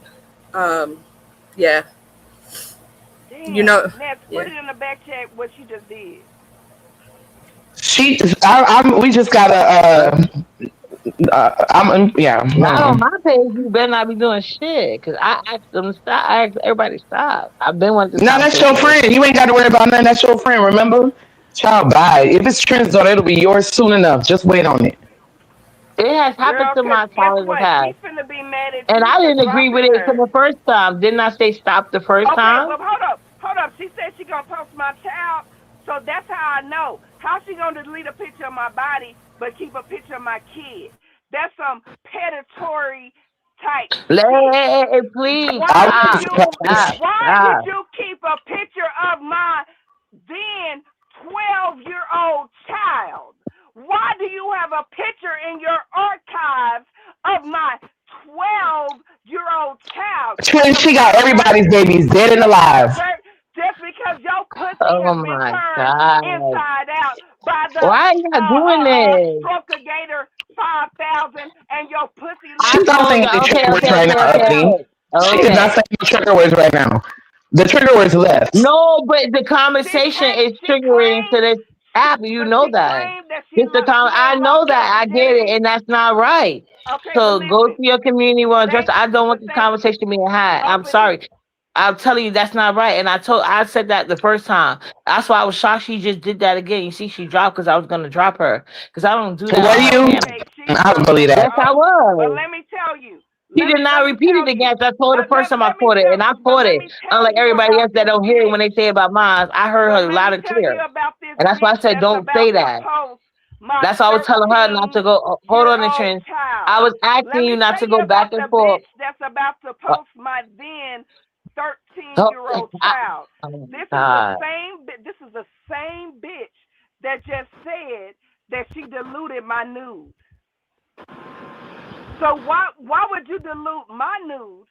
G: Um, yeah, you
C: Damn.
G: know,
C: Ness, put
G: yeah.
C: it in the back chat what you just did.
J: We just gotta, Yeah.
A: Not on
J: Mm-mm.
A: my page. You better not be doing shit. Cause I asked them to stop. I asked everybody to stop. I've been wanting this
J: No, that's your
A: conversation with
J: friend.
A: you.
J: You ain't got to worry about nothing. That's your friend. Remember, child. Bye. If it's trends, though, it'll be yours soon enough. Just wait on it.
A: It has happened
C: Girl,
A: to
C: cause
A: my
C: guess
A: child in the
C: what?
A: past.
C: She finna be mad at
A: And
C: you
A: I
C: for
A: didn't agree with
C: dropping
A: it for
C: her.
A: the first time. Didn't I say stop the first
C: Okay,
A: time?
C: well hold up. She said she gonna post my child, so that's how I know. How she gonna delete a picture of my body but keep a picture of my kid? That's some predatory type shit.
A: Please
J: I
C: Why did
J: was
A: stop.
C: you
J: surprised.
A: Stop.
C: why did
A: Stop.
C: you keep a picture of my then 12-year-old child? Why do you have a picture in your archives of my 12-year-old child?
J: Trend,
C: The
J: she got everybody's
C: pervert
J: babies dead and
C: the
J: alive.
C: pervert just because your pussy
A: Oh
C: has been
A: my
C: turned
A: God.
C: inside out by the
A: Why are you not doing this?
C: Strokegator 5,000 and your pussy
A: I
J: She's
C: lips
J: not
C: are
A: told
J: saying
A: you,
J: any
A: okay,
J: trigger
C: moving
J: words
A: okay,
J: right
A: okay,
J: now,
A: okay,
C: around.
J: Uppity.
A: okay.
J: She is
C: Your
J: not
A: Okay.
J: saying no trigger words right now. The trigger words left.
A: No, but the conversation is
C: she
A: triggering to
C: claimed
A: this app. You know
C: she
A: that.
C: claimed that
A: Just the
C: she
A: I
C: done
A: know
C: lost her
A: that. I get it,
C: virginity.
A: and that's not right.
C: Okay, but
A: So go to
C: listen,
A: your community one address. I don't want this
C: thank
A: conversation being had. I'm
C: Uppity.
A: sorry. I'm telling you that's not right. And I said that the first time. That's why I was shocked she just did that again. You see, she dropped because I was gonna drop her. Because I don't do that
J: Were
A: on her
J: you?
A: panel.
C: Okay, she
J: I don't
C: dropped
J: believe
C: on her
J: that.
A: Yes, I
C: own. But
A: was.
C: let me tell you.
A: She did not
C: Let me
A: repeat
C: tell
A: it
C: you.
A: again. I told her the first time I caught it, and I caught
C: Let
A: it.
C: me tell
A: Unlike
C: you
A: everybody
C: about
A: else that
C: this
A: don't hear it when
C: bitch.
A: they say about mine, I heard
C: But
A: her
C: let
A: loud
C: me
A: and
C: tell you
A: clear.
C: about this
A: And that's why I
C: bitch
A: said,
C: that's
A: don't say
C: about to
A: that.
C: post my
A: That's why I was telling her not to go. Hold on, the
C: 13-year-old
A: trend. I
C: child.
A: was
C: Let
A: asking you
C: me
A: not
C: tell
A: to
C: you
A: go back
C: about
A: and
C: the
A: forth.
C: bitch that's about to
A: Uh,
C: post my then
A: Oh,
C: 13-year-old
A: I,
C: child.
A: oh my
C: This is the
A: God.
C: same. This is the same bitch that just said that she deleted my nude. So why would you dilute my nude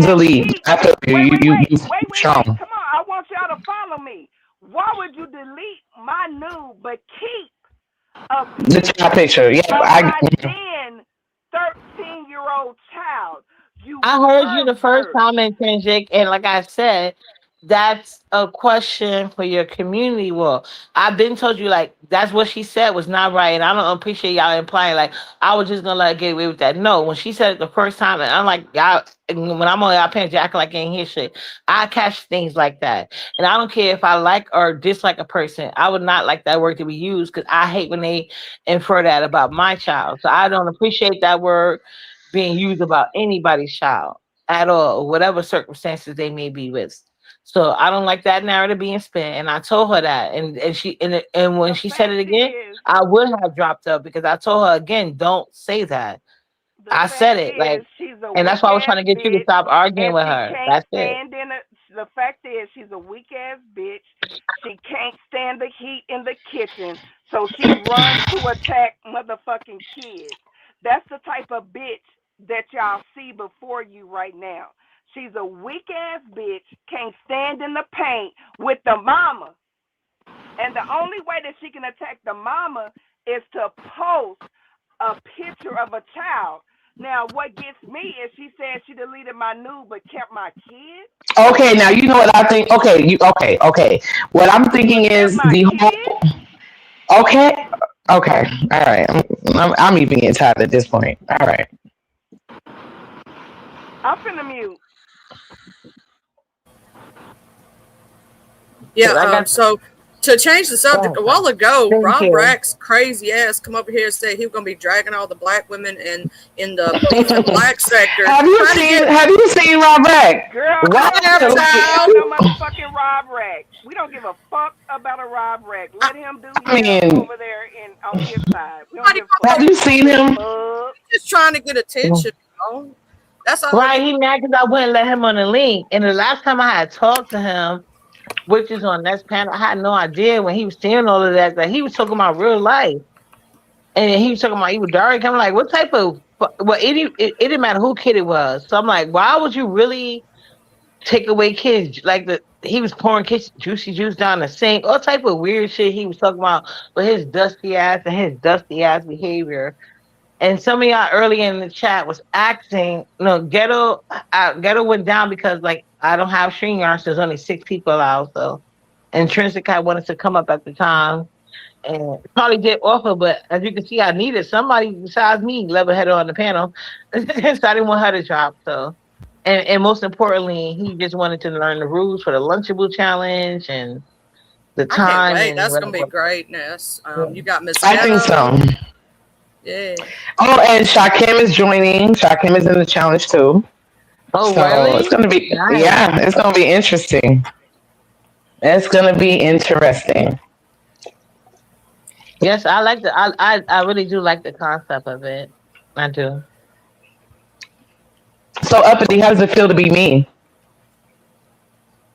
C: and
J: Delete.
C: keep?
J: I feel you.
C: Wait.
J: Strong.
C: Come on, I want y'all to follow me. Why would you delete my nude but keep a
J: The child
C: picture
J: picture. Yep.
C: of my then 13-year-old child? You
A: I heard you the first
C: pervert.
A: time in Kendrick, and like I said, that's a question for your community. Well, I've been told you like that's what she said was not right, and I don't appreciate y'all implying like I was just gonna let her get away with that. No, when she said it the first time, and I'm like y'all, when I'm on y'all page, you acting like I ain't hear shit. I catch things like that, and I don't care if I like or dislike a person. I would not like that word to be used because I hate when they infer that about my child. So I don't appreciate that word being used about anybody's child at all, whatever circumstances they may be with. So I don't like that narrative being spent, and I told her that, and when
C: The
A: she said it
C: fact
A: again,
C: is,
A: I would have dropped her because I told her again, don't say that.
C: the
A: I said
C: fact
A: it like,
C: is, she's a
A: and that's
C: weak
A: why I was
C: ass
A: trying to get you to
C: bitch,
A: stop arguing
C: and
A: with
C: she
A: her.
C: can't
A: That's it.
C: stand in it. The fact is, she's a weak ass bitch. She can't stand the heat in the kitchen, so she runs to attack motherfucking kids. That's the type of bitch that y'all see before you right now. She's a weak ass bitch, can't stand in the paint with the mama. And the only way that she can attack the mama is to post a picture of a child. Now, what gets me is she said she deleted my nude but kept my kid,
J: Okay, now you know what I think. Okay, okay. What I'm thinking
C: but kept
J: is
C: my
J: the
C: kid.
J: whole. Okay, okay, all right. I'm even getting tired at this point. All right.
C: I'm finna mute.
G: Yeah.
A: 'Cause I got
G: So to change the subject,
A: oh,
G: a while ago,
A: thank
G: Rob
A: you.
G: Rack's crazy ass come over here and said he was gonna be dragging all the black women in the beef and black sector, trying to get.
J: Have you seen Rob Rack?
C: Girl,
J: Why?
G: I
C: we don't
G: have,
C: give a fuck
J: Like,
C: about
G: child.
C: no motherfucking Rob Rack. We don't give a fuck about a Rob Rack.
G: I,
C: Let him do
J: I
C: him
J: mean,
C: over there in on his side. We don't
G: nobody
C: give a fuck.
J: have
G: gonna
J: you
G: go
C: We
J: seen
C: don't
G: for
C: give a
J: him?
C: fuck.
G: just trying to get attention. You know? That's all it
A: Right,
G: is.
A: he mad because I wouldn't let him on the link. And the last time I had talked to him, which is on this panel, I had no idea when he was saying all of that he was talking about real life. And he was talking about even dark. I'm like, what type of well, it didn't matter who kid it was. So I'm like, why would you really take away kids? Like he was pouring kids juicy juice down the sink, all type of weird shit he was talking about with his dusty ass and his dusty ass behavior. And some of y'all early in the chat was asking, ghetto went down because like I don't have string yarns. There's only 6 people out, so intrinsic I wanted to come up at the time. and probably did offer, but as you can see, I needed somebody besides me level headed on the panel, so I didn't want her to drop. So, and most importantly, he just wanted to learn the rules for the Lunchable challenge and the
G: I can't
A: time
G: wait.
A: and
G: That's gonna be
A: whatever.
G: great, Ness.
A: Yeah.
G: You got Miss
J: I think so.
G: Ghetto. Yeah.
J: Oh, and Shakim is joining. Shakim is in the challenge too.
A: Oh,
J: So it's
A: really?
J: gonna be,
A: Nice.
J: yeah, it's gonna be interesting. It's gonna be interesting.
A: Yes, I like the. I really do like the concept of it. I do.
J: So Uppity, how does it feel to be me?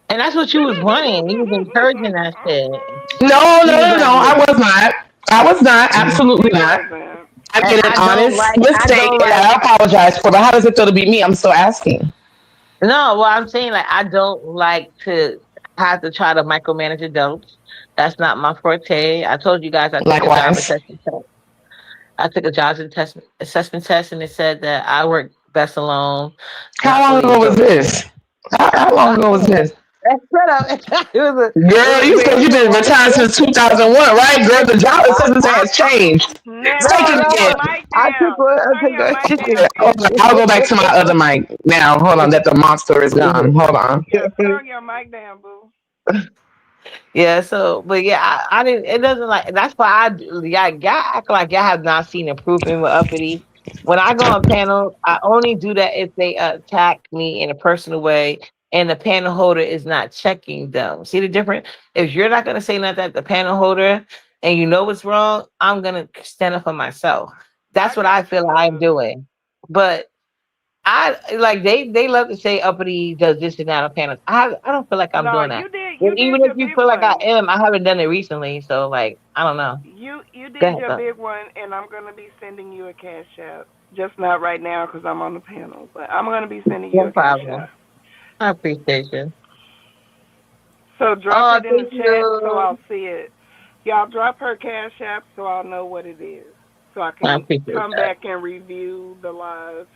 A: And that's what you was wanting. You was encouraging that shit.
J: No,
A: He
J: no,
A: was
J: no, no.
A: like,
J: I was not. I was not. Absolutely
C: He
J: not.
C: wasn't.
J: I
A: and
J: made an honest
A: I
J: mistake
A: don't
J: and
A: like.
J: I apologize for it. But how does it feel to be me? I'm still asking.
A: No, well, I'm saying like I don't like to have to try to micromanage adults. That's not my forte. I told you guys I took a job
J: Likewise.
A: assessment test. I took a assessment test, and it said that I work best alone,
J: How
A: not
J: long
A: really
J: ago was
A: adults.
J: this? How long ago was this?
A: Shut up! It
J: Girl,
A: was
J: you
A: a
J: said
A: big
J: you've been
A: deal.
J: retired since 2001, right? Girl, the job assessment has changed.
C: Never
J: Take
A: No,
J: it
C: turn your
J: again.
A: no.
C: mic
A: I took
C: down.
A: one. I
C: Turn
A: took
C: your
A: one.
C: mic down,
J: Hold on,
C: Kenny.
J: I'll go back to my other mic now. Hold on, that the monster is gone. Hold on.
C: Yeah, turn your mic down, boo.
A: Yeah, so but yeah, I didn't. It doesn't like that's why y'all act like y'all have not seen improvement with Uppity. When I go on panels, I only do that if they attack me in a personal way, and the panel holder is not checking them. See the difference? If you're not gonna say nothing at the panel holder, and you know what's wrong, I'm gonna stand up for myself.
C: I
A: That's what
C: got
A: I
C: you,
A: feel I'm
C: boo.
A: doing. But I like they love to say Uppity does this and that on panels. I don't feel like I'm
C: No,
A: doing that.
C: you did.
A: And
C: You
A: even
C: did
A: if
C: your
A: you
C: big
A: feel like I
C: one.
A: am, I haven't done it recently. So like I don't know.
C: You
A: Go
C: did
A: ahead
C: your
A: though.
C: big one, and I'm gonna be sending you a cash app. Just not right now because I'm on the panel, but I'm gonna be sending you
A: No
C: a cash
A: problem.
C: app.
A: I appreciate you.
C: So drop
A: Oh,
C: it in the
A: thank
C: chat so
A: you.
C: I'll see it. Y'all drop her cash app so I'll know what it is, so I
A: I
C: can
A: appreciate
C: come
A: that.
C: back and review the live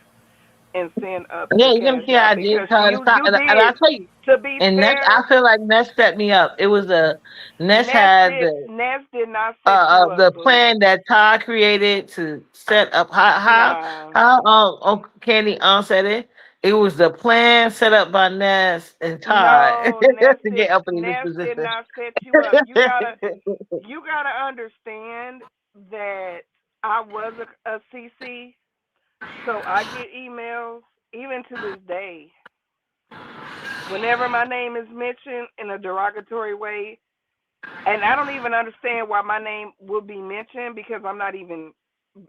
C: and send up the
A: Yeah, you're gonna
C: cash
A: see how
C: app
A: I did.
C: because
A: Cause
C: you
A: and I
C: did.
A: tell you,
C: To be
A: and Ness, I
C: fair,
A: feel like Ness set me up. It was a Ness had
C: Ness did not set you up,
A: the
C: boo.
A: plan that Todd created to set up
C: Nah,
A: how Uncle Candy said it. It was the plan set up by Ness and Todd
C: no,
A: to get up in this
C: Ness did
A: position.
C: not set you up. You gotta understand that I was a CC, so I get emails even to this day. Whenever my name is mentioned in a derogatory way, and I don't even understand why my name would be mentioned because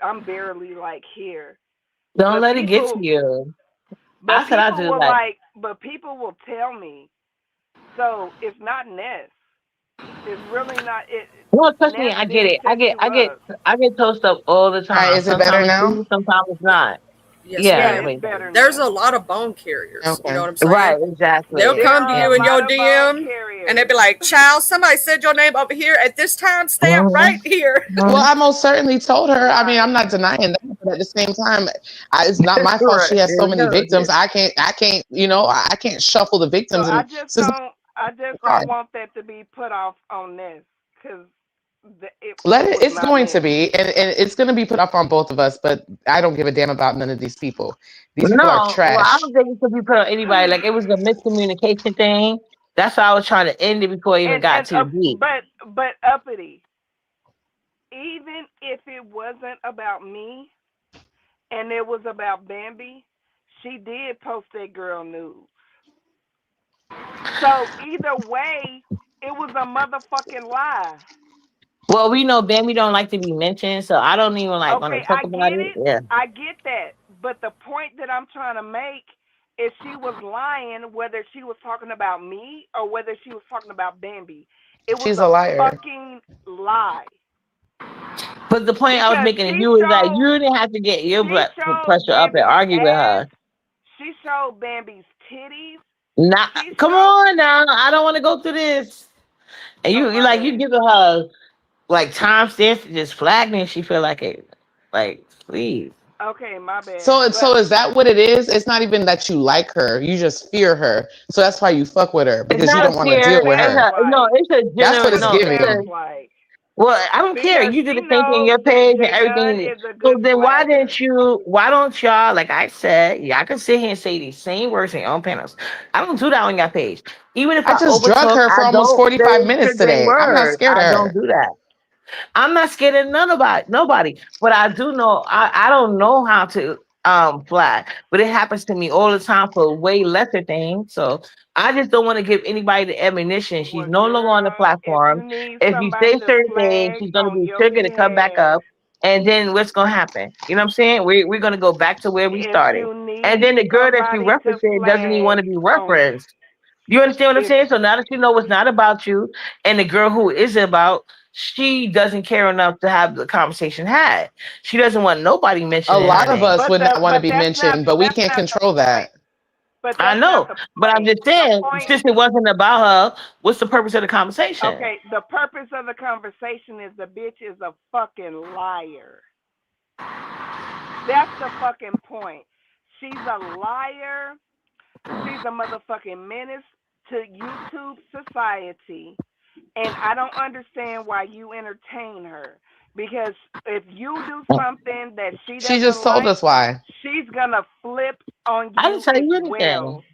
C: I'm barely like here.
A: Don't
C: But
A: let it get to
C: people,
A: you.
C: but
A: I said I
C: people
A: do
C: will
A: like
C: like, but people will tell me. So it's not Ness. It's really not it.
A: no, trust me,
C: Ness
A: I get
C: didn't
A: it.
C: set you up.
A: I get toast up all the
J: All right,
A: time.
J: is it better
A: Sometimes it's
J: now?
A: true, sometimes it's not.
G: Yes,
A: Yeah,
C: Yeah,
G: ma'am.
C: it's
A: wait.
C: better
G: There's
C: now.
G: a lot of bone carriers. You know
J: Okay.
G: what I'm saying?
A: Right,
G: They'll
A: exactly.
C: There
G: come to
C: are
A: Yeah.
G: you
C: a
G: in your
C: lot of bone
G: DM and they'll
C: carriers.
G: be like, "Child, somebody said your name over here at this time stamp right
A: Mhm,
G: here."
J: Well,
A: mhm.
J: I most certainly told her. I mean, I'm
C: Right.
J: not denying that, but at the same time, it's not my fault.
A: Right.
J: She has
A: There
J: so
A: we
J: many
A: go.
J: victims. I can't. I can't shuffle the
C: So
J: victims, and since
C: I just
J: it's hard.
C: don't want that to be put off on Ness because
J: Let
C: it
J: it.
C: was
J: It's
C: not
J: going to
C: meant.
J: be, and it's going to be put up on both of us. But I don't give a damn about none of these people. These people are
A: No, well, I
J: trash.
A: don't think it could be put on anybody. Like it was a miscommunication thing. That's why I was trying to end it before it even got
C: And
A: too deep.
C: but uppity, even if it wasn't about me and it was about Bambi, she did post that girl nude. So either way, it was a motherfucking lie.
A: Well, we know Bambi don't like to be mentioned, so I don't even like want
C: Okay,
A: to talk
C: I
A: about
C: get
A: it.
C: it.
A: Yeah.
C: I get that. But the point that I'm trying to make is she was lying whether she was talking about me or whether she was talking about Bambi. It was
J: She's
C: a
J: a liar.
C: fucking lie.
A: But the point I was
C: Because
A: making to you is that you didn't have to get your
C: she
A: blood
C: showed
A: pressure up and
C: Bambi's
A: argue with
C: ass,
A: her.
C: she showed Bambi's titties,
A: Nah,
C: she
A: come
C: showed
A: on now. I don't want to go through this. And
C: oh
A: you
C: my
A: like you
C: bad.
A: giving her like timestamps to just flag me and she feel like it. Like, please.
C: Okay, my bad.
J: So
C: But
J: is that what it is? It's not even that you like her. You just fear her. So that's why you fuck with her
A: It's
J: because you
A: not a
J: don't want to
C: it
J: deal
A: fear.
J: with
A: It's
C: sounds
J: her.
A: a no.
C: like
A: It's a
J: That's what
A: genuine
J: it's
C: it
A: no. It's
C: sounds
J: giving.
A: a
C: like.
A: Well, I don't care.
C: because
A: You did
C: she
A: the same thing on
C: knows
A: your
C: that
A: page and
C: Jay Dunn
A: everything.
C: is a
A: So
C: good
A: then
C: flagger.
A: why don't y'all, like I said, y'all can sit here and say these same words in your own panels. I don't do that on your page. Even if
B: I
A: I
B: just drug
A: overtalk,
B: her
A: I
B: for almost
A: don't
B: 45
A: say
B: minutes
A: triggering
B: today. I'm not
A: words.
B: scared
A: I
B: of
A: don't
B: her.
A: do that. I'm not scared of nobody. But I do know I don't know how to fly. But it happens to me all the time for way lesser things. So I just don't want to give anybody the ammunition. She's
C: Well,
A: no longer on the
C: girl, if you
A: platform.
C: need
A: If you
C: somebody
A: say
C: to
A: certain things,
C: flag
A: she's gonna
C: on
A: be
C: your
A: triggered to come back
C: behalf,
A: up. And then what's gonna happen? You know what I'm saying? We're gonna go back to where we
C: if
A: started.
C: you
A: And
C: need
A: then the girl that you
C: somebody to
A: referencing doesn't even want
C: flag
A: to be
C: on,
A: referenced. You understand what I'm
C: if
A: saying? So now that you know it's not about you, and the girl who is about, she doesn't care enough to have the conversation had. She doesn't want nobody
B: A
A: mentioning her
B: lot of
A: name.
B: us would not want to
C: but
B: be mentioned, but we
C: that's
B: can't
C: not the
B: control
C: point.
B: that.
C: But
A: I
C: that's not
A: know,
C: the
A: but I'm
C: point.
A: just
C: The
A: saying,
C: point,
A: since it wasn't about her, what's the purpose of the conversation?
C: okay, the purpose of the conversation is the bitch is a fucking liar. That's the fucking point. She's a liar. She's a motherfucking menace to YouTube society. And I don't understand why you entertain her. Because if you do something that she
B: She just
C: doesn't
B: told
C: like,
B: us why.
C: she's gonna flip on
A: I didn't
C: you
A: tell
C: as
A: you anything.
C: well.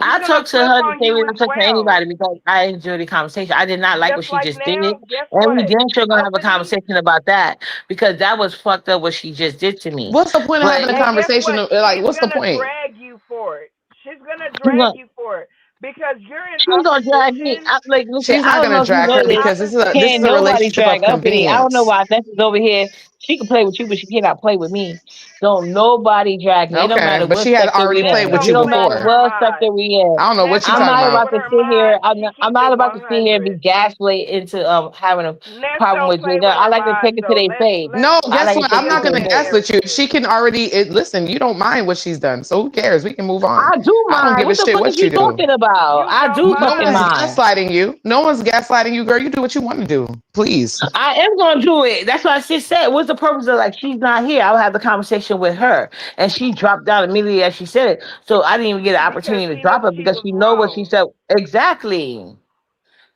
C: She's
A: I
C: gonna
A: talked to
C: flip
A: her the
C: on
A: same
C: you
A: way
C: as
A: I talk to
C: well.
A: anybody because I enjoyed the conversation. I did not like
C: Just
A: what she
C: like
A: just did.
C: now, guess
A: And we
C: what?
A: damn sure gonna have a
C: Uppity,
A: conversation about that because that was fucked up what she just did to me.
B: What's the point of having
A: But
B: a
C: and guess
B: conversation?
C: what?
B: Like,
C: She's
B: what's the
C: gonna
B: point?
C: drag you for it. She's gonna
A: she's
C: drag
A: gonna,
C: you for it because you're in
A: she's gonna drag me.
C: opposition.
A: Like, listen,
B: She's
A: I
B: not
A: don't
B: gonna
A: know if you
B: drag
C: You're
A: know
B: her
C: in
A: this.
B: because this is
A: Can't
B: a
C: opposition.
A: nobody
B: relationship of
A: drag Uppity. I don't know
B: convenience.
A: why Ness is over here. She can play with you, but she cannot play with me. Don't nobody drag me. It don't
B: Okay,
A: matter
B: but
A: what
B: she had
A: sector
B: already
A: we
C: Ness
B: played
A: in.
B: with
A: It
C: don't
B: you
A: don't
C: play
A: matter
C: with her
B: before.
A: what sector
C: mods.
A: we in.
B: I don't know what
C: Ness
B: you're
A: I'm
C: don't
B: talking
A: not
C: play
A: about
B: about.
C: with
A: to
C: her
A: sit here.
C: mods. She
A: I'm
C: keeps
A: not
C: it
A: about to sit here and
C: 100.
A: be gaslit into having a
C: Ness
A: problem
C: don't
A: with
C: play
A: Jada.
C: with
A: I
C: her
A: like to
C: mods.
A: take it to
C: So
A: their face.
B: No,
A: I
B: guess
A: like to
B: what?
A: take
B: I'm
A: it
B: not
A: to
B: gonna
A: their
C: let's
A: face.
B: gaslit you.
C: marry
B: She can already listen. You don't mind what she's done, so who cares? We can move on.
A: I do
B: I don't
A: mind.
B: give a
A: What the
B: shit
A: fuck is
B: what you
A: you
B: do.
A: talking about?
C: you.
A: I
C: Don't
A: do
B: No
A: fucking
B: one's
C: mind.
A: mind.
B: gaslighting you. No one's gaslighting you, girl. You do what you want to do, please.
A: I am gonna do it. That's what I just said. What's the purpose of, like, she's not here? I'll have the conversation with her, and she dropped out immediately as she said it. So I didn't even get an
C: Because
A: opportunity to
C: she
A: drop
C: knew
A: her
C: she
A: because
C: was
A: she know what she
C: wrong.
A: said exactly.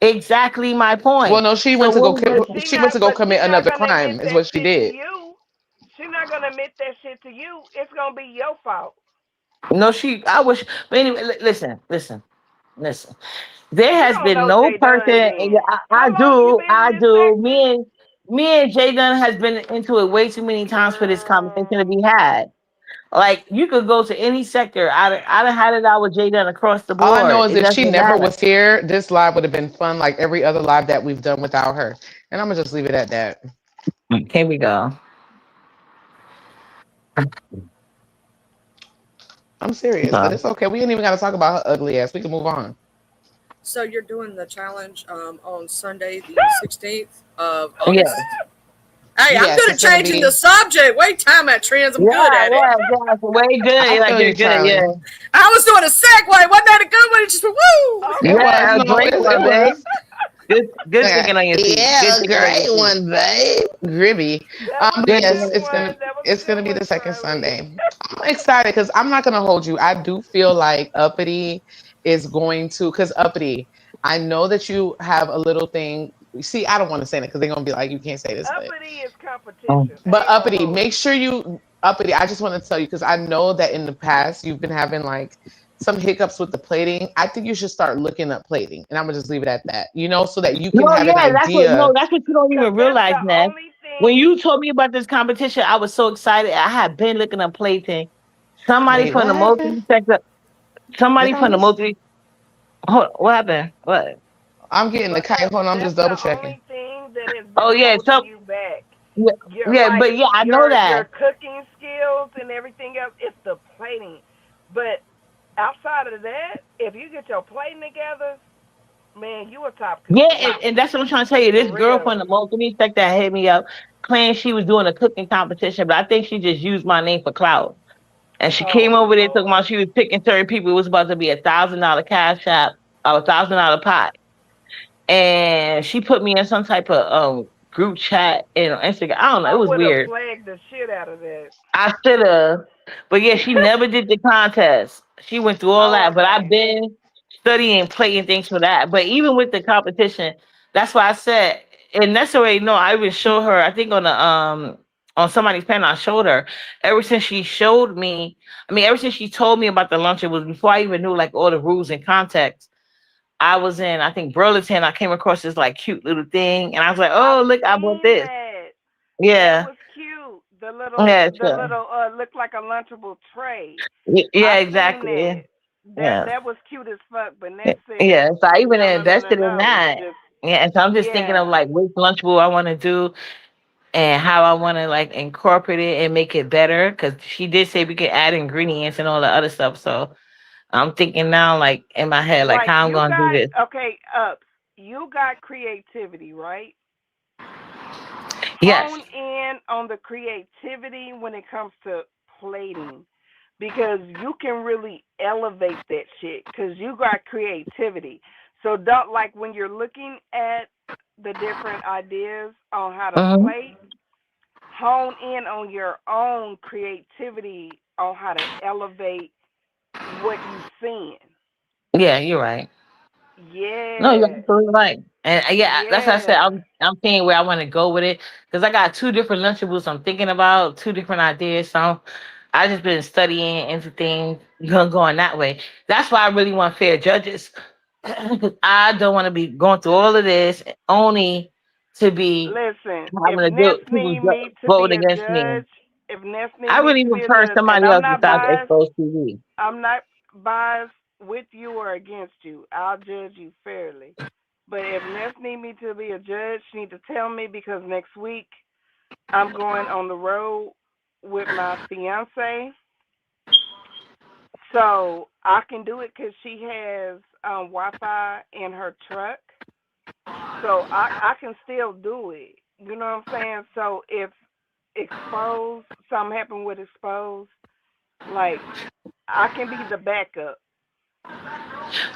A: Exactly my
B: Well,
A: point.
B: no,
A: So what is the
B: go
C: But she
B: commit
C: not
B: another
C: gonna admit
B: crime. Is
C: that
B: what she
C: shit to
B: did.
C: you. She not gonna admit that shit to you. It's gonna be your fault.
A: no? She. I wish. But anyway, listen. There
C: You
A: has
C: don't
A: been
C: know
A: no
C: Jay
A: person.
C: Dunn
A: And
C: then.
A: I
C: How long you
A: do.
C: been in
A: I
C: this
A: do.
C: sector?
A: Me and Jay Gunn has been into it way too many times for this conversation to
C: Girl.
A: be had. Like, you could go to any sector. I done had it out with Jay Done across the
B: All I know
A: board.
B: is
A: It
B: if she
A: doesn't
B: never
A: matter.
B: was here, this live would have been fun like every other live that we've done without her. And I'm gonna just leave it at that.
A: Here we go.
B: I'm serious, but
A: So,
B: it's okay. We ain't even gotta talk about her ugly ass. We can move on.
G: So you're doing the challenge on Sunday, the 16th of
A: yeah,
G: August. Hey, I'm
B: Yes,
G: good at
B: it's gonna
G: changing the
B: be.
G: subject. Wait, time at trends. I'm good
A: yeah,
G: at it.
A: yeah, yeah. Way
B: I
A: good. Like,
B: feel
A: you're
B: you,
A: good.
B: Charlie.
A: Yeah,
G: I was doing a segue. Wasn't that a good one? It just went, woo.
B: It
C: Okay.
B: was
A: yeah. A
B: no,
A: great
B: it
A: one, babe.
B: was.
A: Good thinking on your feet.
B: Yeah,
A: Good
B: a
A: thinking on your
B: great
A: feet.
B: one, babe. Gribby.
C: That was
B: But
C: a
A: Good
B: yes,
C: good
A: thinking.
C: one. That was a
B: it's
C: good
B: gonna be
C: one,
B: the second
C: Charlie.
B: Sunday. I'm excited because I'm not gonna hold you. I do feel like Uppity is going to because Uppity, I know that you have a little thing. See, I don't want to say it because they're gonna be like, you can't say this,
C: Uppity is
A: Oh.
C: competition. I
B: but
C: ain't gonna
B: Uppity,
C: hold
B: make
C: you.
B: sure you Uppity. I just want to tell you because I know that in the past you've been having like some hiccups with the plating. I think you should start looking up plating, and I'm gonna just leave it at that. So that you can
A: No,
B: have an
A: yeah, that's what. No,
B: idea.
A: that's what you don't
C: Cause
A: even
C: that's
A: realize,
C: the
A: Ness.
C: only
A: When
C: thing.
A: you told me about this competition, I was so excited. I had been looking up plaything. Somebody
B: Wait,
A: from
B: what
A: the
B: happened?
A: multi sector.
B: Did
A: Somebody
B: I
A: from the
B: miss?
A: multi. Hold on, what happened? What?
B: I'm getting the
C: But
B: kite. Hold on, I'm
C: that's
B: just
C: the
B: double checking.
C: only thing that has
A: Oh
C: been
A: yeah,
C: holding you back.
A: yeah,
C: You're
A: yeah,
C: like
A: but yeah, I know
C: your
A: that.
C: cooking skills and everything else. It's the plating. But outside of that, if you get your plating together, man, you a top cook.
A: Yeah, and that's what I'm trying to tell you.
C: For
A: This girl
C: real.
A: from the multi sector hit me up, claiming she was doing a cooking competition, but I think she just used my name for clout. And she came
C: Oh
A: over there talking about
C: Lord.
A: she was picking certain people. It was about to be $1,000 cash app or $1,000 pot. And she put me in some type of group chat and on Instagram. I don't know.
C: I
A: It was
C: would have
A: weird.
C: flagged the shit out of that.
A: I should have, but yeah, she never did the contest. She went through all
C: Oh,
A: that, but I've
C: okay.
A: been studying, playing things for that. But even with the competition, that's why I said and that's already no. I even showed her. I think on somebody's panel, I showed her. Ever since she showed me, I mean, ever since she told me about the lunch, it was before I even knew like all the rules and context. I was in, I think Burlington. I came across this like cute little thing, and I was like,
C: I've
A: "Oh, look, I bought
C: seen
A: this."
C: that. That
A: Yeah,
C: was cute. The little,
A: yeah,
C: the
A: sure.
C: little, looked like a lunchable tray.
A: Yeah,
C: I seen
A: exactly. Yeah,
C: that. That
A: yeah.
C: that was cute as fuck. But Ness
A: Yeah.
C: said,
A: So I even
C: no, no, no, no,
A: invested in
C: no.
A: that.
C: Just
A: Yeah, and so I'm just thinking of
C: yeah.
A: like which lunchable I want to do and how I want to like incorporate it and make it better. Because she did say we could add ingredients and all the other stuff. So I'm thinking now, like in my head, like
C: Like
A: how I'm
C: you
A: gonna do
C: got
A: this.
C: okay, ups. You got creativity, right?
A: Yes.
C: Hone in on the creativity when it comes to plating because you can really elevate that shit because you got creativity. So don't like when you're looking at the different ideas on how to
A: Hmm.
C: plate, hone in on your own creativity on how to elevate what you've seen.
A: Yeah, you're right. No, you're
C: Yeah.
A: absolutely right. And yeah, that's what I said.
C: Yeah.
A: I'm seeing where I want to go with it because I got two different Lunchables I'm thinking about, two different ideas. So I just been studying into things going that way. That's why I really want fair judges. 'Cause I don't want to be going through all of this only to be
C: Listen, if
A: having to
C: Ness
A: do people
C: need me to be
A: voting
C: a
A: against me.
C: judge, if Ness need
A: I
C: me
A: really
C: to be a
A: prefer
C: judge, and
A: somebody else besides Exposed TV.
C: I'm not biased with you or against you. I'll judge you fairly. But if Ness need me to be a judge, she need to tell me because next week I'm going on the road with my fiance, so I can do it because she has Wi-Fi in her truck, so I can still do it. You know what I'm saying? So if exposed, something happened with exposed, like I can be the backup.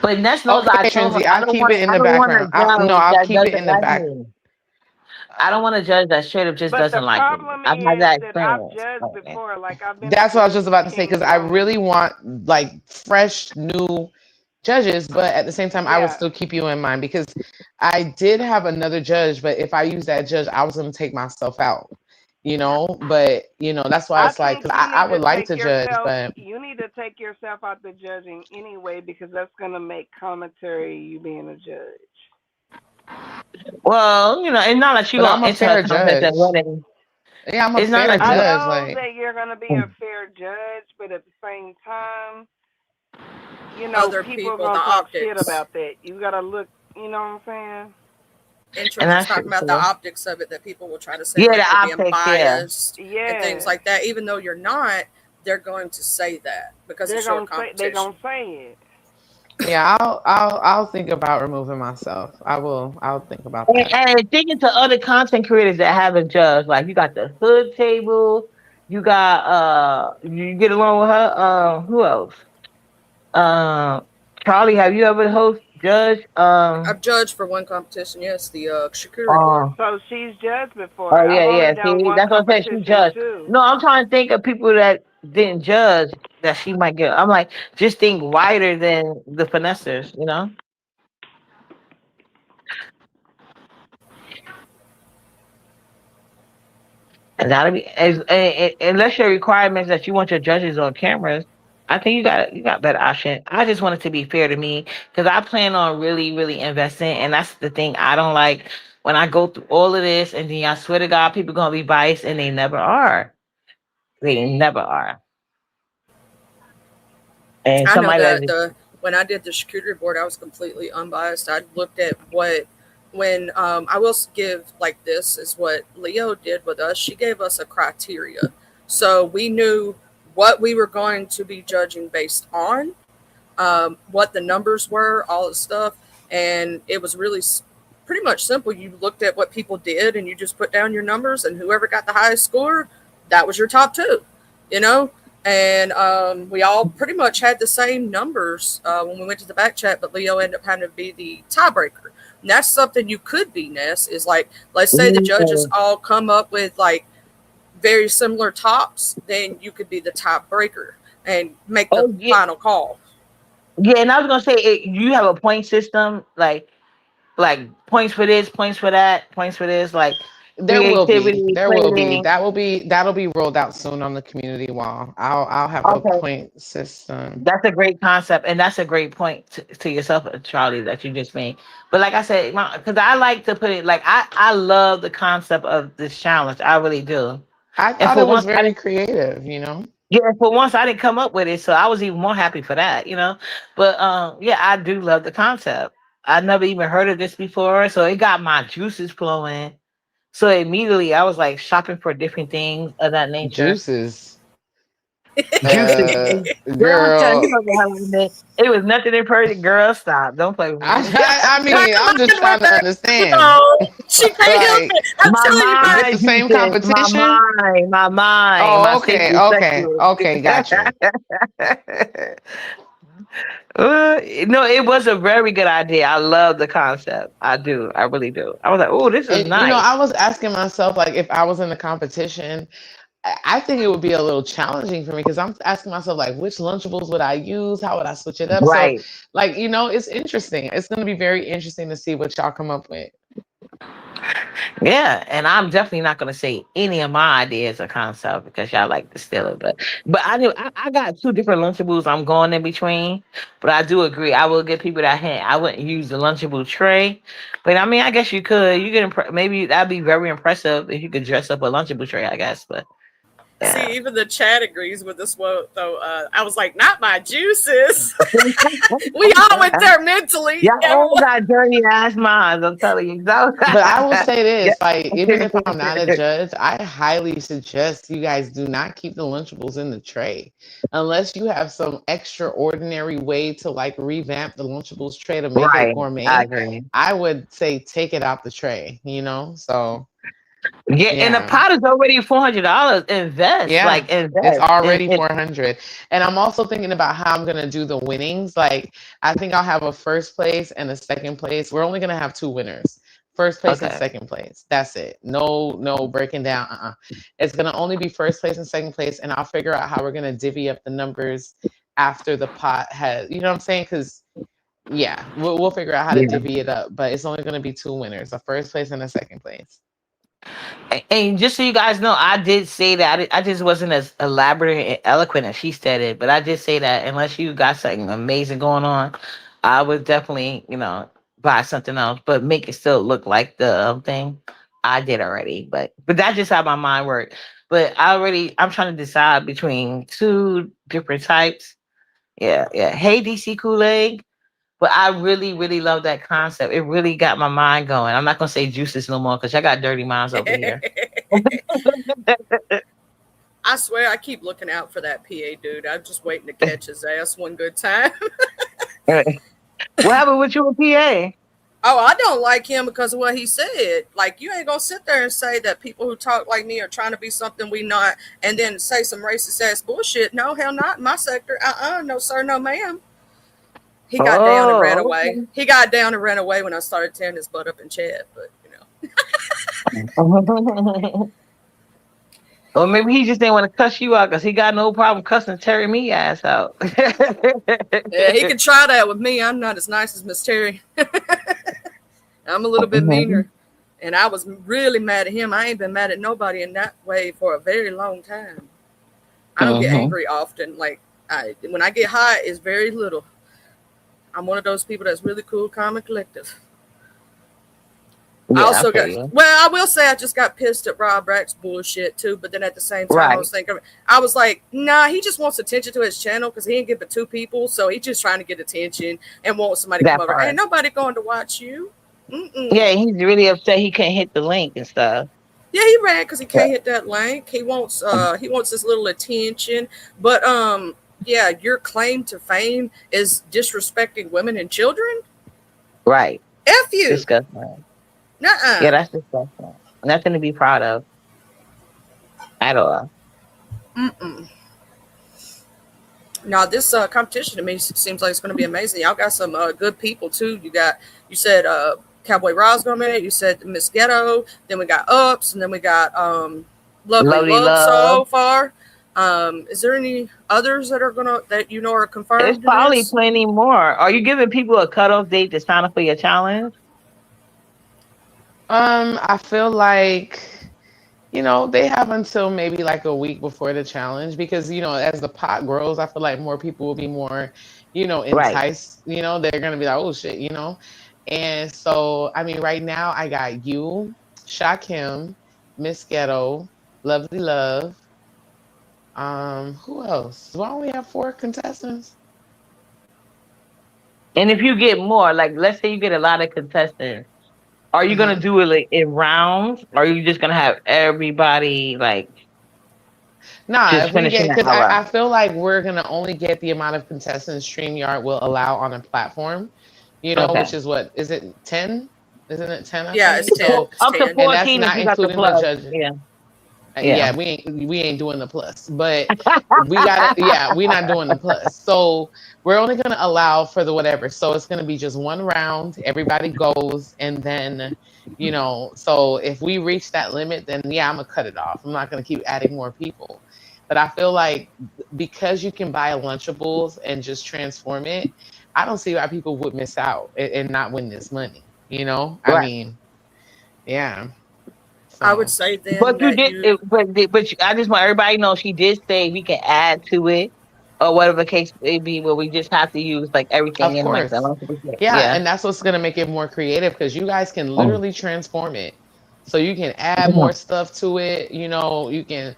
A: But Ness knows I
B: Okay,
A: told her
B: Trinity, I'll keep it in
A: I
B: the
A: don't want a
B: background. No,
A: judge
B: I'll
A: that
B: keep it
A: doesn't
B: in the
A: like
B: back.
A: me. I don't want a judge that straight up just
C: But the
A: doesn't like me.
C: problem
A: I've had
C: is
A: that
C: that I've
A: experience.
C: judged before. Like I've been a
B: That's what I was
C: judge
B: just
C: for
B: about to say
C: King
B: because I
C: Tony.
B: really want like fresh new judges, but at the same time, I would
C: Yeah,
B: still keep you in mind because I did have another judge, but if I use that judge, I was going to take myself out, you know. But that's why
C: I
B: it's like
C: think
B: because
C: you
B: I
C: need
B: would
C: to
B: like
C: take
B: to judge,
C: yourself.
B: but
C: You need to take yourself out the judging anyway because that's gonna make commentary you being a judge.
A: Well, it's not like she
B: but
A: gonna
B: I'm a
A: enter her
B: fair
A: comments and
B: judge.
A: running.
B: Yeah, I'm a
A: It's not
B: fair
A: like
C: I
A: she
B: judge.
C: know
B: Like,
C: that you're gonna be a fair judge, but at the same time,
G: Other
C: people are
G: people, the
C: gonna talk shit
G: optics.
C: about that. You gotta look. You know what I'm
A: and
G: Entrance was
A: that's
G: talking
A: true
G: about the
A: too.
G: optics of it, that people will try to say
A: Yeah, the
G: like you're being
A: optics, yeah.
G: biased
C: saying?
G: and things
C: Yeah,
G: like that. Even though you're not, they're going to say that because
C: they're
G: it's your
C: gonna say they
G: competition.
C: gonna say it.
B: yeah, I'll think about removing myself. I will. I'll think about that.
A: And thinking to other content creators that haven't judged, like you got the hood table, you got you get along with her, who else? Uh Charlie, have you ever host judge?
G: I've judged for one competition, yes, the charcuterie board.
A: Uh
C: So she's judged before.
A: oh
C: I've
A: yeah,
C: only
A: yeah.
C: done
A: See,
C: one
A: that's what I said. She
C: competition
A: judged.
C: too.
A: No, I'm trying to think of people that didn't judge that she might get. I'm like, just think wider than the finessers. And that'll be unless your requirements that you want your judges on cameras. I think you got better option. I just want it to be fair to me because I plan on really, really investing, and that's the thing I don't like when I go through all of this, and then I swear to God, people gonna be biased, and they never are. They never are. And
G: I know
A: somebody
G: that
A: that
G: the when I did the charcuterie board, I was completely unbiased. I looked at when I will give like this is what Leo did with us. She gave us a criteria, so we knew what we were going to be judging based on, what the numbers were, all the stuff, and it was really pretty much simple. You looked at what people did, and you just put down your numbers, and whoever got the highest score, that was your top two, you know. And we all pretty much had the same numbers when we went to the back chat, but Leo ended up having to be the tiebreaker. And that's something you could be, Ness, is like, let's say the judges
A: mm,
G: all come up with like very similar tops, then you could be the tiebreaker and make the
A: oh yeah,
G: final call.
A: yeah. And I was gonna say you have a point system like. Like points for this, points for that, points for this, like
B: There will be.
A: creativity,
B: There will be.
A: plating.
B: That'll be rolled out soon on the community wall. I'll have a
A: Okay.
B: point system.
A: That's a great concept, and that's a great point to yourself, Charlie, that you just made. But like I said, because I like to put it like I love the concept of this challenge. I really do.
B: I
A: And
B: thought
A: for
B: it was
A: once, I
B: very
A: didn't.
B: creative, you know?
A: Yeah, for once I didn't come up with it, so I was even more happy for that. But yeah, I do love the concept. I never even heard of this before, so it got my juices flowing. So immediately I was like shopping for different things of that nature.
B: Juices.
A: Juices.
B: Uh
A: Girl, I'm telling you,
B: girl.
A: know what hell I meant. It was nothing in pretty. Girl, stop. Don't play with
B: I,
A: me.
B: I I
G: I
B: mean, I'm just
G: lied
B: trying
G: with
B: to
G: her.
B: understand.
G: She can't help
B: Like,
G: it. I'm
A: My
G: telling you,
B: is
G: man.
B: this
A: mind,
B: the same
A: juices. My
B: competition?
A: mind. My mind. My
B: Oh, okay,
A: sacred
B: okay,
A: sexual.
B: okay, gotcha.
A: No, it was a very good idea. I love the concept. I do. I really do. I was like, oh, this is
B: And you know,
A: nice.
B: I was asking myself, like, if I was in the competition, I think it would be a little challenging for me because I'm asking myself, like, which Lunchables would I use? How would I switch it up? So,
A: Right.
B: like, it's interesting. It's going to be very interesting to see what y'all come up with.
A: Yeah, and I'm definitely not going to say any of my ideas or concept because y'all like to steal it. But I knew I got two different Lunchables I'm going in between. But I do agree. I will give people that hint. I wouldn't use the Lunchable tray, but I mean, I guess you could. You could maybe that'd be very impressive if you could dress up a Lunchable tray. I guess, but yeah.
G: See, even the chat agrees with this one, though. I was like, not my juices. We all went there mentally.
A: Y'all all
G: Everyone.
A: got dirty ass minds. I'm telling you.
B: But I will say
A: Yeah.
B: this, like, even if I'm not a judge, I highly suggest you guys do not keep the Lunchables in the tray. Unless you have some extraordinary way to like revamp the Lunchables tray to make it
A: Right. I
B: gourmet,
A: agree.
B: I would say take it out the tray, you know? So
A: Yeah, and the
B: yeah.
A: pot is already $400. Invest,
B: Yeah,
A: like
B: it's
A: invest,
B: already
A: and
B: 400. And I'm also thinking about how I'm going to do the winnings. Like, I think I'll have a first place and a second place. We're only going to have two winners. First place and
A: okay.
B: second place. That's it. No breaking down. It's going to only be first place and second place. And I'll figure out how we're going to divvy up the numbers after the pot has, you know what I'm saying? Because, yeah, we'll figure out how to
A: Yeah.
B: divvy it up. But it's only going to be two winners, a first place and a second place.
A: And just so you guys know, I did say that I just wasn't as elaborate and eloquent as she said it, but I did say that unless you got something amazing going on, I would definitely, buy something else, but make it still look like the thing. I did already, but that's just how my mind worked. But I'm trying to decide between two different types. Yeah, yeah. Hey, DC Kool Aid. But I really, really love that concept. It really got my mind going. I'm not gonna say juices no more because I got dirty minds over here.
G: I swear, I keep looking out for that PA dude. I'm just waiting to catch his ass one good time.
A: What happened with you and PA?
G: Oh, I don't like him because of what he said. Like, you ain't gonna sit there and say that people who talk like me are trying to be something we not, and then say some racist ass bullshit. No, hell not in my sector. No sir, no ma'am. He got down and ran
A: Oh,
G: away. He got down and ran away when I started tearing his butt up in chat. But
A: okay. Or maybe he just didn't want to cuss you out because he got no problem cussing Terry me ass out.
G: yeah, he can try that with me. I'm not as nice as Miss Terry. I'm a little bit meaner. And I was really mad at him. I ain't been mad at nobody in that way for a very long time. I don't get angry often. Like, when I get hot, it's very little. I'm one of those people that's really cool, calm, and collective. I
A: Yeah, I
G: also
A: feel
G: got,
A: you.
G: well, I will say I just got pissed at Rob Brack's bullshit too. But then at the same time, I
A: Right.
G: was thinking, I was like, nah, he just wants attention to his channel because he ain't give it two people. So he's just trying to get attention and want somebody to come
A: That
G: over. Ain't
A: part.
G: nobody going to watch you. Mm-mm.
A: Yeah, he's really upset he can't hit the link and stuff.
G: Yeah, he ran because he
A: Yeah.
G: can't hit that link. He wants his little attention. But yeah, your claim to fame is disrespecting women and children.
A: Right.
G: F you.
A: Disgusting.
G: Nuh-uh.
A: Yeah, that's disgusting. Nothing to be proud of at all.
G: Mm-mm. Now this competition to me seems like it's going to be amazing. Y'all got some good people too. You said Cowboy Roz going to be in it. You said Miss Ghetto. Then we got Ups, and then we got Lovely
A: Lovely
G: Love
A: love.
G: so far. Is there any others that are
A: It's
G: confirmed in
A: probably
G: this?
A: plenty more. Are you giving people a cutoff date to sign up for your challenge?
B: I feel like, they have until maybe like a week before the challenge because, as the pot grows, I feel like more people will be more,
A: Right.
B: enticed. They're going to be like, oh shit. And so, I mean, right now I got you, Shakim, Miss Ghetto, Lovely Love. Who else? Do I only have four contestants?
A: And if you get more, like let's say you get a lot of contestants, are you gonna
B: Hmm.
A: do it like in rounds, or are you just gonna have everybody like
B: Nah,
A: just
B: if we
A: finishing
B: get,
A: the
B: because
A: hour?
B: I feel like we're gonna only get the amount of contestants StreamYard will allow on a platform,
A: Okay.
B: which is what is it 10? Isn't it 10? I
G: Yeah, it's
B: think
A: Four,
G: ten.
B: so,
G: It's
A: up to
G: ten.
B: and that's
A: 14 if
B: not
A: you got the
B: including the
A: plus.
B: judges.
A: Yeah. Yeah.
B: Yeah, we ain't doing the plus, but we gotta. Yeah, we're not doing the plus. So we're only gonna allow for the whatever. So it's gonna be just one round. Everybody goes, and then So if we reach that limit, then yeah, I'm gonna cut it off. I'm not gonna keep adding more people. But I feel like because you can buy Lunchables and just transform it, I don't see why people would miss out and not win this money. I
A: Right.
B: mean, yeah.
G: I would
B: So.
G: say then
A: But you
G: that
A: did,
G: you
A: I just want everybody to know she did say we can add to it or whatever the case may be, where we just have to use like everything
B: Of
A: in like the
B: course.
A: lunchable set.
B: Yeah,
A: Yeah.
B: and that's what's going to make it more creative because you guys can
A: Mm.
B: literally transform it. So you can add more
A: Mhm.
B: stuff to it. You can,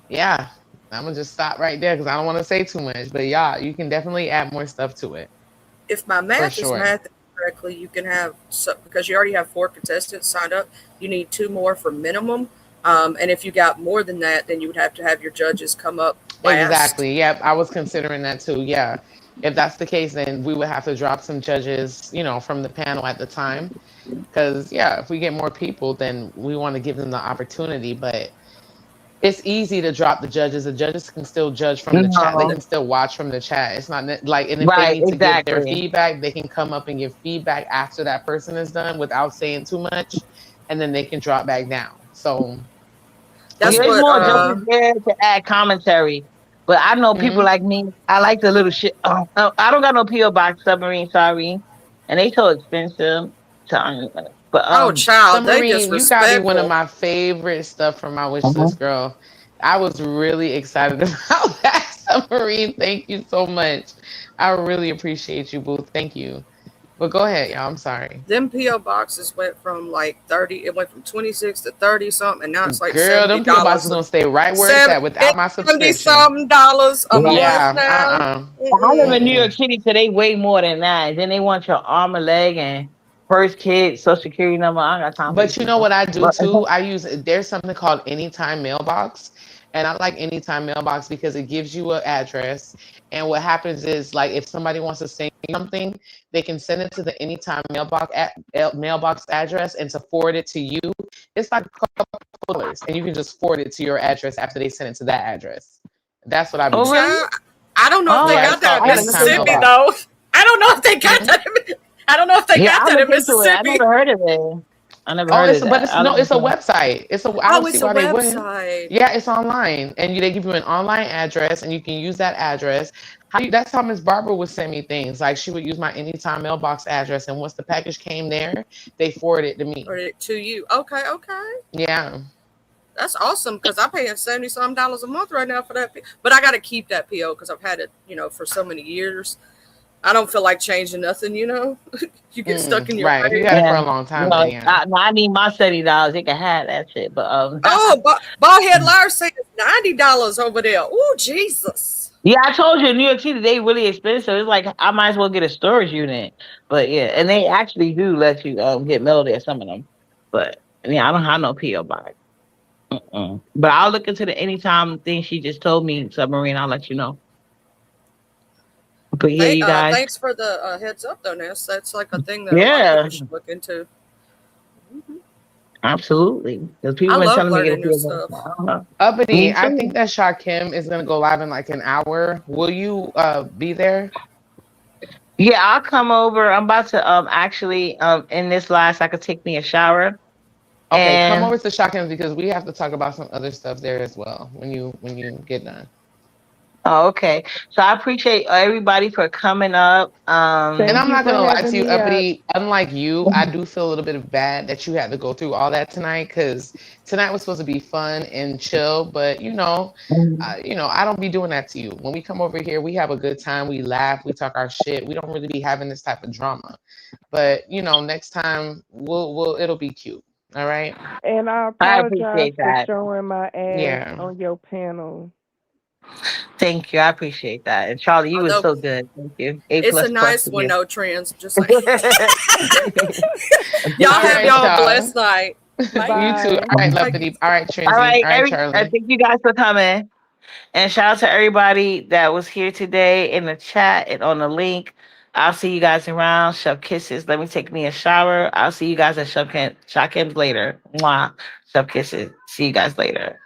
B: yeah. I'm going to just stop right there because I don't want to say too much. But yeah, you can definitely add more stuff to it
G: if my
B: for
G: math is
B: sure.
G: math correctly, you can have because you already have four contestants signed up. You need two more for minimum, and if you got more than that, then you would have to have your judges come up last.
B: Exactly. Yep. I was considering that too. Yeah. If that's the case, then we would have to drop some judges, from the panel at the time. Because, yeah, if we get more people, then we want to give them the opportunity. But it's easy to drop the judges. The judges can still judge from the chat. They
A: No.
B: can still watch from the chat. It's not like, and if they
A: Right.
B: need to give their
A: Exactly.
B: feedback, they can come up and give feedback after that person is done without saying too much, and then they can drop back down. So,
A: Well,
G: That's
A: there's
B: yeah.
G: what.
A: more judges there to add commentary. But I know people
B: Hmm.
A: like me. I like the little shit. I don't got no PO box submarine. Sorry, and they so expensive. So, but
G: Oh, child, they
B: Submarine, you got me one of
G: disrespectful.
B: my favorite stuff from my wish
A: mhm.
B: list, girl. I was really excited about that submarine. Thank you so much. I really appreciate you, boo. Thank you. But go ahead, y'all. I'm sorry.
G: Them PO boxes went from like 30. It went from 26 to 30 something, and now it's like
B: Girl,
G: seventy
B: them PO boxes
G: dollars.
B: gonna stay right where it's
G: Seven,
B: at without
G: it's
B: my
G: 70
B: subscription.
G: something dollars a
A: Right.
G: month
B: Yeah.
G: now.
A: I live in New
G: Mm-mm.
A: York
B: Mm-mm.
A: City, so they way more than that. And then they want your arm and leg and first kid, social security number. I don't got time for these
B: But you know
A: people.
B: what I do
A: But
B: too? There's something called Anytime Mailbox. And I like Anytime Mailbox because it gives you an address. And what happens is, like, if somebody wants to send you something, they can send it to the Anytime mailbox address and to forward it to you. It's like $2, and you can just forward it to your address after they send it to that address. That's what I be
A: oh,
B: doing.
A: really?
G: Child, I don't know if they
A: Oh,
B: Yeah,
G: got
B: it's
G: that
B: called
G: in
A: I gotta look
B: Anytime
A: into
G: Mississippi
A: that.
G: though.
B: Mailbox.
G: I don't know if they got
B: Hmm?
G: that. I don't know if they
A: Yeah,
G: got
A: I'll
G: that
A: look
G: in
A: into it. I
G: Mississippi.
A: never heard of it. I never
B: Oh,
A: heard of that.
B: it's
A: I'll
B: no,
A: look
B: it's a
A: into
B: website. I
G: Oh,
B: don't
G: it's
B: see
G: a
B: why they wouldn't.
G: website.
B: Yeah, it's online, and they give you an online address, and you can use that address. That's how Miss Barbara would send me things. Like she would use my Anytime mailbox address, and once the package came there, they forward it to me.
G: Or to you. Okay, okay.
B: Yeah.
G: That's awesome because I'm paying 70 some dollars a month right now for that. But I got to keep that PO because I've had it, for so many years. I don't feel like changing nothing. You get stuck in your
B: Right. If you
G: ways.
B: got it for
A: Yeah.
B: a long
A: You
B: time, then
A: know,
B: yeah.
A: I need my $70. They can have that shit. But
G: Oh, bald head Larry said it's $90 over there. Oh, Jesus.
A: yeah, I told you in New York City they really expensive. It's like I might as well get a storage unit. But yeah, and they actually do let you get mail there, some of them. But yeah, I don't have no PO box. But I'll look into the anytime thing she just told me, submarine. I'll let you know. But yeah, you guys.
G: Thanks for the heads up, though, Ness. That's like a thing that a lot of
A: Yeah,
G: people should look into. Mhm.
A: absolutely. Because people
G: I
A: been
G: love
A: telling me to get a
G: learning new
A: PO box.
G: stuff.
A: I don't know.
B: Uppity,
A: Me
B: I think
A: too.
B: that Shakim is gonna go live in like an hour. Will you be there?
A: Yeah, I'll come over. I'm about to actually in this live so I could take me a shower.
B: Okay, come over
A: And
B: to Shakim's because we have to talk about some other stuff there as well when you get done.
A: Oh, okay. So I appreciate everybody for coming up.
B: And
C: Thank
B: I'm
C: you
B: not
C: for
B: gonna lie
C: having
B: to you,
C: me up.
B: Uppity. Unlike you, I do feel a little bit of bad that you had to go through all that tonight because tonight was supposed to be fun and chill. But I don't be doing that to you. When we come over here, we have a good time. We laugh. We talk our shit. We don't really be having this type of drama. But next time we'll it'll be cute. All right.
C: And I
A: I
C: apologize
A: appreciate
C: for
A: that.
C: showing my ass
B: Yeah.
C: on your panel.
A: Thank you. I appreciate that. And Charlie, you were
G: Although
A: so good. Thank you. A
G: it's a
A: plus plus
G: nice
A: for
G: one,
A: you.
G: no trans. Just like y'all
B: All
G: have
B: right,
G: y'all a
A: Appreciate
B: y'all.
G: blessed night. Bye.
B: You too.
C: Goodbye.
B: All right,
G: Bye.
B: Uppity. All right,
A: All
B: Transy.
A: right,
B: All right, Charlie.
A: thank you guys for coming. And shout out to everybody that was here today in the chat and on the link. I'll see you guys around. Shove kisses. Let me take me a shower. I'll see you guys at Shove Kim's later. Mwah. Shove kisses. See you guys later.